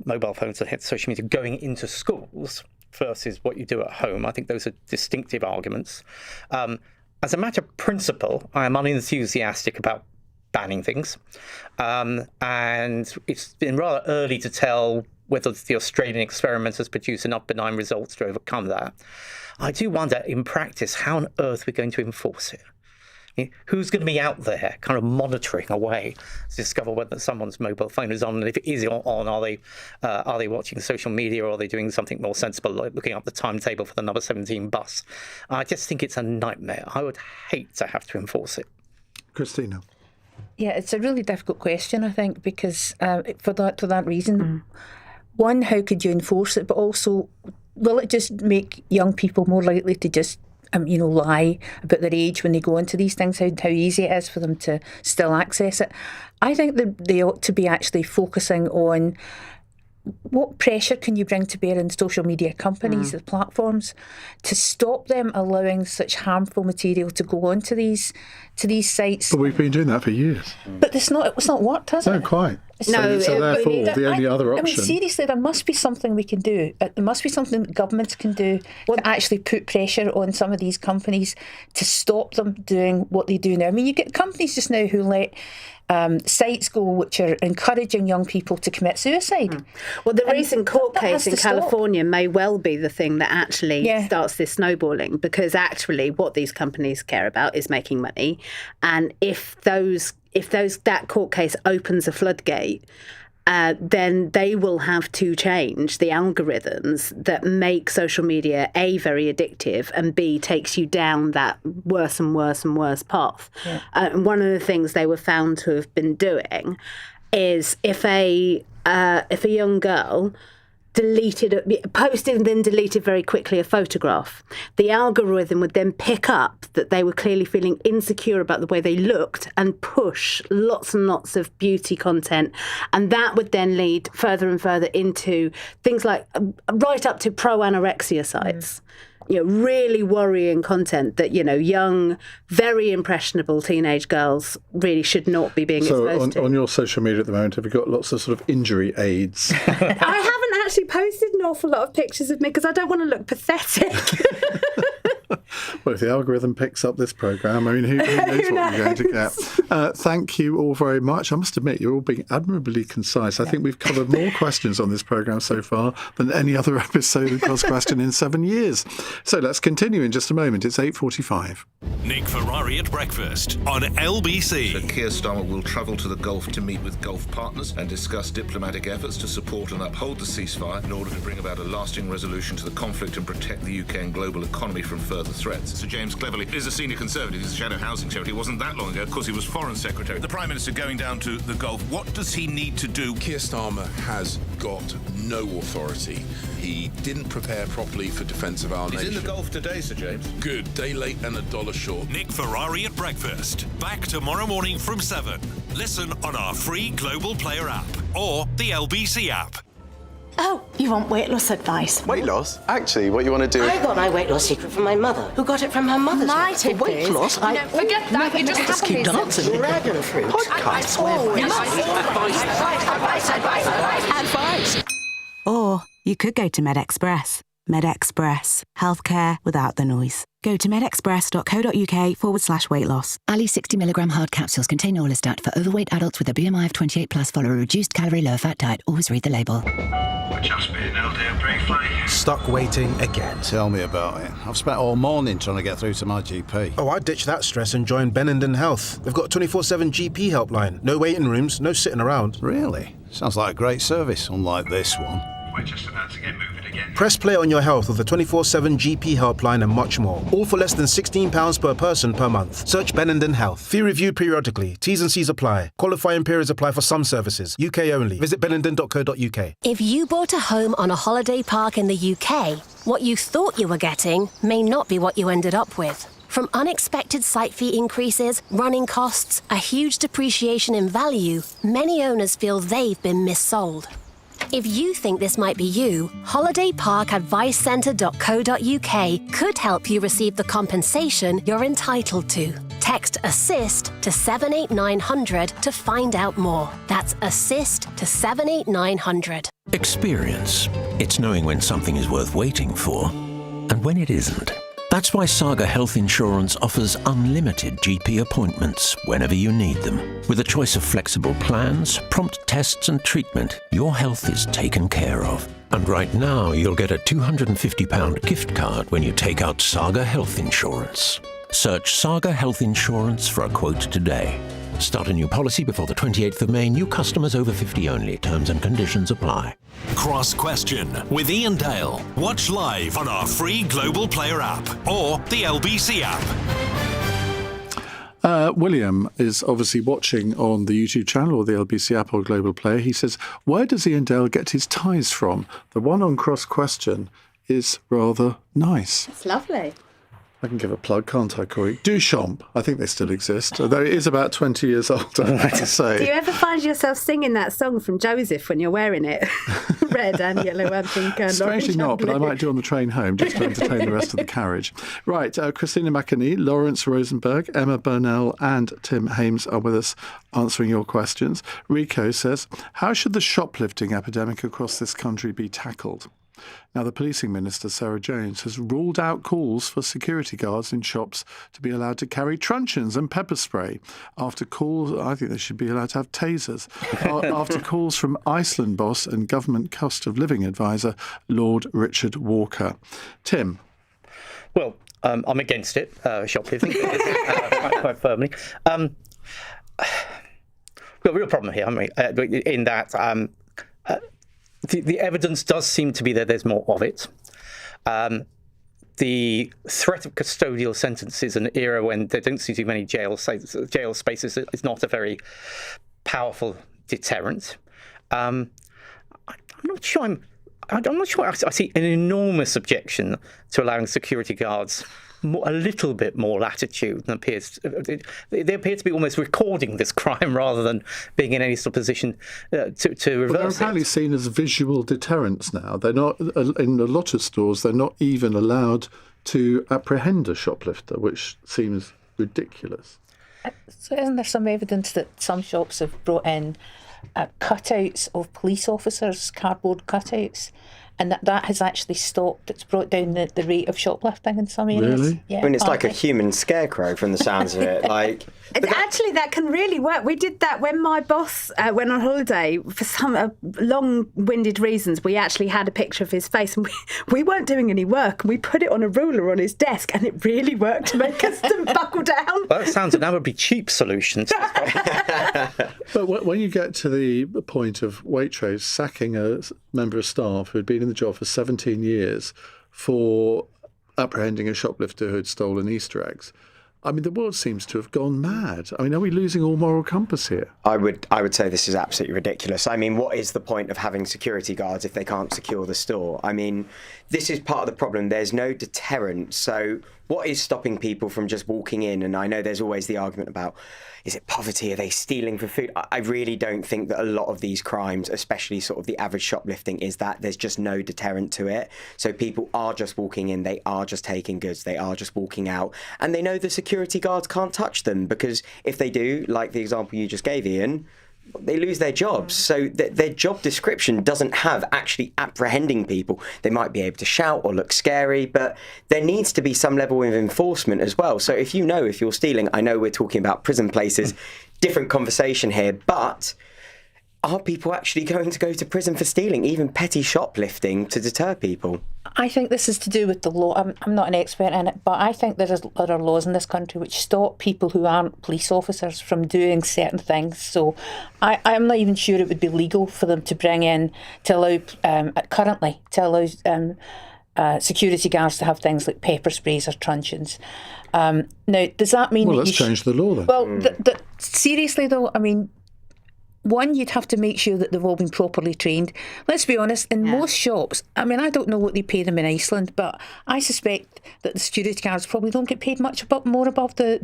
[SPEAKER 6] mobile phones and social media going into schools versus what you do at home. I think those are distinctive arguments. As a matter of principle, I am unenthusiastic about banning things. And it's been rather early to tell whether the Australian experiment has produced enough benign results to overcome that. I do wonder, in practice, how on earth we're going to enforce it. Who's going to be out there kind of monitoring away to discover whether someone's mobile phone is on, and if it is on, are they watching social media, or are they doing something more sensible, like looking up the timetable for the number 17 bus? I just think it's a nightmare. I would hate to have to enforce it.
[SPEAKER 1] Christina.
[SPEAKER 7] Yeah, it's a really difficult question, I think, because for that reason, one, how could you enforce it, but also, will it just make young people more likely to just lie about their age when they go into these things, how easy it is for them to still access it? I think that they ought to be actually focusing on what pressure can you bring to bear in social media companies, the platforms, to stop them allowing such harmful material to go onto these sites.
[SPEAKER 1] But we've been doing that for years.
[SPEAKER 7] But it's not worked, has it?
[SPEAKER 1] No, quite.
[SPEAKER 7] No,
[SPEAKER 1] so therefore, the only other option...
[SPEAKER 7] I mean, seriously, there must be something we can do. There must be something that governments can do to actually put pressure on some of these companies to stop them doing what they do now. I mean, you get companies just now who let sites go which are encouraging young people to commit suicide.
[SPEAKER 20] Well, the recent court case in California may well be the thing that actually starts this snowballing, because actually what these companies care about is making money. And if that court case opens a floodgate, then they will have to change the algorithms that make social media, A, very addictive, and B, takes you down that worse and worse and worse path. And one of the things they were found to have been doing is if a young girl posted and then deleted very quickly a photograph, the algorithm would then pick up that they were clearly feeling insecure about the way they looked and push lots and lots of beauty content, and that would then lead further and further into things like right up to pro-anorexia sites. Really worrying content that, young, very impressionable teenage girls really should not be being exposed to.
[SPEAKER 1] So on your social media at the moment, have you got lots of sort of injury aids?
[SPEAKER 20] I haven't actually posted an awful lot of pictures of me because I don't want to look pathetic.
[SPEAKER 1] Well, if the algorithm picks up this programme, I mean, who knows what you're going to get. Thank you all very much. I must admit, you're all being admirably concise. I think we've covered more questions on this programme so far than any other episode of Cross Question in 7 years. So let's continue in just a moment. It's 8:45.
[SPEAKER 2] Nick Ferrari at breakfast on LBC.
[SPEAKER 9] So Keir Starmer will travel to the Gulf to meet with Gulf partners and discuss diplomatic efforts to support and uphold the ceasefire in order to bring about a lasting resolution to the conflict and protect the UK and global economy from further threats. Sir James Cleverly is a senior Conservative. He's a shadow housing secretary. It wasn't that long ago, of course, he was Foreign Secretary. The Prime Minister going down to the Gulf. What does he need to do?
[SPEAKER 14] Keir Starmer has got no authority. He didn't prepare properly for defence of our nation.
[SPEAKER 9] He's in the Gulf today, Sir James.
[SPEAKER 14] Good. Day late and $1 short.
[SPEAKER 2] Nick Ferrari at breakfast. Back tomorrow morning from 7. Listen on our free Global Player app or the LBC app.
[SPEAKER 10] Oh, you want weight loss advice?
[SPEAKER 22] Weight loss? Actually, what you want to do...
[SPEAKER 10] I got my weight loss secret from my mother, who got it from her mother's
[SPEAKER 21] My tip
[SPEAKER 10] weight
[SPEAKER 21] is...
[SPEAKER 10] loss?
[SPEAKER 21] forget that. You just
[SPEAKER 10] keep dancing. Dragon fruit.
[SPEAKER 21] Advice.
[SPEAKER 10] Advice.
[SPEAKER 23] Or you could go to MedExpress. MedExpress. Healthcare without the noise. Go to medexpress.co.uk/weight loss.
[SPEAKER 24] Ali 60mg hard capsules contain orlistat for overweight adults with a BMI of 28+. Follow a reduced calorie, low fat diet. Always read the label.
[SPEAKER 18] Just been out there briefly.
[SPEAKER 19] Stuck waiting again.
[SPEAKER 18] Tell me about it. I've spent all morning trying to get through to my GP.
[SPEAKER 19] Oh, I ditched that stress and joined Benenden Health. They've got a 24/7 GP helpline. No waiting rooms, no sitting around.
[SPEAKER 18] Really? Sounds like a great service, unlike this one. We're just about to get moving again.
[SPEAKER 19] Press play on your health with the 24/7 GP helpline and much more. All for less than £16 per person per month. Search Benenden Health. Fee reviewed periodically. T's and C's apply. Qualifying periods apply for some services. UK only. Visit benenden.co.uk.
[SPEAKER 25] If you bought a home on a holiday park in the UK, what you thought you were getting may not be what you ended up with. From unexpected site fee increases, running costs, a huge depreciation in value, many owners feel they've been missold. If you think this might be you, holidayparkadvicecentre.co.uk could help you receive the compensation you're entitled to. Text ASSIST to 78900 to find out more. That's ASSIST to 78900.
[SPEAKER 4] Experience. It's knowing when something is worth waiting for and when it isn't. That's why Saga Health Insurance offers unlimited GP appointments whenever you need them. With a choice of flexible plans, prompt tests and treatment, your health is taken care of. And right now, you'll get a £250 gift card when you take out Saga Health Insurance. Search Saga Health Insurance for a quote today. Start a new policy before the 28th of May. New customers over 50 only. Terms and conditions apply.
[SPEAKER 2] Cross Question with Iain Dale. Watch live on our free Global Player app or the LBC app.
[SPEAKER 1] William is obviously watching on the YouTube channel or the LBC app or Global Player. He says, where does Iain Dale get his ties from? The one on Cross Question is rather nice.
[SPEAKER 20] It's lovely.
[SPEAKER 1] I can give a plug, can't I, Corey? Duchamp. I think they still exist, although it is about 20 years old, I have to say.
[SPEAKER 20] Do you ever find yourself singing that song from Joseph when you're wearing it? Red and yellow and pink and
[SPEAKER 1] Strangely not, but I might do on the train home just to entertain the rest of the carriage. Right, Christina McInerney, Lawrence Rosenberg, Emma Burnell and Tim Hames are with us answering your questions. Rico says, how should the shoplifting epidemic across this country be tackled? Now, the policing minister, Sarah Jones, has ruled out calls for security guards in shops to be allowed to carry truncheons and pepper spray. After calls, I think they should be allowed to have tasers. After calls from Iceland boss and government cost of living advisor, Lord Richard Walker. Tim?
[SPEAKER 6] Well, I'm against it, shoplifting, quite firmly. We've got a real problem here, haven't we? In that... The evidence does seem to be that there's more of it. The threat of custodial sentences in an era when there don't seem to be many jail spaces is not a very powerful deterrent. I'm not sure I see an enormous objection to allowing security guards a little bit more latitude than appears. They appear to be almost recording this crime rather than being in any sort of position to reverse it.
[SPEAKER 1] They're apparently seen as visual deterrents now. They're not, in a lot of stores, they're not even allowed to apprehend a shoplifter, which seems ridiculous.
[SPEAKER 7] So isn't there some evidence that some shops have brought in cutouts of police officers, cardboard cutouts, and that has actually stopped. It's brought down the rate of shoplifting in some areas.
[SPEAKER 1] Really?
[SPEAKER 7] Yeah,
[SPEAKER 8] I mean, it's like a human scarecrow from the sounds of it.
[SPEAKER 20] Actually, that can really work. We did that when my boss went on holiday. For some long-winded reasons, we actually had a picture of his face, and we weren't doing any work. We put it on a ruler on his desk, and it really worked to make us buckle down.
[SPEAKER 6] Well, that sounds an would be cheap solution.
[SPEAKER 1] But when you get to the point of Waitrose sacking a member of staff who had been in the job for 17 years for apprehending a shoplifter who had stolen Easter eggs, I mean, the world seems to have gone mad. I mean, are we losing all moral compass here?
[SPEAKER 8] I would say this is absolutely ridiculous. I mean, what is the point of having security guards if they can't secure the store? I mean, this is part of the problem. There's no deterrent. So what is stopping people from just walking in? And I know there's always the argument about, is it poverty? Are they stealing for food? I really don't think that a lot of these crimes, especially sort of the average shoplifting, is that there's just no deterrent to it. So people are just walking in, they are just taking goods, they are just walking out, and they know the security guards can't touch them, because if they do, like the example you just gave, Ian, they lose their jobs. So their job description doesn't have actually apprehending people. They might be able to shout or look scary, but there needs to be some level of enforcement as well. So if you're stealing, I know we're talking about prison places, different conversation here, but are people actually going to go to prison for stealing, even petty shoplifting, to deter people?
[SPEAKER 7] I think this is to do with the law. I'm not an expert in it, but I think there are laws in this country which stop people who aren't police officers from doing certain things. So I'm not even sure it would be legal for them to bring in, to allow, currently, to allow security guards to have things like pepper sprays or truncheons. Now, does that mean...
[SPEAKER 1] Well, let's change the law then.
[SPEAKER 7] Well, seriously though, I mean, one, you'd have to make sure that they've all been properly trained. Let's be honest, in most shops, I mean, I don't know what they pay them in Iceland, but I suspect that the security guards probably don't get paid much more above the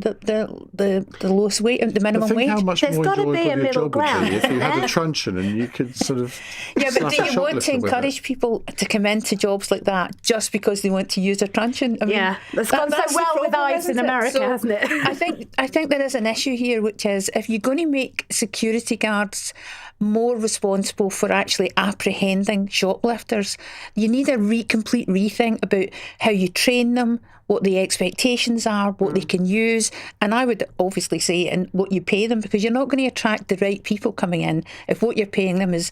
[SPEAKER 7] lowest wage, the minimum wage.
[SPEAKER 1] How much
[SPEAKER 20] There's
[SPEAKER 1] more
[SPEAKER 20] got to
[SPEAKER 1] enjoyable
[SPEAKER 20] be a
[SPEAKER 1] your
[SPEAKER 20] middle
[SPEAKER 1] job would
[SPEAKER 20] ground.
[SPEAKER 1] be if you had a truncheon and you could sort of
[SPEAKER 7] Yeah, but
[SPEAKER 1] slap
[SPEAKER 7] do
[SPEAKER 1] a
[SPEAKER 7] you want to
[SPEAKER 1] shoplifter with
[SPEAKER 7] encourage
[SPEAKER 1] it.
[SPEAKER 7] people to come into jobs like that just because they want to use a truncheon? I mean,
[SPEAKER 20] that's gone so
[SPEAKER 7] that's the
[SPEAKER 20] well with
[SPEAKER 7] problem,
[SPEAKER 20] ICE in
[SPEAKER 7] isn't it?
[SPEAKER 20] America,
[SPEAKER 7] So
[SPEAKER 20] hasn't it?
[SPEAKER 7] I think there is an issue here, which is if you're going to make security guards more responsible for actually apprehending shoplifters, you need a complete rethink about how you train them, what the expectations are, what they can use, and I would obviously say and what you pay them, because you're not going to attract the right people coming in if what you're paying them is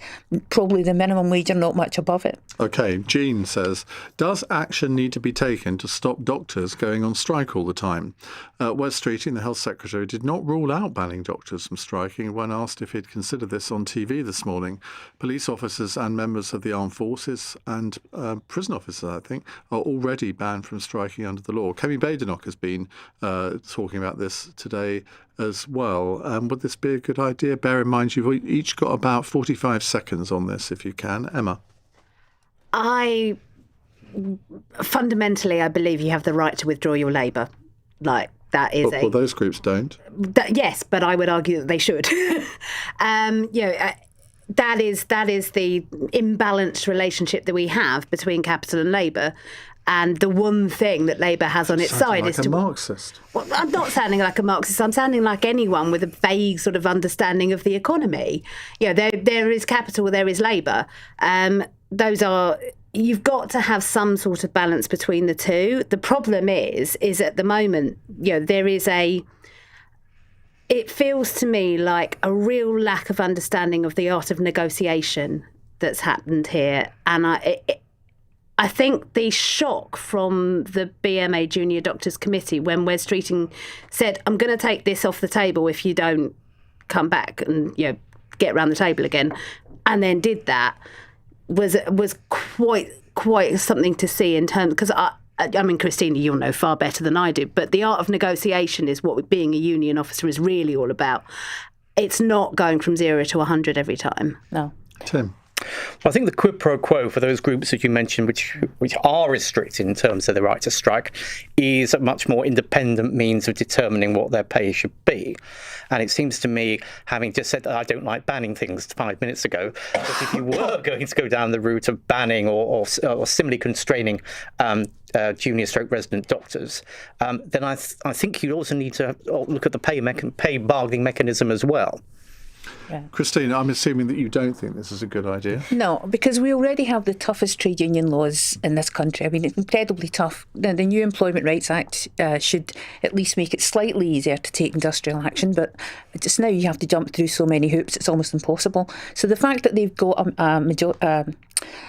[SPEAKER 7] probably the minimum wage or not much above it.
[SPEAKER 1] Okay, Jean says, does action need to be taken to stop doctors going on strike all the time? Wes Streeting, the Health Secretary, did not rule out banning doctors from striking when asked if he'd considered this on TV this morning. Police officers and members of the armed forces and prison officers, I think, are already banned from striking under the law. Kemi Badenoch has been talking about this today as well. Would this be a good idea? Bear in mind, you've each got about 45 seconds on this, if you can. Emma?
[SPEAKER 20] Fundamentally, I believe you have the right to withdraw your labour. Like, that is
[SPEAKER 1] Well, those groups don't.
[SPEAKER 20] Yes, but I would argue that they should. That is the imbalanced relationship that we have between capital and labour. And the one thing that Labour has on its side is to...
[SPEAKER 1] Marxist.
[SPEAKER 20] Well, I'm not sounding like a Marxist. I'm sounding like anyone with a vague sort of understanding of the economy. There is capital, there is labour. You've got to have some sort of balance between the two. The problem is at the moment, there is it feels to me like a real lack of understanding of the art of negotiation that's happened here. And I think the shock from the BMA Junior Doctors Committee when Wes Streeting said, I'm going to take this off the table if you don't come back and get around the table again, and then did that, was quite something to see in terms, because I mean, Christina, you'll know far better than I do, but the art of negotiation is what being a union officer is really all about. It's not going from 0 to 100 every time.
[SPEAKER 7] No.
[SPEAKER 1] Tim?
[SPEAKER 6] Well, I think the quid pro quo for those groups that you mentioned, which are restricted in terms of the right to strike, is a much more independent means of determining what their pay should be. And it seems to me, having just said that I don't like banning things 5 minutes ago, that if you were going to go down the route of banning or similarly constraining junior/resident doctors, then I think you'd also need to look at the pay bargaining mechanism as well.
[SPEAKER 7] Yeah.
[SPEAKER 1] Christina, I'm assuming that you don't think this is a good idea.
[SPEAKER 7] No, because we already have the toughest trade union laws in this country. I mean, it's incredibly tough. The new Employment Rights Act should at least make it slightly easier to take industrial action, but just now you have to jump through so many hoops, it's almost impossible. So the fact that they've got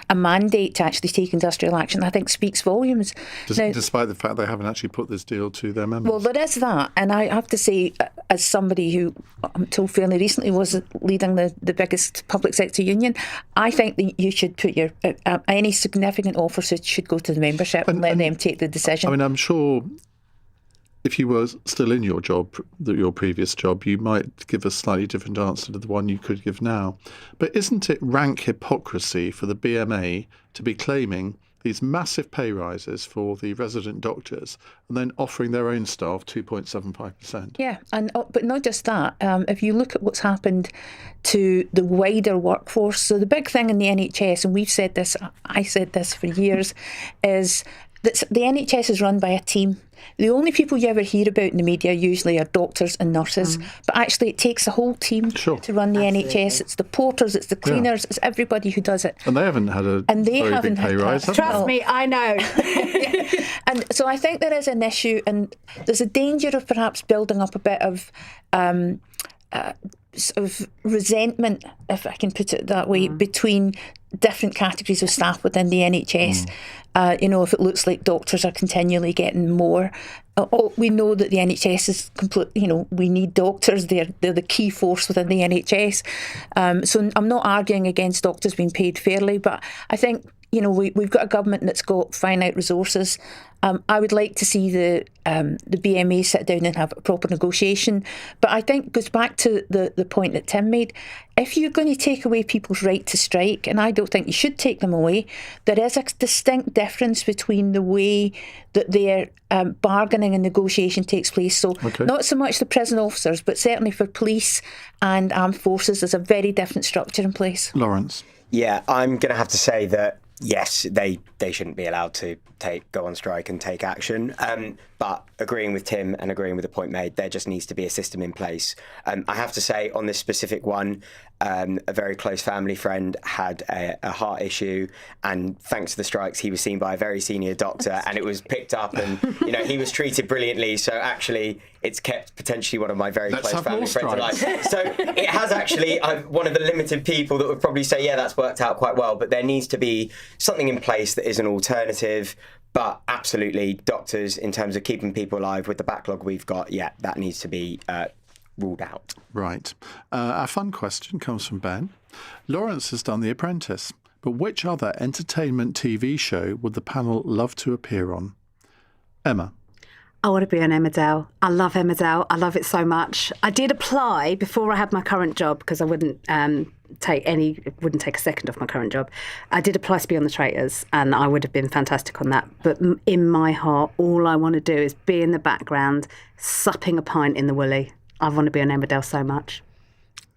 [SPEAKER 7] a mandate to actually take industrial action, I think speaks volumes.
[SPEAKER 1] Despite the fact they haven't actually put this deal to their members.
[SPEAKER 7] Well, there is that, and I have to say, as somebody who I'm told fairly recently was leading the biggest public sector union, I think that you should put your any significant offers should go to the membership and let them take the decision.
[SPEAKER 1] I mean, I'm sure if you were still in your job, your previous job, you might give a slightly different answer to the one you could give now. But isn't it rank hypocrisy for the BMA to be claiming these massive pay rises for the resident doctors and then offering their own staff 2.75%?
[SPEAKER 7] Yeah, but not just that. If you look at what's happened to the wider workforce, so the big thing in the NHS, and we've said this, I said this for years, is that the NHS is run by a team. The only people you ever hear about in the media usually are doctors and nurses, but actually it takes a whole team to run the NHS. It's the porters, it's the cleaners, it's everybody who does it.
[SPEAKER 1] And they haven't had a very big pay rise.
[SPEAKER 20] Trust me, I know.
[SPEAKER 7] And so I think there is an issue, and there's a danger of perhaps building up a bit of sort of resentment, if I can put it that way, between different categories of staff within the NHS. If it looks like doctors are continually getting more, we know that the NHS is complete. We need doctors. They're the key force within the NHS. So I'm not arguing against doctors being paid fairly, but I think we've got a government that's got finite resources. I would like to see the BMA sit down and have a proper negotiation. But I think it goes back to the point that Tim made. If you're going to take away people's right to strike, and I don't think you should take them away, there is a distinct difference between the way that their bargaining and negotiation takes place. So not so much the prison officers, but certainly for police and armed forces, there's a very different structure in place.
[SPEAKER 1] Lawrence?
[SPEAKER 8] Yeah, I'm going to have to say that, yes, they shouldn't be allowed to go on strike and take action. But agreeing with Tim and agreeing with the point made, there just needs to be a system in place. I have to say, on this specific one, a very close family friend had a heart issue, and thanks to the strikes, he was seen by a very senior doctor, and it was picked up, and he was treated brilliantly. So actually, it's kept potentially one of my very close family friends alive. So it has actually. I'm one of the limited people that would probably say, yeah, that's worked out quite well. But there needs to be something in place that is an alternative. But absolutely, doctors, in terms of keeping people alive with the backlog we've got, yeah, that needs to be ruled out.
[SPEAKER 1] Right. Our fun question comes from Ben. Lawrence has done The Apprentice, but which other entertainment TV show would the panel love to appear on? Emma?
[SPEAKER 20] I want to be on Emmerdale. I love Emmerdale. I love it so much. I did apply before I had my current job because I wouldn't take a second off my current job. I did apply to be on The Traitors, and I would have been fantastic on that. But in my heart, all I want to do is be in the background, supping a pint in the Woolly. I want to be on Emmerdale so much.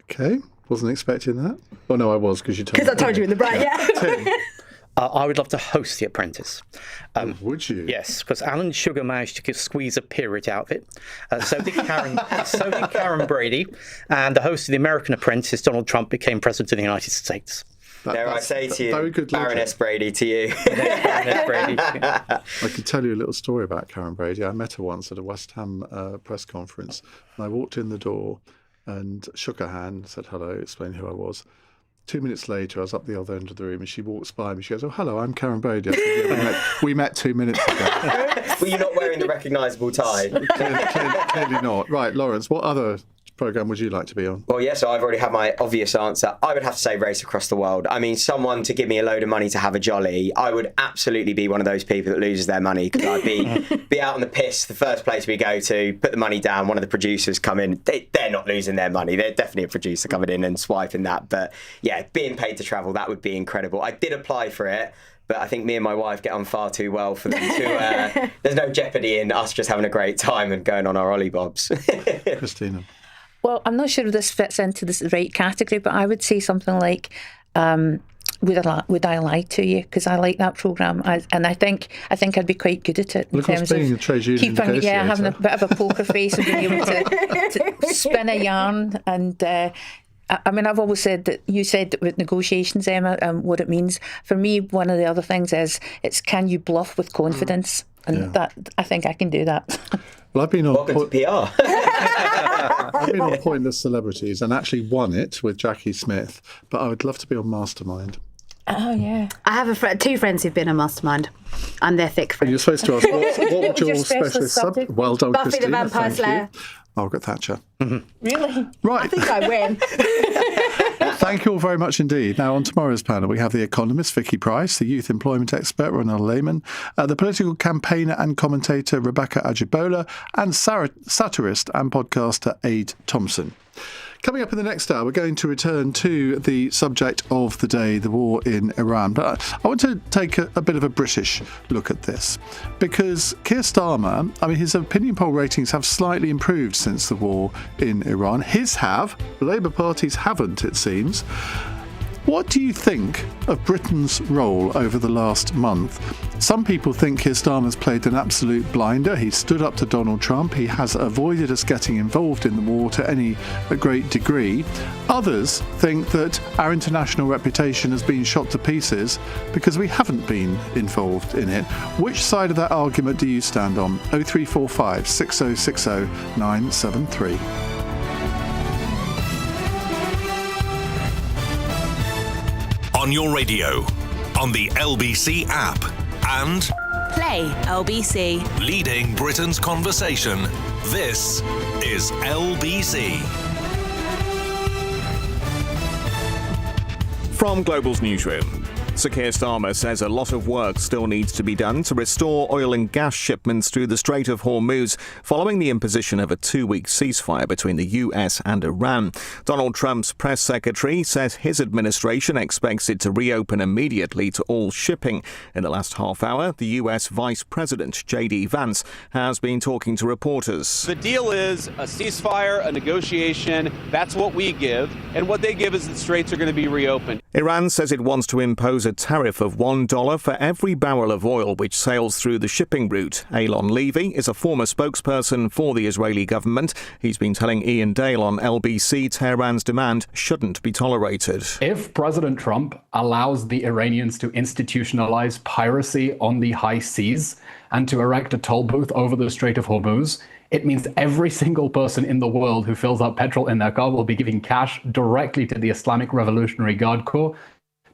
[SPEAKER 1] Okay, wasn't expecting that. Oh no, I was because you told me.
[SPEAKER 20] Because I told you in the break. Yeah.
[SPEAKER 1] Tim?
[SPEAKER 6] I would love to host The Apprentice.
[SPEAKER 1] Would you?
[SPEAKER 6] Yes, because Alan Sugar managed to squeeze a peerage out of it. So did Karen Brady. And the host of The American Apprentice, Donald Trump, became president of the United States.
[SPEAKER 8] Dare I say to you, Baroness Brady to you.
[SPEAKER 6] Baroness Brady.
[SPEAKER 1] I could tell you a little story about Karen Brady. I met her once at a West Ham press conference. And I walked in the door and shook her hand, said hello, explained who I was. 2 minutes later, I was up the other end of the room, and she walks by me. She goes, "Oh, hello, I'm Karen Brady." I said, yeah, we met 2 minutes ago.
[SPEAKER 8] Were you not wearing the recognisable tie?
[SPEAKER 1] Clearly not. Right, Lawrence, what other programme would you like to be on?
[SPEAKER 8] Well, yes, I've already had my obvious answer. I would have to say Race Across the World. I mean, someone to give me a load of money to have a jolly, I would absolutely be one of those people that loses their money, because I'd be out on the piss, the first place we go to, put the money down, one of the producers come in. They're not losing their money. They're definitely a producer coming in and swiping that. But yeah, being paid to travel, that would be incredible. I did apply for it, but I think me and my wife get on far too well for them to... there's no jeopardy in us just having a great time and going on our ollie bobs.
[SPEAKER 1] Christina?
[SPEAKER 7] Well, I'm not sure if this fits into the right category, but I would say something like, Would I Lie to You? Because I like that programme, and I think I'd be quite good at it.
[SPEAKER 1] Well, of course, being a trade union negotiator.
[SPEAKER 7] Yeah, having a bit of a poker face and being able to spin a yarn. And I mean, I've always said that you said that with negotiations, Emma, what it means. For me, one of the other things is can you bluff with confidence? And that I think I can do that.
[SPEAKER 1] Well, I've been on
[SPEAKER 8] Welcome to PR.
[SPEAKER 1] I've been on Pointless Celebrities and actually won it with Jackie Smith, but I would love to be on Mastermind.
[SPEAKER 7] Oh, yeah.
[SPEAKER 20] I have two friends who've been on Mastermind. I'm their thick friend.
[SPEAKER 1] And you're supposed to ask, what would your specialist subject? Well done,
[SPEAKER 20] Buffy
[SPEAKER 1] Christina.
[SPEAKER 20] the Vampire Slayer.
[SPEAKER 1] Margaret Thatcher.
[SPEAKER 7] Really?
[SPEAKER 1] Right.
[SPEAKER 20] I think I win.
[SPEAKER 1] Thank you all very much indeed. Now, on tomorrow's panel, we have the economist Vicky Price, the youth employment expert Ronald Lehman, the political campaigner and commentator Rebecca Ajibola, and satirist and podcaster Aid Thompson. Coming up in the next hour, we're going to return to the subject of the day, the war in Iran. But I want to take a bit of a British look at this, because Keir Starmer, I mean, his opinion poll ratings have slightly improved since the war in Iran. His have. The Labour Party's haven't, it seems. What do you think of Britain's role over the last month? Some people think Keir Starmer's played an absolute blinder. He stood up to Donald Trump. He has avoided us getting involved in the war to any great degree. Others think that our international reputation has been shot to pieces because we haven't been involved in it. Which side of that argument do you stand on? 0345 6060 973.
[SPEAKER 2] On your radio, on the LBC app, and
[SPEAKER 25] Play LBC.
[SPEAKER 2] leading Britain's conversation. This is LBC.
[SPEAKER 11] From Global's newsroom, Sir Keir Starmer says a lot of work still needs to be done to restore oil and gas shipments through the Strait of Hormuz following the imposition of a 2-week ceasefire between the US and Iran. Donald Trump's press secretary says his administration expects it to reopen immediately to all shipping. In the last half hour, the US Vice President, J.D. Vance, has been talking to reporters.
[SPEAKER 12] The deal is a ceasefire, a negotiation. That's what we give. And what they give is the straits are going to be reopened.
[SPEAKER 11] Iran says it wants to impose a tariff of $1 for every barrel of oil which sails through the shipping route. Alon Levy is a former spokesperson for the Israeli government. He's been telling Iain Dale on LBC Tehran's demand shouldn't be tolerated.
[SPEAKER 13] If President Trump allows the Iranians to institutionalize piracy on the high seas and to erect a toll booth over the Strait of Hormuz, it means every single person in the world who fills up petrol in their car will be giving cash directly to the Islamic Revolutionary Guard Corps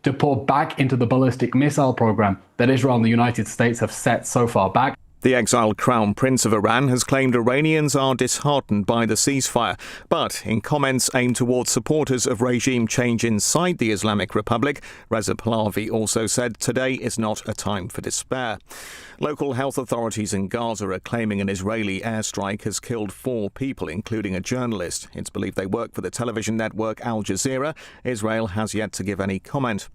[SPEAKER 13] to pour back into the ballistic missile program that Israel and the United States have set so far back.
[SPEAKER 11] The exiled Crown Prince of Iran has claimed Iranians are disheartened by the ceasefire, but in comments aimed towards supporters of regime change inside the Islamic Republic, Reza Pahlavi also said today is not a time for despair. Local health authorities in Gaza are claiming an Israeli airstrike has killed 4 people, including a journalist. It's believed they work for the television network Al Jazeera. Israel has yet to give any comment.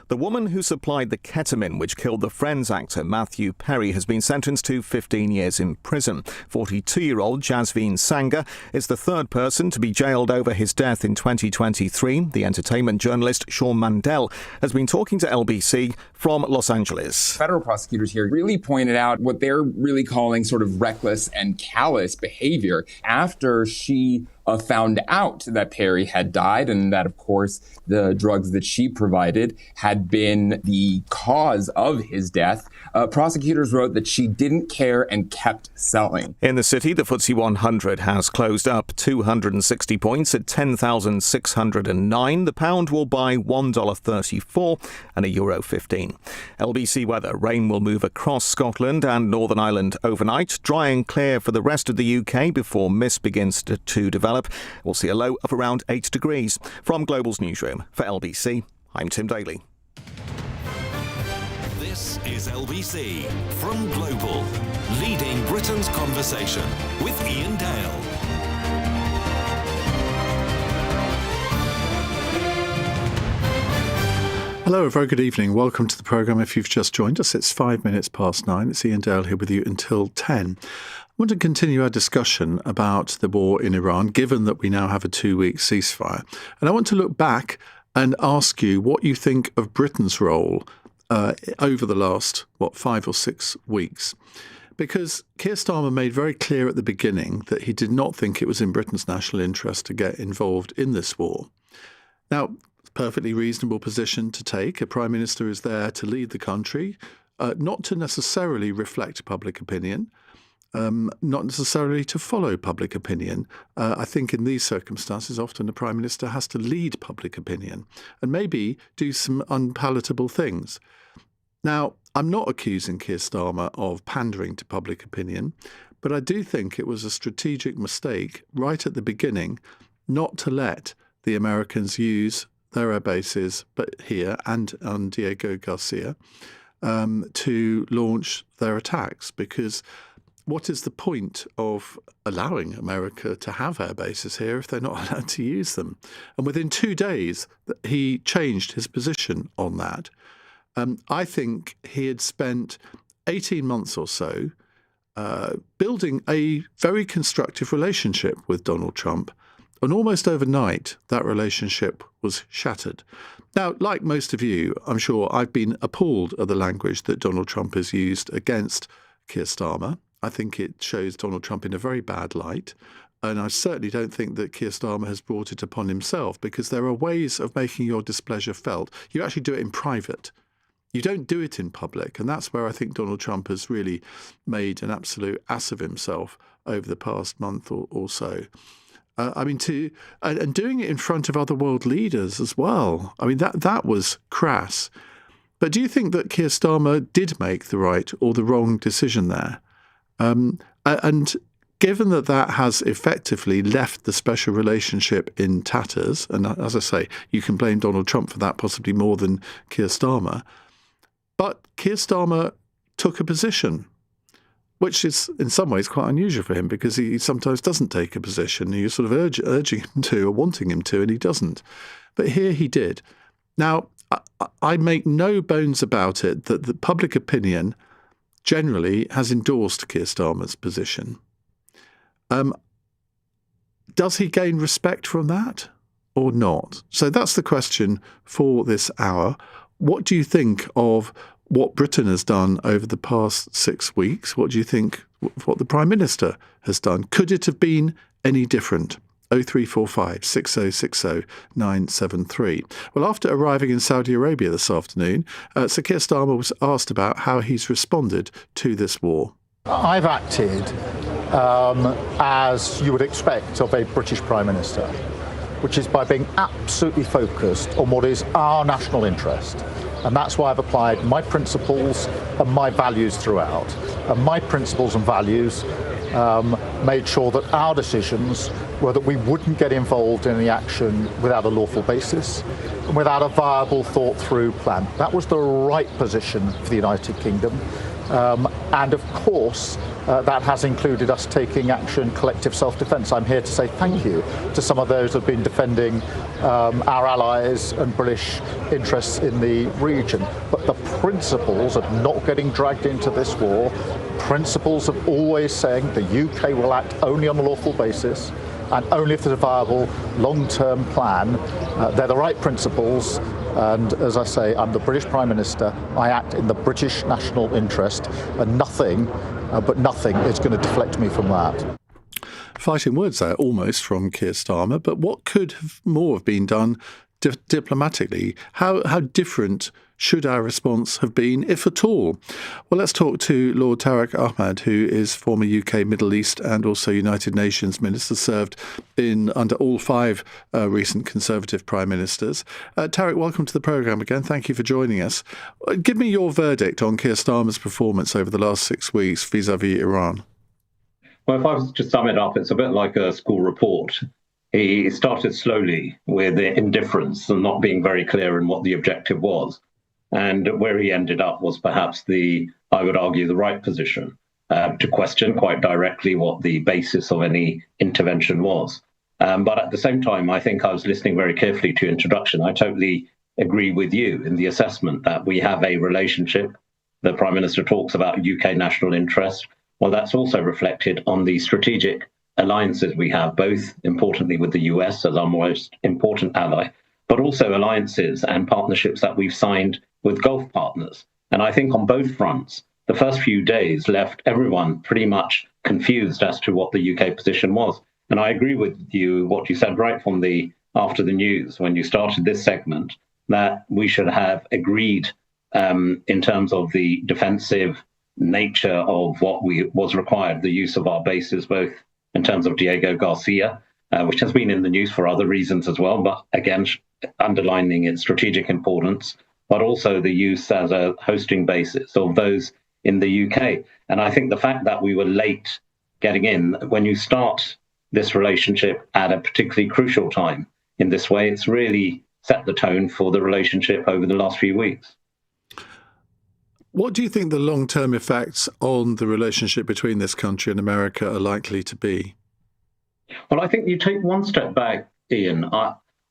[SPEAKER 11] The woman who supplied the ketamine which killed the Friends actor Matthew Perry has been sentenced to 15 years in prison. 42-year-old Jasveen Sangha is the third person to be jailed over his death in 2023. The entertainment journalist Shawn Mandel has been talking to LBC from Los Angeles.
[SPEAKER 16] Federal prosecutors here really pointed out what they're really calling sort of reckless and callous behavior after she found out that Perry had died and that, of course, the drugs that she provided had been the cause of his death. Prosecutors wrote that she didn't care and kept selling.
[SPEAKER 11] In the city, the FTSE 100 has closed up 260 points at 10,609. The pound will buy $1.34 and €1.15. LBC weather. Rain will move across Scotland and Northern Ireland overnight. Dry and clear for the rest of the UK before mist begins to develop. We'll see a low of around 8 degrees. From Global's newsroom for LBC, I'm Tim Daly.
[SPEAKER 2] This is LBC from Global, leading Britain's conversation with Iain Dale.
[SPEAKER 1] Hello, a very good evening. Welcome to the programme. If you've just joined us, it's 5 minutes past 9. It's Iain Dale here with you until 10. I want to continue our discussion about the war in Iran, given that we now have a 2-week ceasefire. And I want to look back and ask you what you think of Britain's role over the last, 5 or 6 weeks. Because Keir Starmer made very clear at the beginning that he did not think it was in Britain's national interest to get involved in this war. Now, perfectly reasonable position to take. A Prime Minister is there to lead the country, not to necessarily reflect public opinion, not necessarily to follow public opinion. I think in these circumstances, often the Prime Minister has to lead public opinion and maybe do some unpalatable things. Now, I'm not accusing Keir Starmer of pandering to public opinion, but I do think it was a strategic mistake right at the beginning not to let the Americans use their air bases, but here and on Diego Garcia, to launch their attacks. Because what is the point of allowing America to have air bases here if they're not allowed to use them? And within 2 days, he changed his position on that. I think he had spent 18 months or so building a very constructive relationship with Donald Trump. And almost overnight, that relationship was shattered. Now, like most of you, I'm sure I've been appalled at the language that Donald Trump has used against Keir Starmer. I think it shows Donald Trump in a very bad light. And I certainly don't think that Keir Starmer has brought it upon himself, because there are ways of making your displeasure felt. You actually do it in private. You don't do it in public. And that's where I think Donald Trump has really made an absolute ass of himself over the past month or so. And doing it in front of other world leaders as well. I mean, that was crass. But do you think that Keir Starmer did make the right or the wrong decision there? And given that that has effectively left the special relationship in tatters, and as I say, you can blame Donald Trump for that possibly more than Keir Starmer, but Keir Starmer took a position, which is in some ways quite unusual for him because he sometimes doesn't take a position. You're sort of urging him to or wanting him to, and he doesn't. But here he did. Now, I make no bones about it that the public opinion generally has endorsed Keir Starmer's position. Does he gain respect from that or not? So that's the question for this hour. What do you think of what Britain has done over the past 6 weeks? What do you think what the Prime Minister has done? Could it have been any different? 0345 6060 973. Well, after arriving in Saudi Arabia this afternoon, Sir Keir Starmer was asked about how he's responded to this war.
[SPEAKER 3] I've acted as you would expect of a British Prime Minister, which is by being absolutely focused on what is our national interest. And that's why I've applied my principles and my values throughout. And my principles and values made sure that our decisions were that we wouldn't get involved in any action without a lawful basis and without a viable, thought-through plan. That was the right position for the United Kingdom. And of course, that has included us taking action, collective self-defence. I'm here to say thank you to some of those who have been defending our allies and British interests in the region. But the principles of not getting dragged into this war, principles of always saying the UK will act only on a lawful basis and only if there's a viable long-term plan, they're the right principles. And as I say, I'm the British Prime Minister. I act in the British national interest, and nothing is going to deflect me from that.
[SPEAKER 1] Fighting words there, almost, from Keir Starmer. But what could more have been done diplomatically? How different should our response have been, if at all? Well, let's talk to Lord Tariq Ahmad, who is former UK Middle East and also United Nations Minister, served under all 5 recent Conservative Prime Ministers. Tariq, welcome to the programme again. Thank you for joining us. Give me your verdict on Keir Starmer's performance over the last 6 weeks vis-à-vis Iran.
[SPEAKER 5] Well, if I was to sum it up, it's a bit like a school report. He started slowly with indifference and not being very clear in what the objective was. And where he ended up was perhaps I would argue, the right position to question quite directly what the basis of any intervention was. But at the same time, I think I was listening very carefully to your introduction. I totally agree with you in the assessment that we have a relationship. The Prime Minister talks about UK national interest. Well, that's also reflected on the strategic alliances we have, both importantly with the US as our most important ally, but also alliances and partnerships that we've signed with Gulf partners. And I think on both fronts, the first few days left everyone pretty much confused as to what the UK position was. And I agree with you, what you said right from after the news, when you started this segment, that we should have agreed in terms of the defensive nature of what was required, the use of our bases, both in terms of Diego Garcia, which has been in the news for other reasons as well, but again, underlining its strategic importance, but also the use as a hosting basis of those in the UK. And I think the fact that we were late getting in, when you start this relationship at a particularly crucial time in this way, it's really set the tone for the relationship over the last few weeks.
[SPEAKER 1] What do you think the long-term effects on the relationship between this country and America are likely to be?
[SPEAKER 5] Well, I think you take one step back, Ian.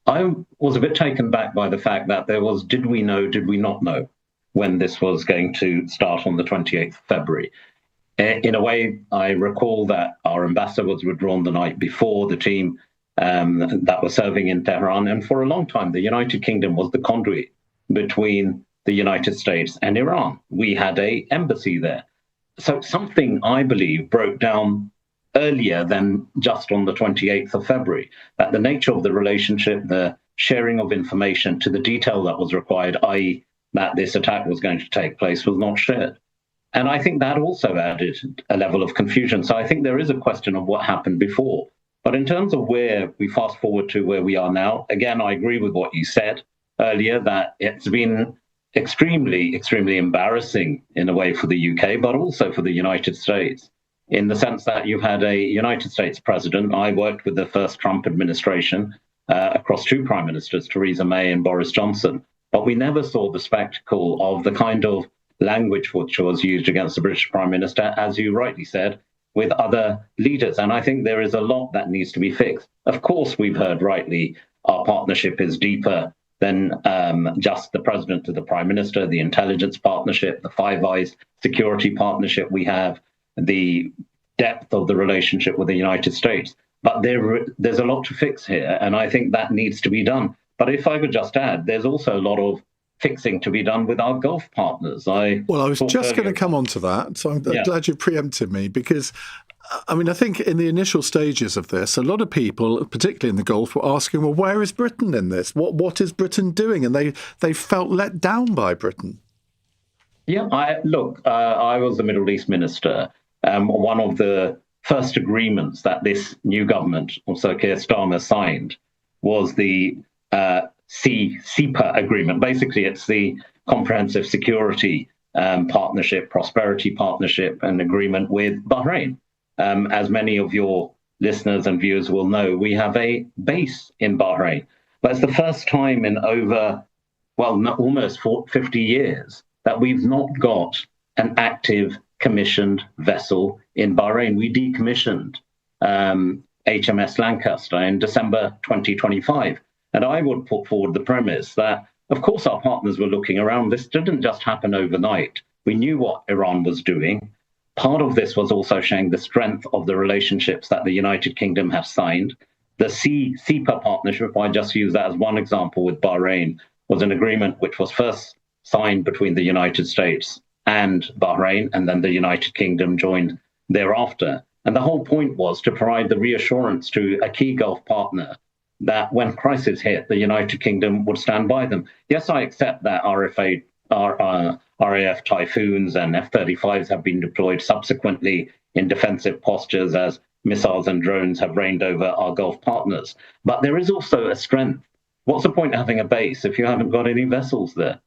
[SPEAKER 5] I was a bit taken back by the fact that there was, did we know, did we not know when this was going to start on the 28th of February? In a way, I recall that our ambassador was withdrawn the night before, the team that was serving in Tehran. And for a long time, the United Kingdom was the conduit between the United States and Iran. We had an embassy there. So something, I believe, broke down earlier than just on the 28th of February, that the nature of the relationship, the sharing of information to the detail that was required, i.e. that this attack was going to take place, was not shared. And I think that also added a level of confusion. So I think there is a question of what happened before. But in terms of where we fast forward to where we are now, again, I agree with what you said earlier, that it's been extremely, extremely embarrassing in a way for the UK, but also for the United States, in the sense that you've had a United States president. I worked with the first Trump administration across two prime ministers, Theresa May and Boris Johnson. But we never saw the spectacle of the kind of language which was used against the British Prime Minister, as you rightly said, with other leaders. And I think there is a lot that needs to be fixed. Of course, we've heard rightly our partnership is deeper than just the president to the prime minister, the intelligence partnership, the Five Eyes security partnership we have, the depth of the relationship with the United States. But there's a lot to fix here, and I think that needs to be done. But if I could just add, there's also a lot of fixing to be done with our Gulf partners. I
[SPEAKER 1] was just going to come on to that, so I'm glad you preempted me, because I mean, I think in the initial stages of this, a lot of people, particularly in the Gulf, were asking, well, where is Britain in this? What is Britain doing? And they felt let down by Britain.
[SPEAKER 5] Yeah, I was the Middle East minister. One of the first agreements that this new government, also Keir Starmer, signed was the CEPA agreement. Basically, it's the Comprehensive Security Partnership, Prosperity Partnership, and agreement with Bahrain. As many of your listeners and viewers will know, we have a base in Bahrain. But it's the first time in almost 50 years that we've not got an active commissioned vessel in Bahrain. We decommissioned HMS Lancaster in December 2025. And I would put forward the premise that, of course, our partners were looking around. This didn't just happen overnight. We knew what Iran was doing. Part of this was also showing the strength of the relationships that the United Kingdom have signed. The CEPA partnership, I just use that as one example with Bahrain, was an agreement which was first signed between the United States and Bahrain, and then the United Kingdom joined thereafter. And the whole point was to provide the reassurance to a key Gulf partner that when crisis hit, the United Kingdom would stand by them. Yes, I accept that RAF Typhoons and F-35s have been deployed subsequently in defensive postures as missiles and drones have reigned over our Gulf partners. But there is also a strength. What's the point of having a base if you haven't got any vessels there?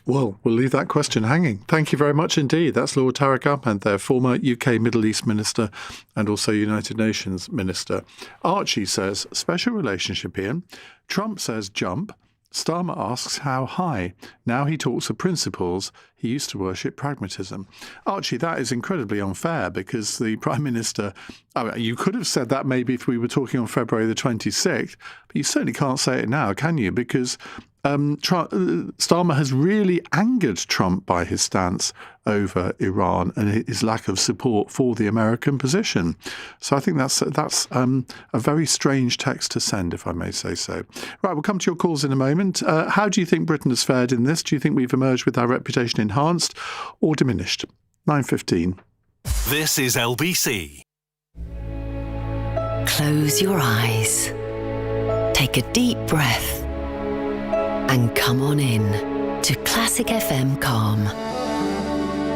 [SPEAKER 1] Well, we'll leave that question hanging. Thank you very much indeed. That's Lord Tariq Ahmed there, former UK Middle East Minister and also United Nations Minister. Archie says, special relationship, Iain. Trump says jump. Starmer asks how high. Now he talks of principles. He used to worship pragmatism. Archie, that is incredibly unfair because the Prime Minister, you could have said that maybe if we were talking on February the 26th, but you certainly can't say it now, can you? Because Starmer has really angered Trump by his stance over Iran and his lack of support for the American position. So I think that's a very strange text to send, if I may say so. Right, we'll come to your calls in a moment. How do you think Britain has fared in this? Do you think we've emerged with our reputation enhanced or diminished? 9:15.
[SPEAKER 2] This is LBC.
[SPEAKER 24] Close your eyes. Take a deep breath. And come on in to Classic FM Calm,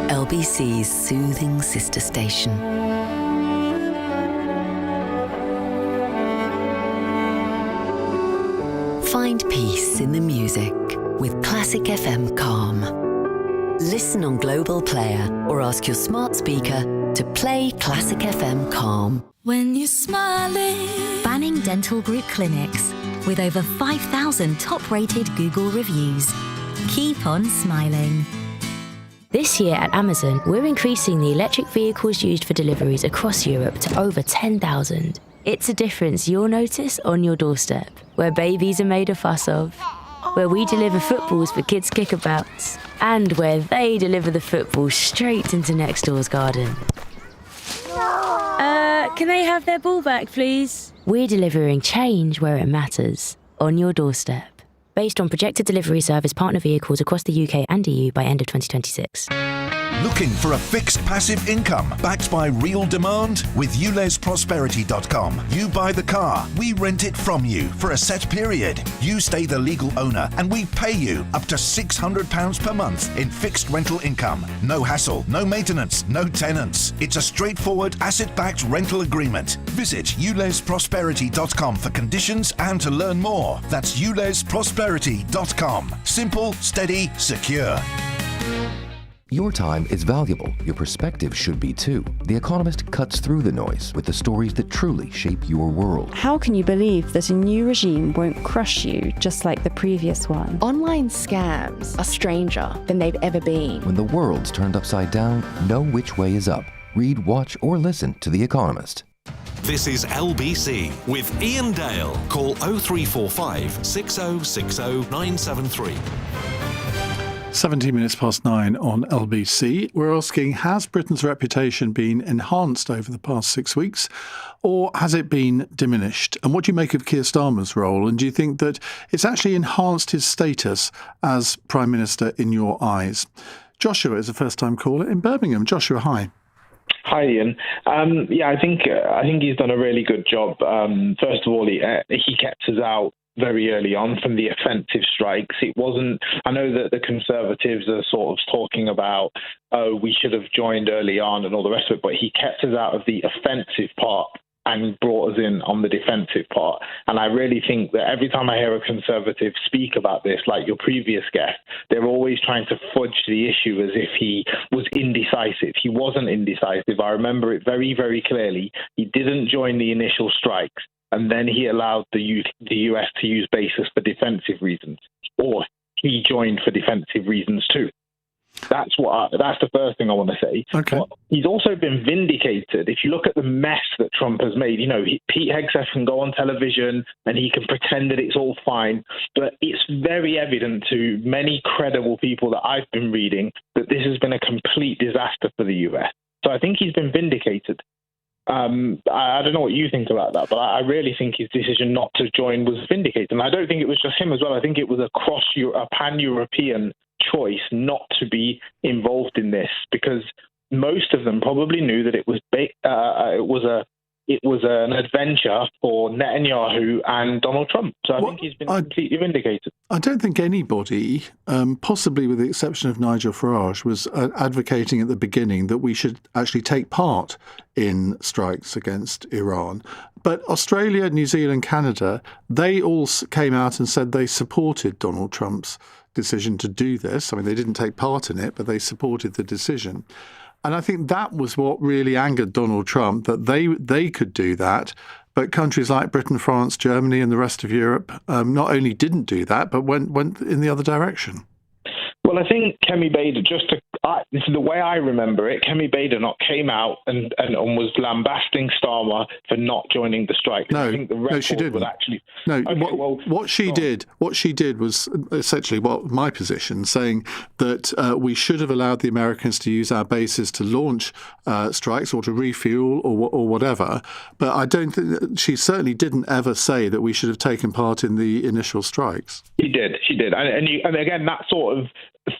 [SPEAKER 24] LBC's soothing sister station. Find peace in the music with Classic FM Calm. Listen on Global Player or ask your smart speaker to play Classic FM Calm.
[SPEAKER 21] When you're smiling. Banning Dental Group Clinics. With over 5,000 top-rated Google reviews. Keep on smiling.
[SPEAKER 9] This year at Amazon, we're increasing the electric vehicles used for deliveries across Europe to over 10,000. It's a difference you'll notice on your doorstep, where babies are made a fuss of, where we deliver footballs for kids' kickabouts, and where they deliver the football straight into next door's garden. Can they have their ball back, please? We're delivering change where it matters, on your doorstep. Based on projected delivery service partner vehicles across the UK and EU by end of 2026.
[SPEAKER 14] Looking for a fixed passive income backed by real demand? With ULESProsperity.com, you buy the car, we rent it from you for a set period. You stay the legal owner and we pay you up to £600 per month in fixed rental income. No hassle, no maintenance, no tenants. It's a straightforward asset-backed rental agreement. Visit ULESProsperity.com for conditions and to learn more. That's ULESProsperity.com. Simple, steady, secure.
[SPEAKER 10] Your time is valuable. Your perspective should be too. The Economist cuts through the noise with the stories that truly shape your world.
[SPEAKER 15] How can you believe that a new regime won't crush you just like the previous one?
[SPEAKER 17] Online scams are stranger than they've ever been.
[SPEAKER 10] When the world's turned upside down, know which way is up. Read, watch, or listen to The Economist.
[SPEAKER 2] This is LBC with Iain Dale. Call 0345 6060 973.
[SPEAKER 1] 17 minutes past 9 on LBC. We're asking, has Britain's reputation been enhanced over the past 6 weeks, or has it been diminished? And what do you make of Keir Starmer's role? And do you think that it's actually enhanced his status as Prime Minister in your eyes? Joshua is a first-time caller in Birmingham. Joshua, hi.
[SPEAKER 22] Hi, Ian. I think he's done a really good job. First of all, he kept us out very early on from the offensive strikes. It wasn't. I know that the Conservatives are sort of talking about, oh, we should have joined early on and all the rest of it, but he kept us out of the offensive part and brought us in on the defensive part. And I really think that every time I hear a Conservative speak about this, like your previous guest, they're always trying to fudge the issue as if he was indecisive. He wasn't indecisive. I remember it very, very clearly. He didn't join the initial strikes, and then he allowed the US to use bases for defensive reasons, or he joined for defensive reasons too. That's the first thing I want to say.
[SPEAKER 1] Okay.
[SPEAKER 22] But he's also been vindicated. If you look at the mess that Trump has made, Pete Hegseth can go on television and he can pretend that it's all fine, but it's very evident to many credible people that I've been reading that this has been a complete disaster for the US. So I think he's been vindicated. I don't know what you think about that, but I really think his decision not to join was vindicated. And I don't think it was just him as well. I think it was a pan-European choice not to be involved in this, because most of them probably knew that it was an adventure for Netanyahu and Donald Trump. So I think he's been completely vindicated.
[SPEAKER 1] I don't think anybody, possibly with the exception of Nigel Farage, was advocating at the beginning that we should actually take part in strikes against Iran. But Australia, New Zealand, Canada, they all came out and said they supported Donald Trump's decision to do this. I mean, they didn't take part in it, but they supported the decision. And I think that was what really angered Donald Trump, that they could do that, but countries like Britain, France, Germany and the rest of Europe not only didn't do that, but went in the other direction.
[SPEAKER 22] Well, I think Kemi Bader, this is the way I remember it, Kemi Bader came out and was lambasting Starmer for not joining the strike.
[SPEAKER 1] No,
[SPEAKER 22] I think the record
[SPEAKER 1] she didn't.
[SPEAKER 22] was actually...
[SPEAKER 1] No,
[SPEAKER 22] okay,
[SPEAKER 1] what she did was essentially my position, saying that we should have allowed the Americans to use our bases to launch strikes or to refuel or whatever. But I don't think she certainly didn't ever say that we should have taken part in the initial strikes.
[SPEAKER 22] She did, and again that sort of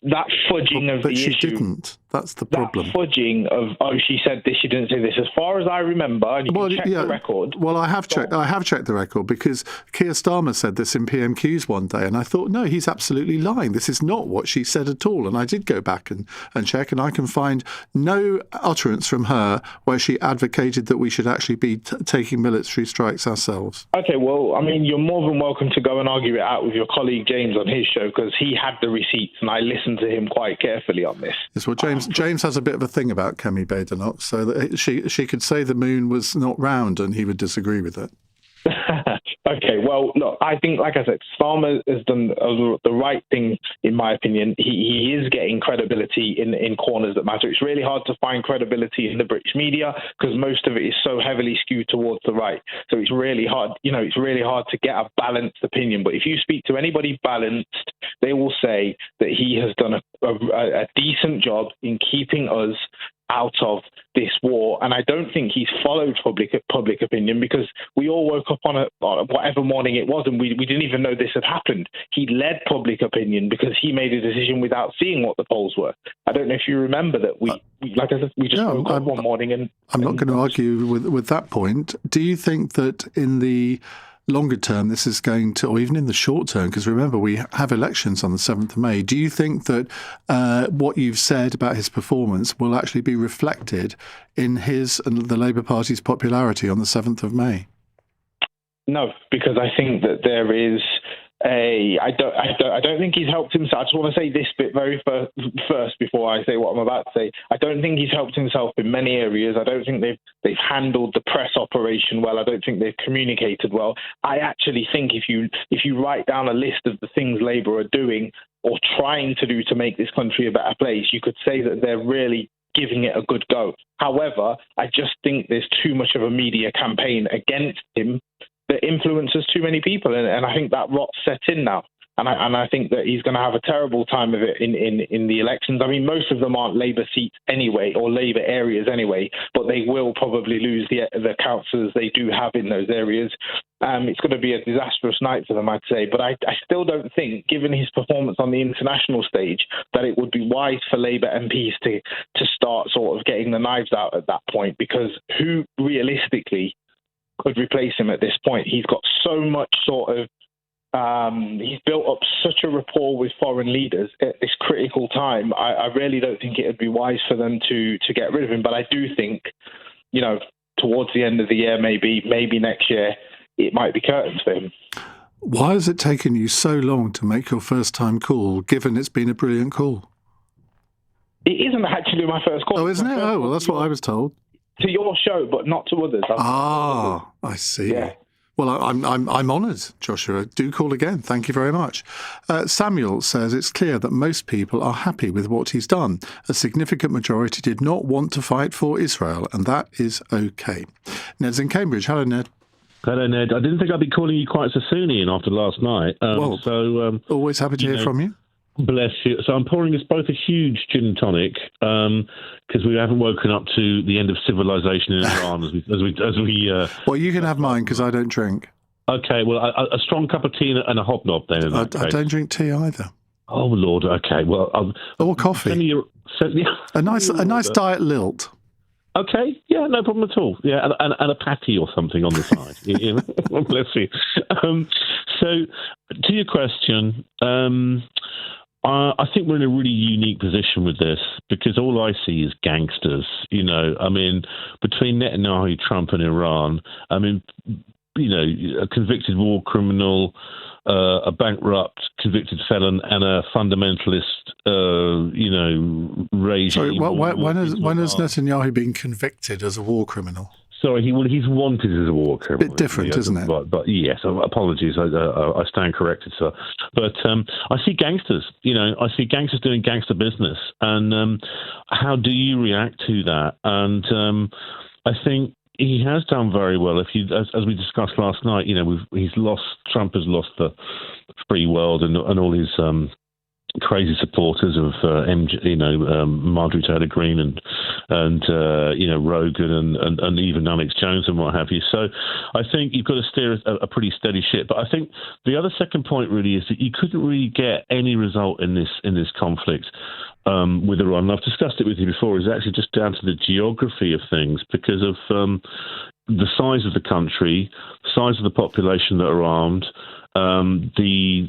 [SPEAKER 22] that fudging of the issue.
[SPEAKER 1] But she didn't. That's the problem.
[SPEAKER 22] That fudging of, she said this, she didn't say this. As far as I remember, and you can check the record.
[SPEAKER 1] Well, I have checked the record because Keir Starmer said this in PMQs one day, and I thought, no, he's absolutely lying. This is not what she said at all. And I did go back and check, and I can find no utterance from her where she advocated that we should actually be taking military strikes ourselves.
[SPEAKER 22] Okay, well, I mean, you're more than welcome to go and argue it out with your colleague James on his show, because he had the receipts, and I listened to him quite carefully on this.
[SPEAKER 1] Yes, well, James has a bit of a thing about Kemi Badenoch, so that she could say the moon was not round and he would disagree with it.
[SPEAKER 22] Okay, well, look, I think, like I said, Starmer has done the right thing, in my opinion. He is getting credibility in corners that matter. It's really hard to find credibility in the British media because most of it is so heavily skewed towards the right. So it's really hard, it's really hard to get a balanced opinion. But if you speak to anybody balanced, they will say that he has done a decent job in keeping us out of this war, and I don't think he's followed public opinion, because we all woke up on whatever morning it was, and we didn't even know this had happened. He led public opinion because he made a decision without seeing what the polls were. I don't know if you remember that we like I said, we just woke up one morning and...
[SPEAKER 1] I'm not going to argue with that point. Do you think that in the longer term this is going to, or even in the short term, because remember we have elections on the 7th of May, do you think that what you've said about his performance will actually be reflected in his and the Labour Party's popularity on the 7th of May?
[SPEAKER 22] No, because I think that there is I don't think he's helped himself. I just want to say this bit very first before I say what I'm about to say. I don't think he's helped himself in many areas. I don't think they've handled the press operation well. I don't think they've communicated well. I actually think if you write down a list of the things Labour are doing or trying to do to make this country a better place, you could say that they're really giving it a good go. However, I just think there's too much of a media campaign against him that influences too many people, and I think that rot's set in now. And I think that he's going to have a terrible time of it in the elections. I mean, most of them aren't Labour seats anyway, or Labour areas anyway, but they will probably lose the councillors they do have in those areas. It's going to be a disastrous night for them, I'd say. But I still don't think, given his performance on the international stage, that it would be wise for Labour MPs to start sort of getting the knives out at that point, because who realistically could replace him at this point? He's got so much sort of he's built up such a rapport with foreign leaders at this critical time. I really don't think it would be wise for them to get rid of him. But I do think, towards the end of the year, maybe next year, it might be curtains for him.
[SPEAKER 1] Why has it taken you so long to make your first time call, given it's been a brilliant call?
[SPEAKER 22] It isn't actually my first call.
[SPEAKER 1] Oh, isn't it? Oh, well, that's what I was told.
[SPEAKER 22] To your show, but not to others.
[SPEAKER 1] I see. Yeah. Well, I'm honoured, Joshua. Do call again. Thank you very much. Samuel says it's clear that most people are happy with what he's done. A significant majority did not want to fight for Israel, and that is okay. Ned's in Cambridge. Hello, Ned.
[SPEAKER 4] Hello, Ned. I didn't think I'd be calling you quite so soon, Ian, after last night.
[SPEAKER 1] Always happy to hear from you.
[SPEAKER 4] Bless you. So I'm pouring us both a huge gin and tonic because we haven't woken up to the end of civilization in Iran as we.
[SPEAKER 1] Well, you can have mine because I don't drink.
[SPEAKER 4] Okay. Well, a strong cup of tea and a hobnob then.
[SPEAKER 1] I don't drink tea either.
[SPEAKER 4] Oh Lord. Okay. Well,
[SPEAKER 1] or coffee. A nice diet lilt.
[SPEAKER 4] Okay, yeah, no problem at all. Yeah, and a patty or something on the side. Bless you. So, to your question, I think we're in a really unique position with this because all I see is gangsters. I mean, between Netanyahu, Trump, and Iran, I mean, a convicted war criminal, a bankrupt convicted felon, and a fundamentalist, regime.
[SPEAKER 1] Sorry, when has Netanyahu been convicted as a war criminal?
[SPEAKER 4] Sorry, he's wanted as a war criminal.
[SPEAKER 1] Bit different, isn't it?
[SPEAKER 4] But yes, apologies, I stand corrected, sir. But I see gangsters. I see gangsters doing gangster business, and how do you react to that? And I think he has done very well. As we discussed last night, Trump has lost the free world and all his crazy supporters of Marjorie Taylor Greene and Rogan and even Alex Jones and what have you. So I think you've got to steer a pretty steady ship. But I think the other second point really is that you couldn't really get any result in this conflict with Iran. And I've discussed it with you before. It's actually just down to the geography of things because of the size of the country, size of the population that are armed. The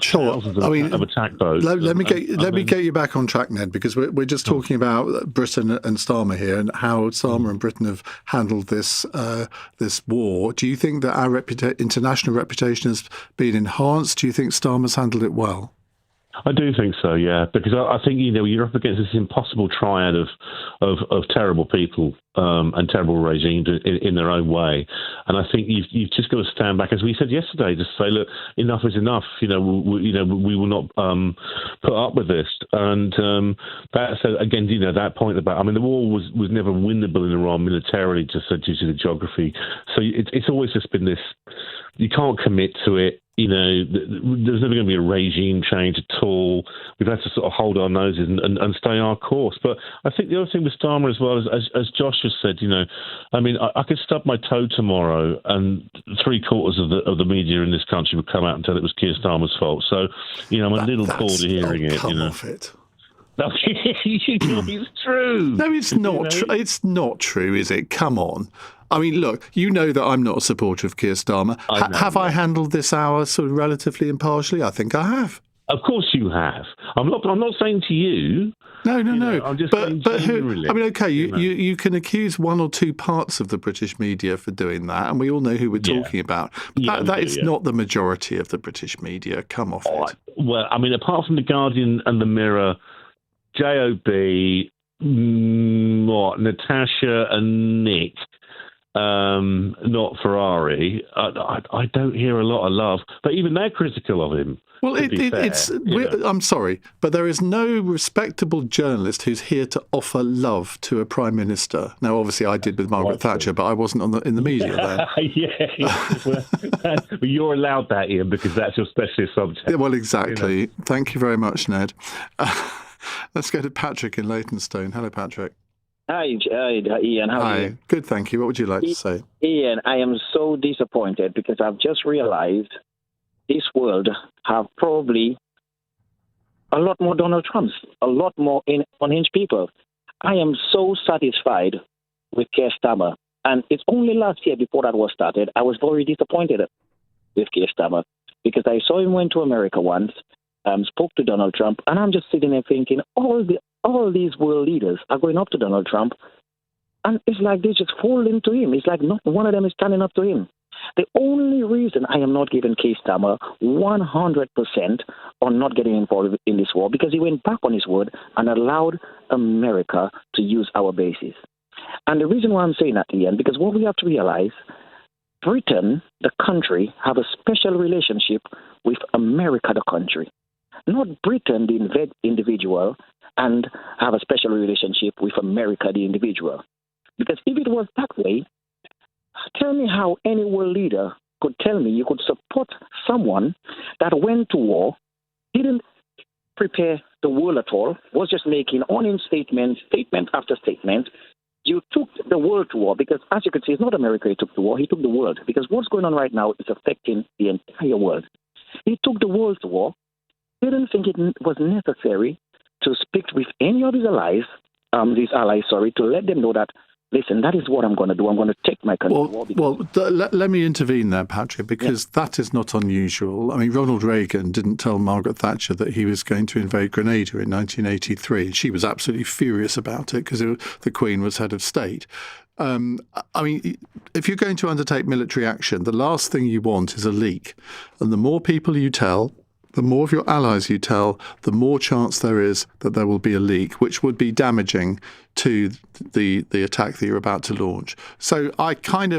[SPEAKER 4] thousands of attack boats.
[SPEAKER 1] Let me get you back on track, Ned, because we're just talking about Britain and Starmer here and how Starmer and Britain have handled this war. Do you think that our international reputation has been enhanced? Do you think Starmer's handled it well?
[SPEAKER 4] I do think so, yeah, because I think you're up against this impossible triad of terrible people and terrible regimes in their own way, and I think you've just got to stand back, as we said yesterday, just say, look, enough is enough. We will not put up with this. And that said, again, that point about, the war was never winnable in Iran militarily, just due to the geography. So it's always just been this. You can't commit to it. There's never going to be a regime change at all. We've had to sort of hold our noses and stay our course. But I think the other thing with Starmer as well, as Josh has said, I could stub my toe tomorrow and 3/4 of the media in this country would come out and tell it was Keir Starmer's fault. So, I'm a little bored of hearing it.
[SPEAKER 1] Come off it.
[SPEAKER 4] No, it's true.
[SPEAKER 1] No, it's not true. It's not true, is it? Come on. Look, you know that I'm not a supporter of Keir Starmer. Have I handled this hour sort of relatively impartially? I think I have.
[SPEAKER 4] Of course you have. I'm not saying to you.
[SPEAKER 1] No.
[SPEAKER 4] I'm just
[SPEAKER 1] but
[SPEAKER 4] saying
[SPEAKER 1] who?
[SPEAKER 4] generally,
[SPEAKER 1] I mean, okay, you can accuse one or two parts of the British media for doing that, and we all know who we're talking about. But that is not the majority of the British media. Come off it.
[SPEAKER 4] Well, I mean, apart from the Guardian and the Mirror, JOB, Natasha and Nick. Not Ferrari. I don't hear a lot of love, but even they're critical of him.
[SPEAKER 1] Well, I'm sorry, but there is no respectable journalist who's here to offer love to a prime minister. Now, obviously, I did with Margaret Thatcher, but I wasn't in the media then.
[SPEAKER 4] Well, you're allowed that, Ian, because that's your specialist subject.
[SPEAKER 1] Well, exactly. Thank you very much, Ned. Let's go to Patrick in Leytonstone. Hello, Patrick.
[SPEAKER 6] Hi, Ian. How are you?
[SPEAKER 1] Good, thank you. What would you like to say?
[SPEAKER 6] Ian, I am so disappointed because I've just realized this world have probably a lot more Donald Trumps, a lot more unhinged people. I am so satisfied with Keir Starmer. And it's only last year before that was started, I was very disappointed with Keir Starmer because I saw him went to America once, spoke to Donald Trump, and I'm just sitting there thinking, all these world leaders are going up to Donald Trump, and it's like they just fall into him. It's like not one of them is standing up to him. The only reason I am not giving Keir Starmer 100% on not getting involved in this war because he went back on his word and allowed America to use our bases. And the reason why I'm saying that, Ian, because what we have to realize, Britain, the country, have a special relationship with America, the country. Not Britain, the individual, and have a special relationship with America, the individual. Because if it was that way, tell me how any world leader could tell me you could support someone that went to war, didn't prepare the world at all, was just making on-in statement after statement. You took the world to war because, as you can see, it's not America he took to war, he took the world. Because what's going on right now is affecting the entire world. He took the world to war, didn't think it was necessary to speak with any of his allies, to let them know that, listen, that is what I'm going to do. I'm going to take my country to war.
[SPEAKER 1] Let me intervene there, Patrick, because that is not unusual. I mean, Ronald Reagan didn't tell Margaret Thatcher that he was going to invade Grenada in 1983. She was absolutely furious about it because the Queen was head of state. I mean, if you're going to undertake military action, the last thing you want is a leak. And the more people you tell, the more of your allies you tell, the more chance there is that there will be a leak, which would be damaging to the attack that you're about to launch. So I'll cut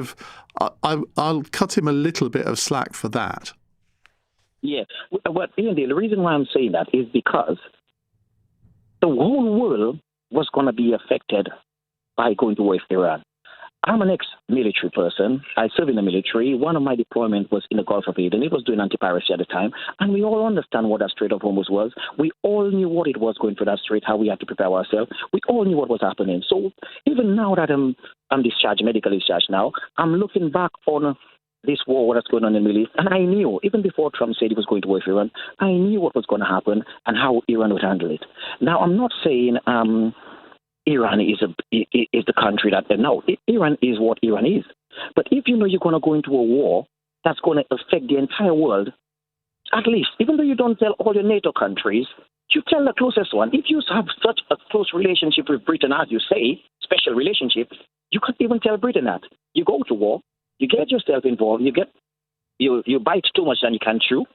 [SPEAKER 1] him a little bit of slack for that.
[SPEAKER 6] Yeah, but Iain Dale, the reason why I'm saying that is because the whole world was going to be affected by going to war with Iran. I'm an ex-military person. I served in the military. One of my deployments was in the Gulf of Aden. It was doing anti-piracy at the time. And we all understand what that Strait of Hormuz was. We all knew what it was going through that strait, how we had to prepare ourselves. We all knew what was happening. So even now that I'm discharged, medical discharged now, I'm looking back on this war, what's going on in the Middle East. And I knew, even before Trump said he was going to war with Iran, I knew what was going to happen and how Iran would handle it. Now, I'm not saying Iran is the country that, no, Iran is what Iran is. But if you know you're going to go into a war that's going to affect the entire world, at least, even though you don't tell all your NATO countries, you tell the closest one. If you have such a close relationship with Britain, as you say, special relationship, you can't even tell Britain that. You go to war, you get yourself involved, you bite too much than you can chew,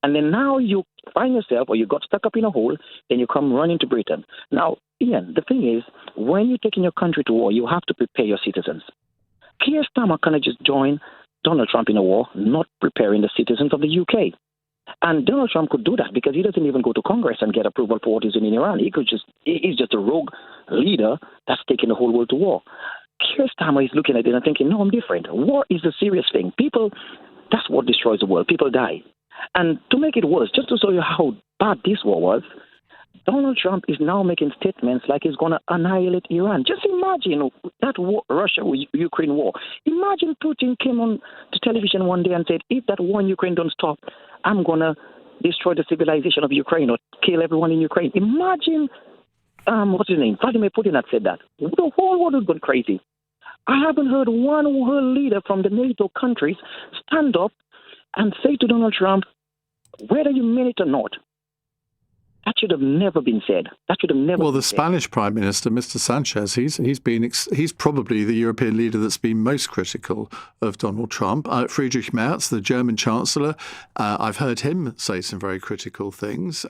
[SPEAKER 6] and then now you find yourself, or you got stuck up in a hole, then you come running to Britain. Now, Ian, the thing is, when you're taking your country to war, you have to prepare your citizens. Keir Starmer cannot just join Donald Trump in a war, not preparing the citizens of the UK. And Donald Trump could do that because he doesn't even go to Congress and get approval for what he's doing in Iran. He's just a rogue leader that's taking the whole world to war. Keir Starmer is looking at it and thinking, no, I'm different. War is a serious thing. That's what destroys the world. People die. And to make it worse, just to show you how bad this war was, Donald Trump is now making statements like he's going to annihilate Iran. Just imagine that war, Russia-Ukraine war. Imagine Putin came on to television one day and said, if that war in Ukraine don't stop, I'm going to destroy the civilization of Ukraine or kill everyone in Ukraine. Imagine, what's his name? Vladimir Putin had said that. The whole world would go crazy. I haven't heard one world leader from the NATO countries stand up and say to Donald Trump, whether you mean it or not, That should have never been said.
[SPEAKER 1] Well, the Spanish Prime Minister, Mr. Sanchez, he's probably the European leader that's been most critical of Donald Trump. Friedrich Merz, the German Chancellor, I've heard him say some very critical things.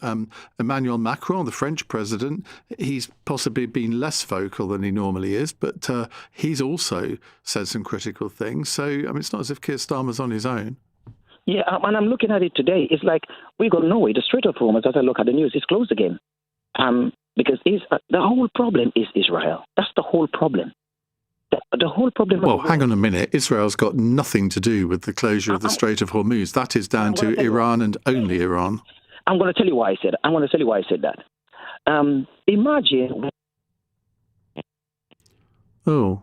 [SPEAKER 1] Emmanuel Macron, the French president, he's possibly been less vocal than he normally is, but he's also said some critical things. So, I mean, it's not as if Keir Starmer's on his own.
[SPEAKER 6] Yeah, and I'm looking at it today. It's like we got nowhere. The Strait of Hormuz, as I look at the news, is closed again. Because the whole problem is Israel. That's the whole problem. The whole problem.
[SPEAKER 1] Well, hang on a minute. Israel's got nothing to do with the closure of the Strait of Hormuz. That is down to Iran and only Iran.
[SPEAKER 6] I'm going to tell you why I said. I'm going to tell you why I said that. Imagine.
[SPEAKER 1] Oh.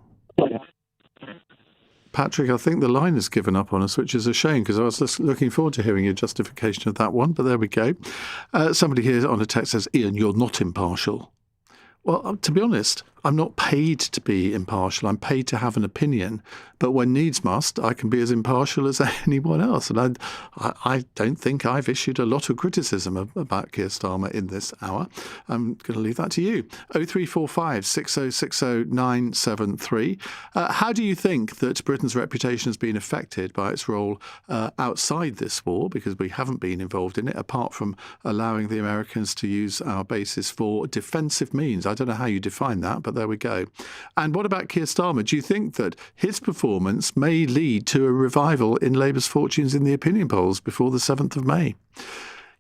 [SPEAKER 1] Patrick, I think the line has given up on us, which is a shame because I was just looking forward to hearing your justification of that one. But there we go. Somebody here on a text says, Iain, you're not impartial. Well, to be honest, I'm not paid to be impartial. I'm paid to have an opinion. But when needs must, I can be as impartial as anyone else. And I don't think I've issued a lot of criticism about Keir Starmer in this hour. I'm going to leave that to you. 0345 6060 973. How do you think that Britain's reputation has been affected by its role outside this war? Because we haven't been involved in it, apart from allowing the Americans to use our bases for defensive means. I don't know how you define that, but there we go. And what about Keir Starmer? Do you think that his performance may lead to a revival in Labour's fortunes in the opinion polls before the 7th of May?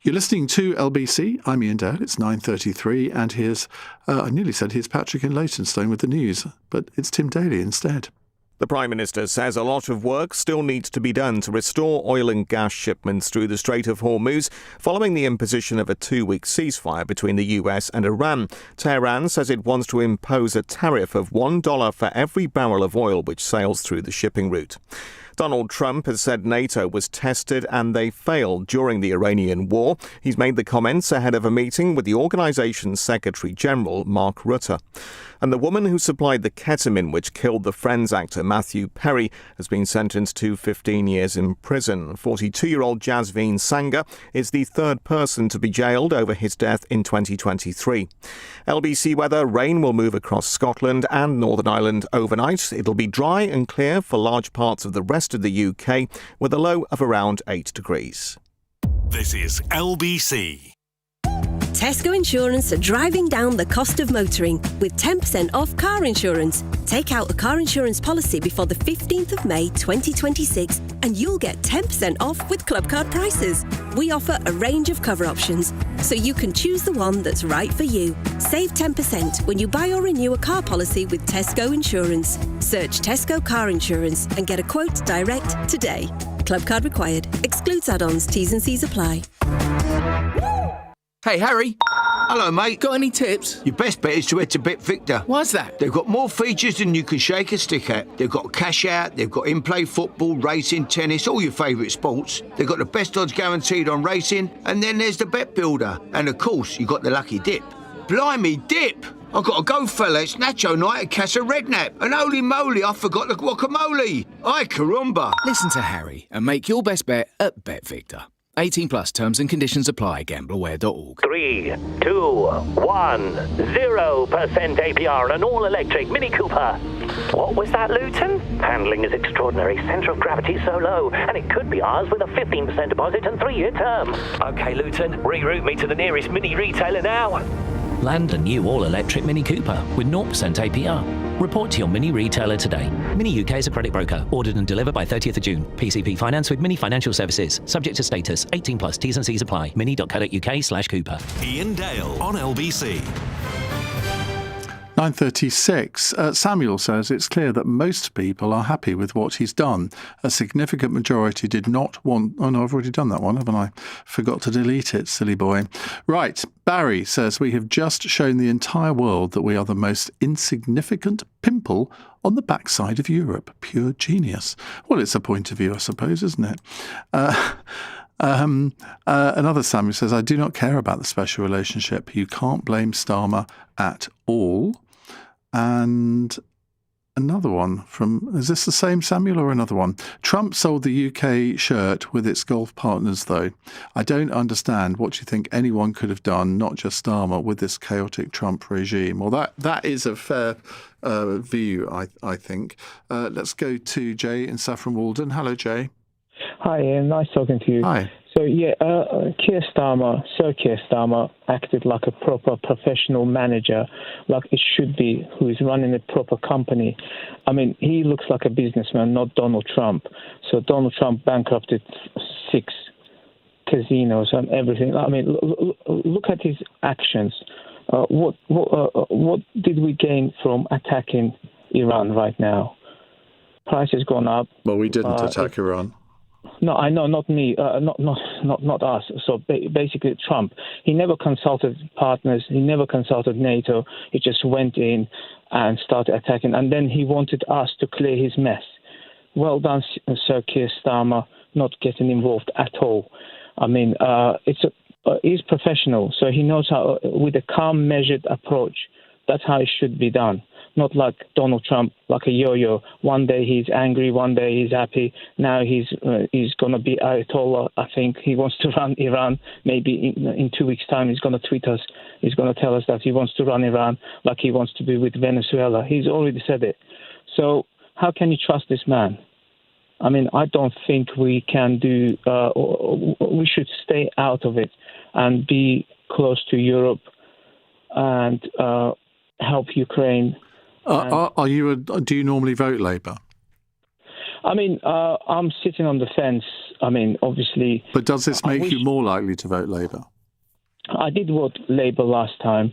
[SPEAKER 1] You're listening to LBC. I'm Iain Dale. It's 9:33, and here's, I nearly said here's Patrick in Leytonstone with the news, but it's Tim Daly instead.
[SPEAKER 11] The Prime Minister says a lot of work still needs to be done to restore oil and gas shipments through the Strait of Hormuz following the imposition of a 2-week ceasefire between the US and Iran. Tehran says it wants to impose a tariff of $1 for every barrel of oil which sails through the shipping route. Donald Trump has said NATO was tested and they failed during the Iranian war. He's made the comments ahead of a meeting with the organisation's Secretary-General, Mark Rutte. And the woman who supplied the ketamine which killed the Friends actor Matthew Perry has been sentenced to 15 years in prison. 42-year-old Jasveen Sangha is the third person to be jailed over his death in 2023. LBC weather: rain will move across Scotland and Northern Ireland overnight. It'll be dry and clear for large parts of the rest of the UK with a low of around 8 degrees.
[SPEAKER 2] This is LBC.
[SPEAKER 7] Tesco Insurance are driving down the cost of motoring with 10% off car insurance. Take out a car insurance policy before the 15th of May 2026 and you'll get 10% off with Club Card prices. We offer a range of cover options, so you can choose the one that's right for you. Save 10% when you buy or renew a car policy with Tesco Insurance. Search Tesco Car Insurance and get a quote direct today. Club Card required. Excludes add-ons. T's and C's apply.
[SPEAKER 8] Hey, Harry. Hello, mate. Got any tips? Your best bet is to head to Bet Victor. Why's that? They've got more features than you can shake a stick at. They've got cash out, they've got in-play football, racing, tennis, all your favourite sports. They've got the best odds guaranteed on racing, and then there's the Bet Builder. And of course, you've got the lucky dip. Blimey, dip! I've got to go, fella. It's Nacho night at Casa Redknapp. And holy moly, I forgot the guacamole. Ay, caramba.
[SPEAKER 18] Listen to Harry and make your best bet at Bet Victor. 18 plus terms and conditions apply. Gambleaware.org.
[SPEAKER 19] 3, 2, 1, 0% APR on an all-electric Mini Cooper. What was that, Luton? Handling is extraordinary, centre of gravity so low, and it could be ours with a 15% deposit and 3-year term. OK, Luton, reroute me to the nearest Mini retailer now.
[SPEAKER 23] Land a new all-electric Mini Cooper with 0% APR. Report to your Mini retailer today. Mini UK is a credit broker. Ordered and delivered by 30th of June. PCP finance with Mini Financial Services. Subject to status. 18 plus T's and C's apply. mini.co.uk/Cooper.
[SPEAKER 2] Iain Dale on LBC.
[SPEAKER 1] 9:36. Samuel says it's clear that most people are happy with what he's done. A significant majority did not want... Oh, no, I've already done that one, haven't I? Forgot to delete it, silly boy. Right. Barry says we have just shown the entire world that we are the most insignificant pimple on the backside of Europe. Pure genius. Well, it's a point of view, I suppose, isn't it? Another Samuel says, I do not care about the special relationship. You can't blame Starmer at all. And another another one is this the same Samuel or another one? Trump sold the UK shirt with its Gulf partners, though. I don't understand what you think anyone could have done, not just Starmer, with this chaotic Trump regime. Well, that is a fair view, I think. Let's go to Jay in Saffron Walden. Hello, Jay.
[SPEAKER 12] Hi, Ian. Nice talking to you.
[SPEAKER 1] Hi.
[SPEAKER 12] So, Keir Starmer acted like a proper professional manager, like it should be, who is running a proper company. I mean, he looks like a businessman, not Donald Trump. So Donald Trump bankrupted 6 casinos and everything. I mean, look at his actions. What did we gain from attacking Iran right now? Price has gone up.
[SPEAKER 1] Well, we didn't attack Iran.
[SPEAKER 12] No, I know, not me, not us. So basically, Trump, he never consulted partners, he never consulted NATO. He just went in and started attacking, and then he wanted us to clear his mess. Well done, Sir Keir Starmer, not getting involved at all. I mean, he's professional, so he knows how, with a calm, measured approach. That's how it should be done. Not like Donald Trump, like a yo-yo. One day he's angry, one day he's happy. Now he's going to be Ayatollah. I think he wants to run Iran. Maybe in 2 weeks' time he's going to tweet us. He's going to tell us that he wants to run Iran like he wants to be with Venezuela. He's already said it. So how can you trust this man? I mean, I don't think we can do. We should stay out of it and be close to Europe and help Ukraine.
[SPEAKER 1] Do you normally vote Labour?
[SPEAKER 12] I mean, I'm sitting on the fence. I mean, obviously.
[SPEAKER 1] But does this make you more likely to vote Labour?
[SPEAKER 12] I did vote Labour last time,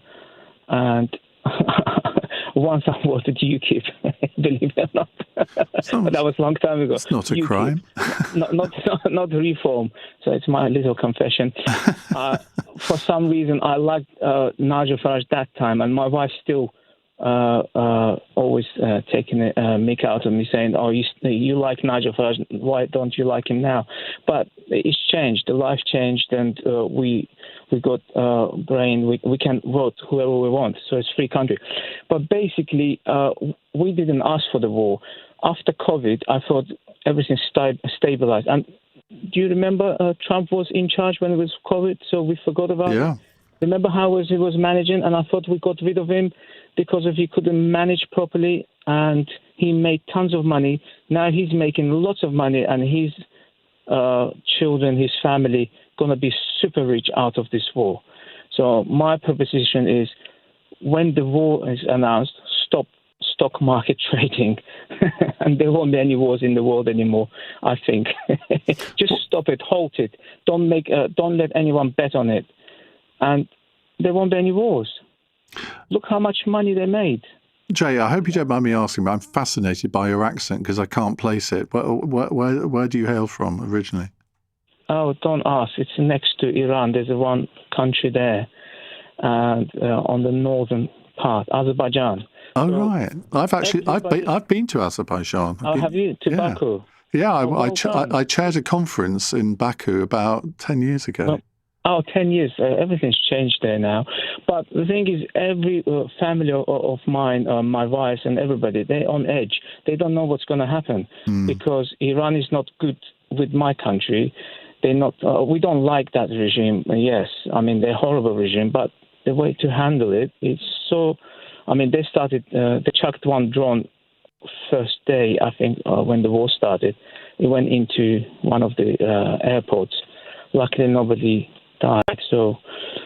[SPEAKER 12] and once I voted UKIP, believe it or not. But that was a long time ago.
[SPEAKER 1] It's not a
[SPEAKER 12] UKIP,
[SPEAKER 1] crime.
[SPEAKER 12] not reform. So it's my little confession. For some reason, I liked Nigel Farage that time, and my wife still always taking a mick out of me, saying, "Oh, you like Nigel Farage? Why don't you like him now?" But it's changed. The life changed, and we got brain. We can vote whoever we want. So it's a free country. But basically, we didn't ask for the war. After COVID, I thought everything stabilized. And do you remember Trump was in charge when it was COVID? So we forgot about it. Remember how he was managing? And I thought we got rid of him because he couldn't manage properly, and he made tons of money. Now he's making lots of money, and his children, his family, going to be super rich out of this war. So my proposition is, when the war is announced, stop stock market trading, and there won't be any wars in the world anymore, I think. Just stop it, halt it. Don't let anyone bet on it, and there won't be any wars. Look how much money they made.
[SPEAKER 1] Jay, I hope you don't mind me asking, but I'm fascinated by your accent because I can't place it. Where do you hail from originally?
[SPEAKER 12] Oh, don't ask. It's next to Iran. There's one country there, and on the northern part, Azerbaijan.
[SPEAKER 1] Oh, so right. I've been to Azerbaijan.
[SPEAKER 12] Have you? To Baku?
[SPEAKER 1] Yeah, I chaired a conference in Baku about 10 years ago.
[SPEAKER 12] 10 years. Everything's changed there now. But the thing is, every family of mine, my wife and everybody, they're on edge. They don't know what's going to happen because Iran is not good with my country. They're not. We don't like that regime. Yes, I mean, they're a horrible regime, but the way to handle it is so. I mean, they chucked one drone first day, I think, when the war started. It went into one of the airports. Luckily, nobody died. So,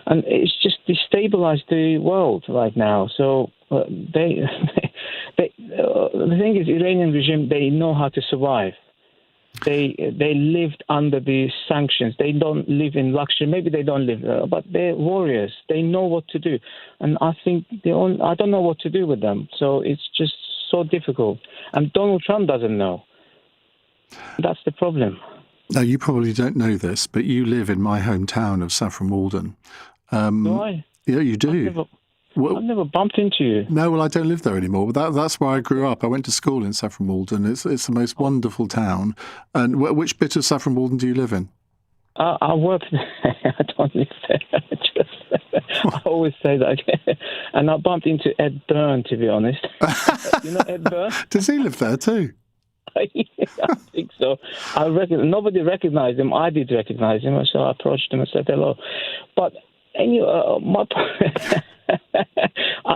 [SPEAKER 12] and it's just destabilized the world right now. So the thing is, Iranian regime, they know how to survive. They lived under the sanctions. They don't live in luxury. Maybe they don't live, but they're warriors. They know what to do, and I think I don't know what to do with them. So it's just so difficult. And Donald Trump doesn't know. That's the problem.
[SPEAKER 1] Now, you probably don't know this, but you live in my hometown of Saffron Walden.
[SPEAKER 12] Do I?
[SPEAKER 1] Yeah, you do.
[SPEAKER 12] I've never bumped into you.
[SPEAKER 1] No, well, I don't live there anymore. But that's where I grew up. I went to school in Saffron Walden. It's the most wonderful town. And which bit of Saffron Walden do you live in?
[SPEAKER 12] I work there. I don't live there. I always say that. And I bumped into Ed Byrne, to be honest. You know Ed Byrne?
[SPEAKER 1] Does he live there too?
[SPEAKER 12] I think so. Nobody recognized him. I did recognize him, so I approached him and said hello. But anyway,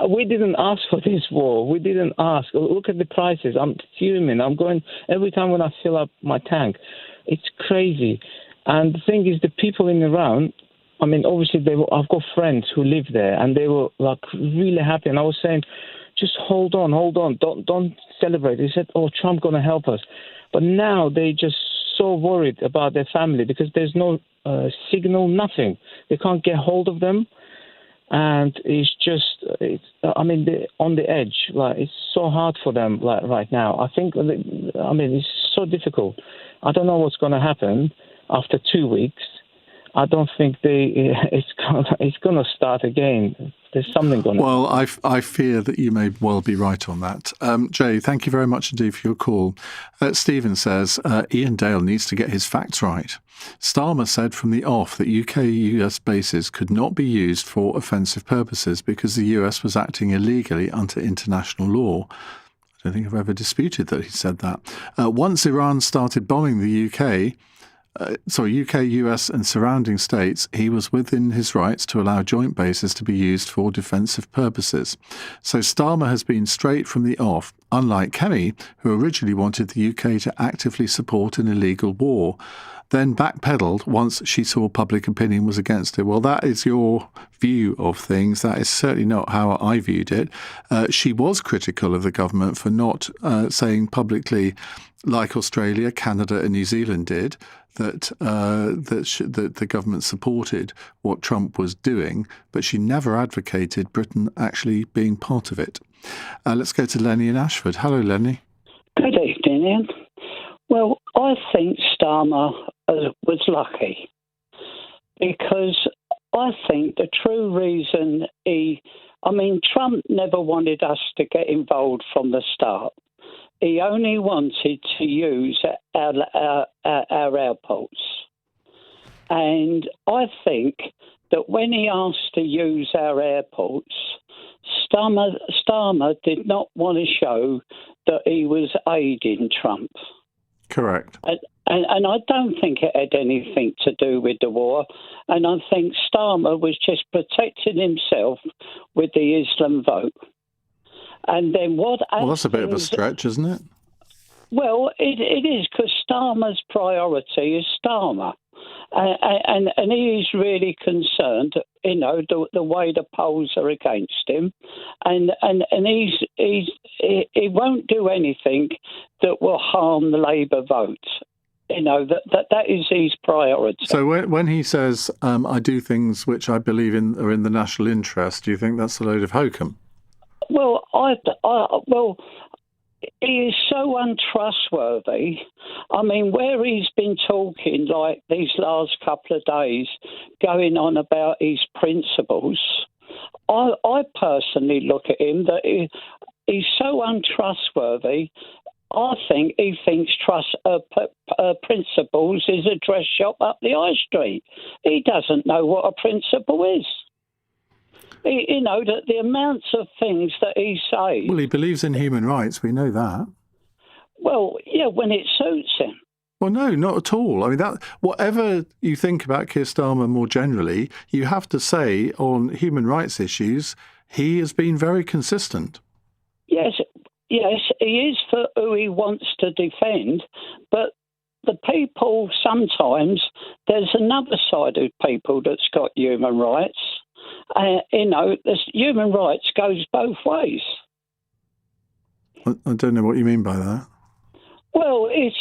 [SPEAKER 12] we didn't ask for this war. We didn't ask. Look at the prices. I'm fuming. I'm going every time when I fill up my tank. It's crazy. And the thing is, the people in Iran, I mean, obviously, I've got friends who live there, and they were like really happy. And I was saying, just hold on, don't celebrate. They said, "Oh, Trump gonna help us," but now they just so worried about their family because there's no signal, nothing. They can't get hold of them, and they're on the edge. Like it's so hard for them, like right now. I think, it's so difficult. I don't know what's gonna happen after 2 weeks. I don't think it's gonna start again. There's something going on.
[SPEAKER 1] Well, I fear that you may well be right on that. Jay, thank you very much indeed for your call. Stephen says, Iain Dale needs to get his facts right. Starmer said from the off that UK-US bases could not be used for offensive purposes because the US was acting illegally under international law. I don't think I've ever disputed that he said that. Once Iran started bombing the UK, US and surrounding states, he was within his rights to allow joint bases to be used for defensive purposes. So Starmer has been straight from the off, unlike Kemi, who originally wanted the UK to actively support an illegal war, then backpedaled once she saw public opinion was against it. Well, that is your view of things. That is certainly not how I viewed it. She was critical of the government for not saying publicly, like Australia, Canada and New Zealand did, that the government supported what Trump was doing, but she never advocated Britain actually being part of it. Let's go to Lenny in Ashford. Hello, Lenny.
[SPEAKER 3] Good evening, Ian. Well, I think Starmer was lucky because I think the true reason Trump never wanted us to get involved from the start. He only wanted to use our airports. And I think that when he asked to use our airports, Starmer did not want to show that he was aiding Trump.
[SPEAKER 1] Correct.
[SPEAKER 3] And I don't think it had anything to do with the war. And I think Starmer was just protecting himself with the Islam vote. And then what?
[SPEAKER 1] Well, that's a bit of a stretch, isn't it?
[SPEAKER 3] Well, it is, because Starmer's priority is Starmer. And he is really concerned, the way the polls are against him. And he won't do anything that will harm the Labour vote. That is his priority.
[SPEAKER 1] So when he says, I do things which I believe are in the national interest, do you think that's a load of hokum?
[SPEAKER 3] Well, he is so untrustworthy. Where he's been talking like these last couple of days, going on about his principles, I personally look at him that he's so untrustworthy. I think he thinks principles is a dress shop up the high street. He doesn't know what a principle is. The amounts of things that he says.
[SPEAKER 1] Well, he believes in human rights. We know that.
[SPEAKER 3] Well, yeah, when it suits him.
[SPEAKER 1] Well, no, not at all. Whatever you think about Keir Starmer more generally, you have to say on human rights issues, he has been very consistent.
[SPEAKER 3] Yes, he is for who he wants to defend, but the people, sometimes there's another side of people that's got human rights. Human rights goes both ways.
[SPEAKER 1] I don't know what you mean by that.
[SPEAKER 3] Well, it's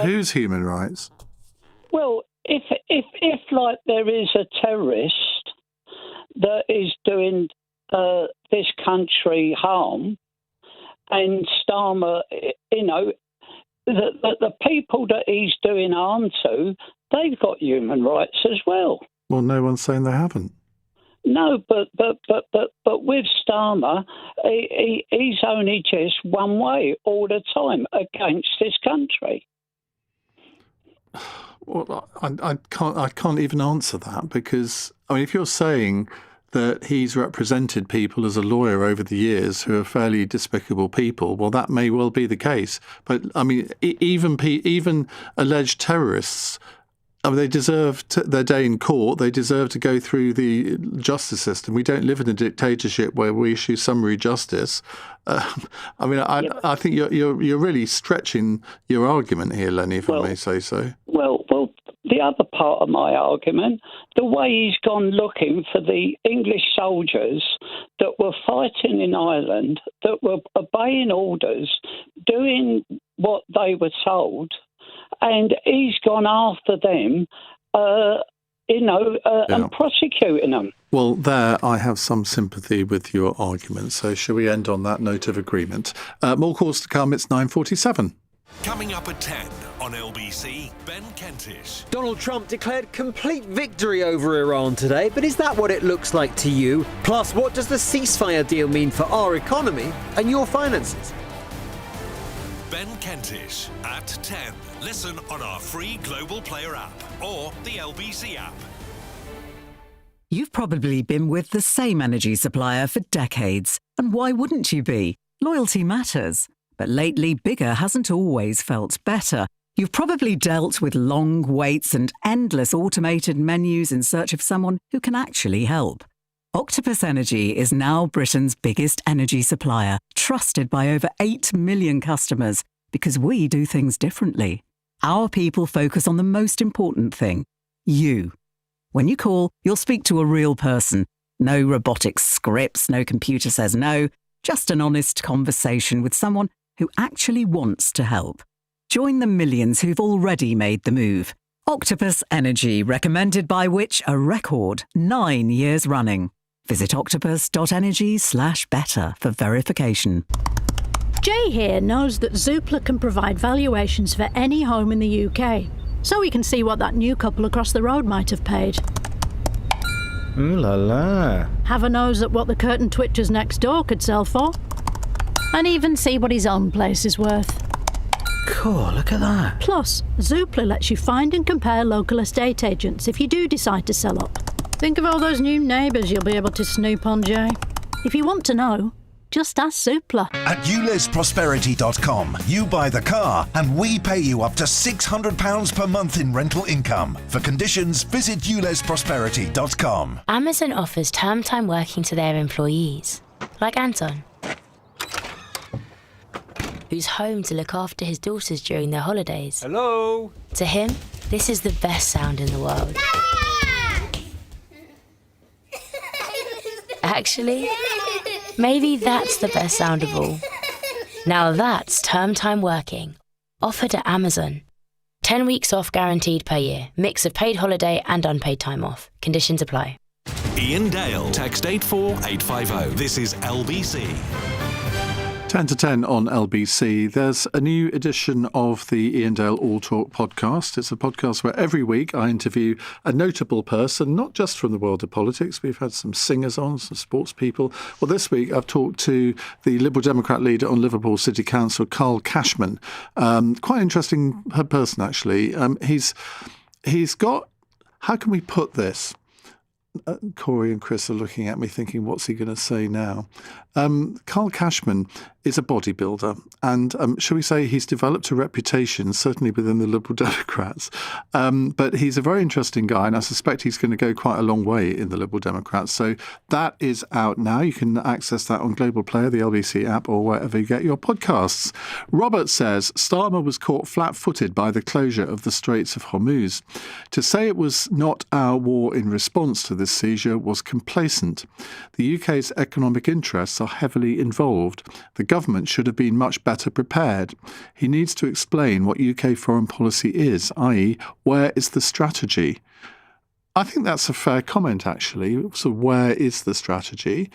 [SPEAKER 1] whose human rights?
[SPEAKER 3] Well, if like there is a terrorist that is doing this country harm, and Starmer, the people that he's doing harm to, they've got human rights as well.
[SPEAKER 1] Well, no one's saying they haven't.
[SPEAKER 3] No, but with Starmer, he's only just one way all the time against this country.
[SPEAKER 1] Well, I can't even answer that because, I mean, if you're saying that he's represented people as a lawyer over the years who are fairly despicable people, well, that may well be the case. But, I mean, even alleged terrorists, I mean, they deserve their day in court. They deserve to go through the justice system. We don't live in a dictatorship where we issue summary justice. I mean, I think you're really stretching your argument here, Lenny, if I may say so.
[SPEAKER 3] Well, the other part of my argument, the way he's gone looking for the English soldiers that were fighting in Ireland, that were obeying orders, doing what they were told, and he's gone after them, and prosecuting them.
[SPEAKER 1] Well, there I have some sympathy with your argument. So shall we end on that note of agreement? More calls to come. It's 9:47.
[SPEAKER 2] Coming up at 10 on LBC, Ben Kentish.
[SPEAKER 5] Donald Trump declared complete victory over Iran today, but is that what it looks like to you? Plus, what does the ceasefire deal mean for our economy and your finances?
[SPEAKER 2] Ben Kentish at 10. Listen on our free Global Player app or the LBC app.
[SPEAKER 13] You've probably been with the same energy supplier for decades. And why wouldn't you be? Loyalty matters. But lately, bigger hasn't always felt better. You've probably dealt with long waits and endless automated menus in search of someone who can actually help. Octopus Energy is now Britain's biggest energy supplier, trusted by over 8 million customers, because we do things differently. Our people focus on the most important thing, you. When you call, you'll speak to a real person. No robotic scripts, no computer says no, just an honest conversation with someone who actually wants to help. Join the millions who've already made the move. Octopus Energy, recommended by Which? A record 9 years running. Visit octopus.energy/better for verification.
[SPEAKER 16] Jay here knows that Zoopla can provide valuations for any home in the UK, so we can see what that new couple across the road might have paid.
[SPEAKER 20] Ooh la la.
[SPEAKER 16] Have a nose at what the curtain twitchers next door could sell for. And even see what his own place is worth.
[SPEAKER 20] Cool, look at that.
[SPEAKER 16] Plus, Zoopla lets you find and compare local estate agents if you do decide to sell up. Think of all those new neighbours you'll be able to snoop on, Jay. If you want to know, just ask Zoopla.
[SPEAKER 14] At ulesprosperity.com, you buy the car and we pay you up to £600 per month in rental income. For conditions, visit ulesprosperity.com.
[SPEAKER 9] Amazon offers term time working to their employees, like Anton, who's home to look after his daughters during their holidays.
[SPEAKER 5] Hello?
[SPEAKER 9] To him, this is the best sound in the world. Actually, maybe that's the best sound of all. Now that's term time working, offered at Amazon. 10 weeks off guaranteed per year. Mix of paid holiday and unpaid time off. Conditions apply.
[SPEAKER 2] Iain Dale. Text 84850. This is LBC.
[SPEAKER 1] 10 to 10 on LBC. There's a new edition of the Iain Dale All Talk podcast. It's a podcast where every week I interview a notable person, not just from the world of politics. We've had some singers on, some sports people. Well, this week I've talked to the Liberal Democrat leader on Liverpool City Council, Carl Cashman. Quite an interesting person, actually. He's got, how can we put this? Corey and Chris are looking at me thinking, what's he going to say now? Carl Cashman is a bodybuilder, and shall we say he's developed a reputation, certainly within the Liberal Democrats. But he's a very interesting guy, and I suspect he's going to go quite a long way in the Liberal Democrats. So that is out now. You can access that on Global Player, the LBC app, or wherever you get your podcasts. Robert says, Starmer was caught flat-footed by the closure of the Straits of Hormuz. To say it was not our war in response to this seizure was complacent. The UK's economic interests are heavily involved. The government should have been much better prepared. He needs to explain what UK foreign policy is, i.e., where is the strategy? I think that's a fair comment, actually. So where is the strategy?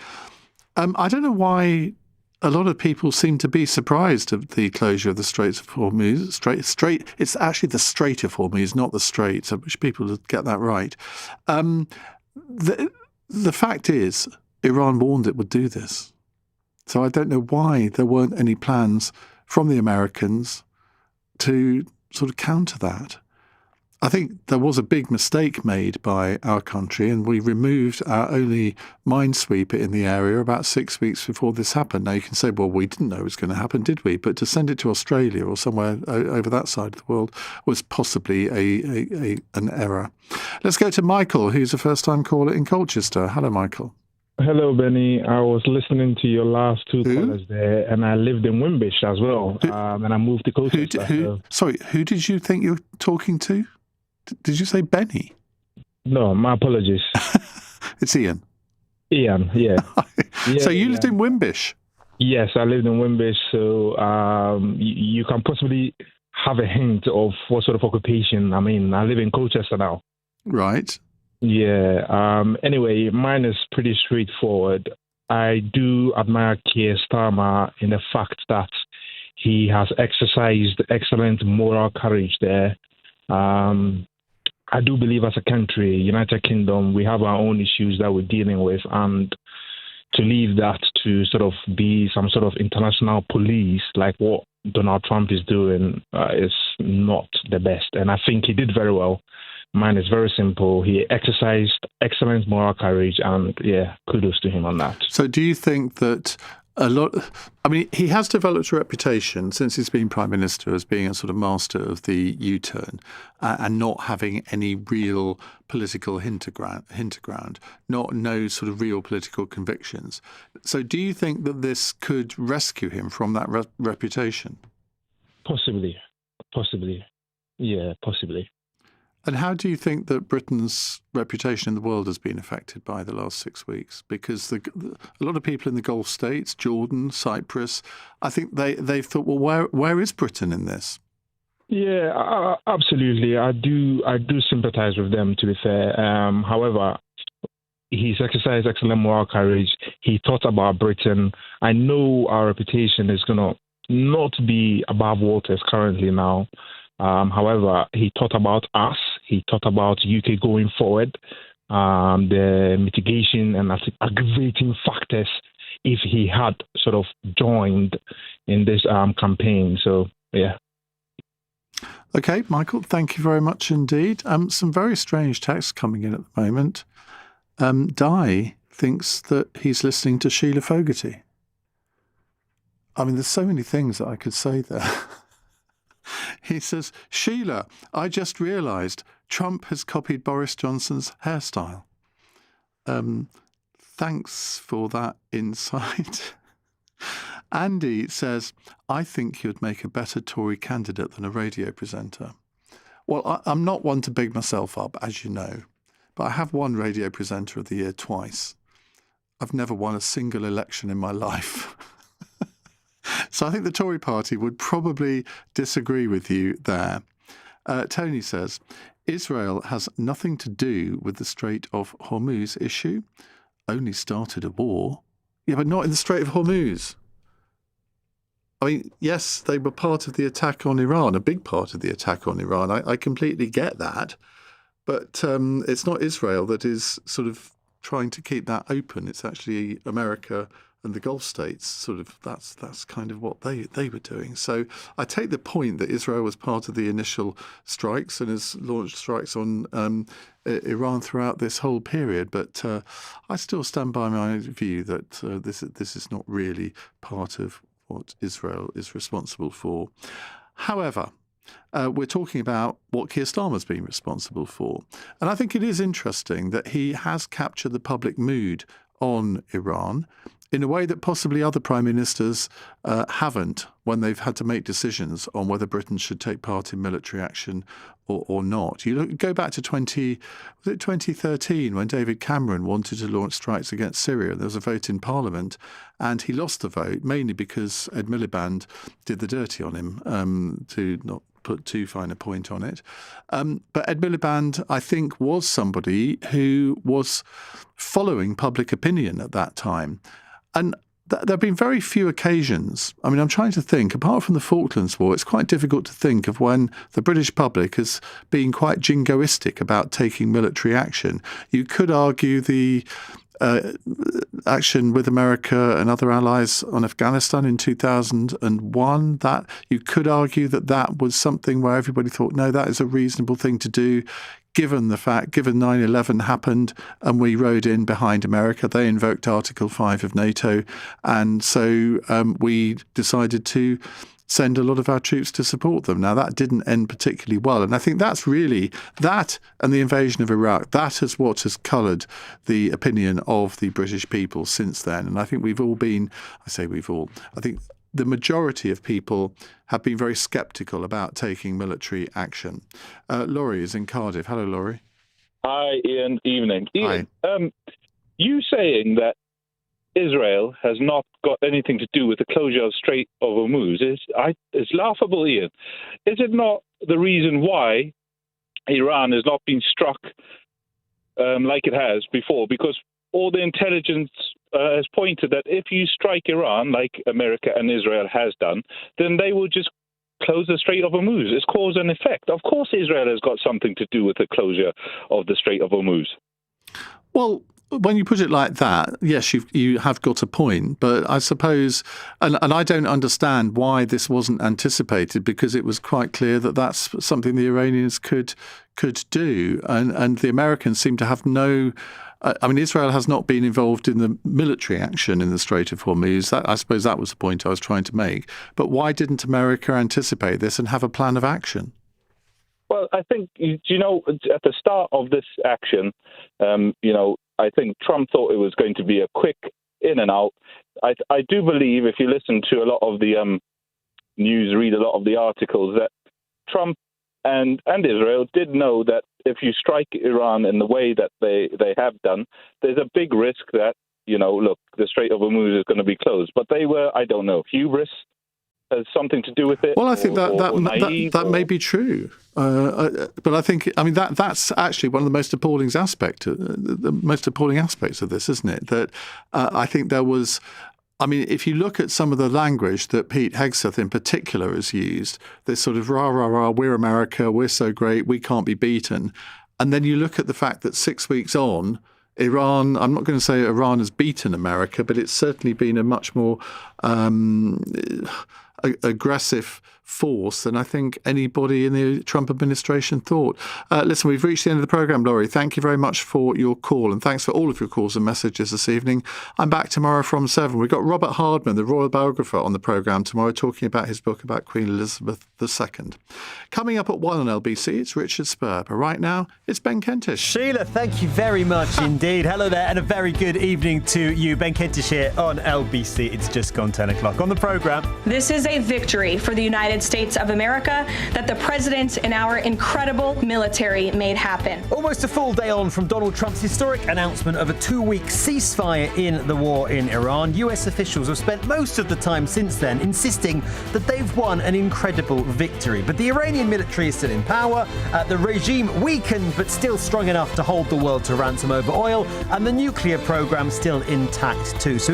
[SPEAKER 1] I don't know why a lot of people seem to be surprised at the closure of the Straits of Hormuz. Strait. It's actually the Strait of Hormuz, not the Strait. I wish people would get that right. The fact is, Iran warned it would do this. So I don't know why there weren't any plans from the Americans to sort of counter that. I think there was a big mistake made by our country, and we removed our only minesweeper in the area about 6 weeks before this happened. Now, you can say, well, we didn't know it was going to happen, did we? But to send it to Australia or somewhere over that side of the world was possibly an error. Let's go to Michael, who's a first-time caller in Colchester. Hello, Michael.
[SPEAKER 15] Hello, Benny. I was listening to your last two callers there, and I lived in Wimbish as well, and I moved to Colchester.
[SPEAKER 1] Sorry, who did you think you were talking to? Did you say Benny?
[SPEAKER 15] No, my apologies.
[SPEAKER 1] It's Ian.
[SPEAKER 15] Ian, yeah.
[SPEAKER 1] So you lived in Wimbish?
[SPEAKER 15] Yes, I lived in Wimbish, so you can possibly have a hint of what sort of occupation. I mean, I live in Colchester now.
[SPEAKER 1] Right.
[SPEAKER 15] Yeah. Anyway, mine is pretty straightforward. I do admire Keir Starmer in the fact that he has exercised excellent moral courage there. I do believe as a country, United Kingdom, we have our own issues that we're dealing with, and to leave that to sort of be some sort of international police like what Donald Trump is doing is not the best. And I think he did very well. Mine is very simple. He exercised excellent moral courage, and kudos to him on that.
[SPEAKER 1] So do you think that he has developed a reputation since he's been Prime Minister as being a sort of master of the U-turn and not having any real political hinterground, no sort of real political convictions. So do you think that this could rescue him from that reputation?
[SPEAKER 15] Possibly. Yeah, possibly.
[SPEAKER 1] And how do you think that Britain's reputation in the world has been affected by the last 6 weeks? Because a lot of people in the Gulf states, Jordan, Cyprus, I think they've thought, well, where is Britain in this?
[SPEAKER 15] Yeah, absolutely. I do sympathise with them, to be fair. However, he's exercised excellent moral courage. He thought about Britain. I know our reputation is going to not be above waters currently now. However, he thought about us. He thought about UK going forward, the mitigation and aggravating factors if he had sort of joined in this campaign. So, yeah.
[SPEAKER 1] Okay, Michael, thank you very much indeed. Some very strange texts coming in at the moment. Di thinks that he's listening to Sheila Fogarty. I mean, there's so many things that I could say there. He says, Sheila, I just realised Trump has copied Boris Johnson's hairstyle. Thanks for that insight. Andy says, I think you'd make a better Tory candidate than a radio presenter. Well, I'm not one to big myself up, as you know, but I have won Radio Presenter of the Year twice. I've never won a single election in my life. So I think the Tory party would probably disagree with you there. Tony says, Israel has nothing to do with the Strait of Hormuz issue. Only started a war. Yeah, but not in the Strait of Hormuz. I mean, yes, they were part of the attack on Iran, a big part of the attack on Iran. I completely get that. But it's not Israel that is sort of trying to keep that open. It's actually America and the Gulf states, sort of, that's kind of what they were doing. So I take the point that Israel was part of the initial strikes and has launched strikes on Iran throughout this whole period. But I still stand by my view that this is not really part of what Israel is responsible for. However, we're talking about what Keir Starmer's been responsible for. And I think it is interesting that he has captured the public mood on Iran in a way that possibly other prime ministers haven't when they've had to make decisions on whether Britain should take part in military action or not. You go back to 2013 when David Cameron wanted to launch strikes against Syria. There was a vote in Parliament and he lost the vote, mainly because Ed Miliband did the dirty on him, to not put too fine a point on it. But Ed Miliband, I think, was somebody who was following public opinion at that time. And there have been very few occasions. I mean, I'm trying to think, apart from the Falklands War, it's quite difficult to think of when the British public has been quite jingoistic about taking military action. You could argue the action with America and other allies on Afghanistan in 2001, that you could argue that was something where everybody thought, no, that is a reasonable thing to do, given 9/11 happened and we rode in behind America. They invoked Article 5 of NATO. And so we decided to send a lot of our troops to support them. Now, that didn't end particularly well. And I think that's really, that and the invasion of Iraq, that is what has coloured the opinion of the British people since then. And I think we've all been, I think the majority of people have been very sceptical about taking military action. Laurie is in Cardiff. Hello, Laurie.
[SPEAKER 10] Hi, Ian. Evening. Ian,
[SPEAKER 1] Hi.
[SPEAKER 10] You saying that Israel has not got anything to do with the closure of Strait of Hormuz is laughable, Ian. Is it not the reason why Iran has not been struck like it has before? Because all the intelligence has pointed that if you strike Iran, like America and Israel has done, then they will just close the Strait of Hormuz. It's cause and effect. Of course Israel has got something to do with the closure of the Strait of Hormuz.
[SPEAKER 1] Well, when you put it like that, yes, you have got a point. But I suppose, and I don't understand why this wasn't anticipated, because it was quite clear that that's something the Iranians could do. And the Americans seem to have no... I mean, Israel has not been involved in the military action in the Strait of Hormuz. I suppose that was the point I was trying to make. But why didn't America anticipate this and have a plan of action?
[SPEAKER 10] Well, I think, at the start of this action, I think Trump thought it was going to be a quick in and out. I do believe, if you listen to a lot of the news, read a lot of the articles, that Trump and Israel did know that if you strike Iran in the way that they have done, there's a big risk that, the Strait of Hormuz is going to be closed. But they were, I don't know, hubris has something to do with it.
[SPEAKER 1] Well, I think that may be true. But I think, that's actually one of the most appalling aspects of this, isn't it? That I think there was... if you look at some of the language that Pete Hegseth in particular has used, this sort of rah, rah, rah, we're America, we're so great, we can't be beaten. And then you look at the fact that 6 weeks on, Iran, I'm not going to say Iran has beaten America, but it's certainly been a much more aggressive force than I think anybody in the Trump administration thought. Listen, we've reached the end of the programme, Laurie. Thank you very much for your call, and thanks for all of your calls and messages this evening. I'm back tomorrow from 7. We've got Robert Hardman, the royal biographer, on the programme tomorrow, talking about his book about Queen Elizabeth II. Coming up at 1 on LBC, it's Richard Spur. But right now, it's Ben Kentish.
[SPEAKER 5] Sheila, thank you very much indeed. Hello there, and a very good evening to you. Ben Kentish here on LBC. It's just gone 10 o'clock on the programme.
[SPEAKER 17] This is a victory for the United States of America that the president and our incredible military made happen.
[SPEAKER 5] Almost a full day on from Donald Trump's historic announcement of a 2-week ceasefire in the war in Iran. US officials have spent most of the time since then insisting that they've won an incredible victory. But the Iranian military is still in power, the regime weakened but still strong enough to hold the world to ransom over oil, and the nuclear program still intact too. So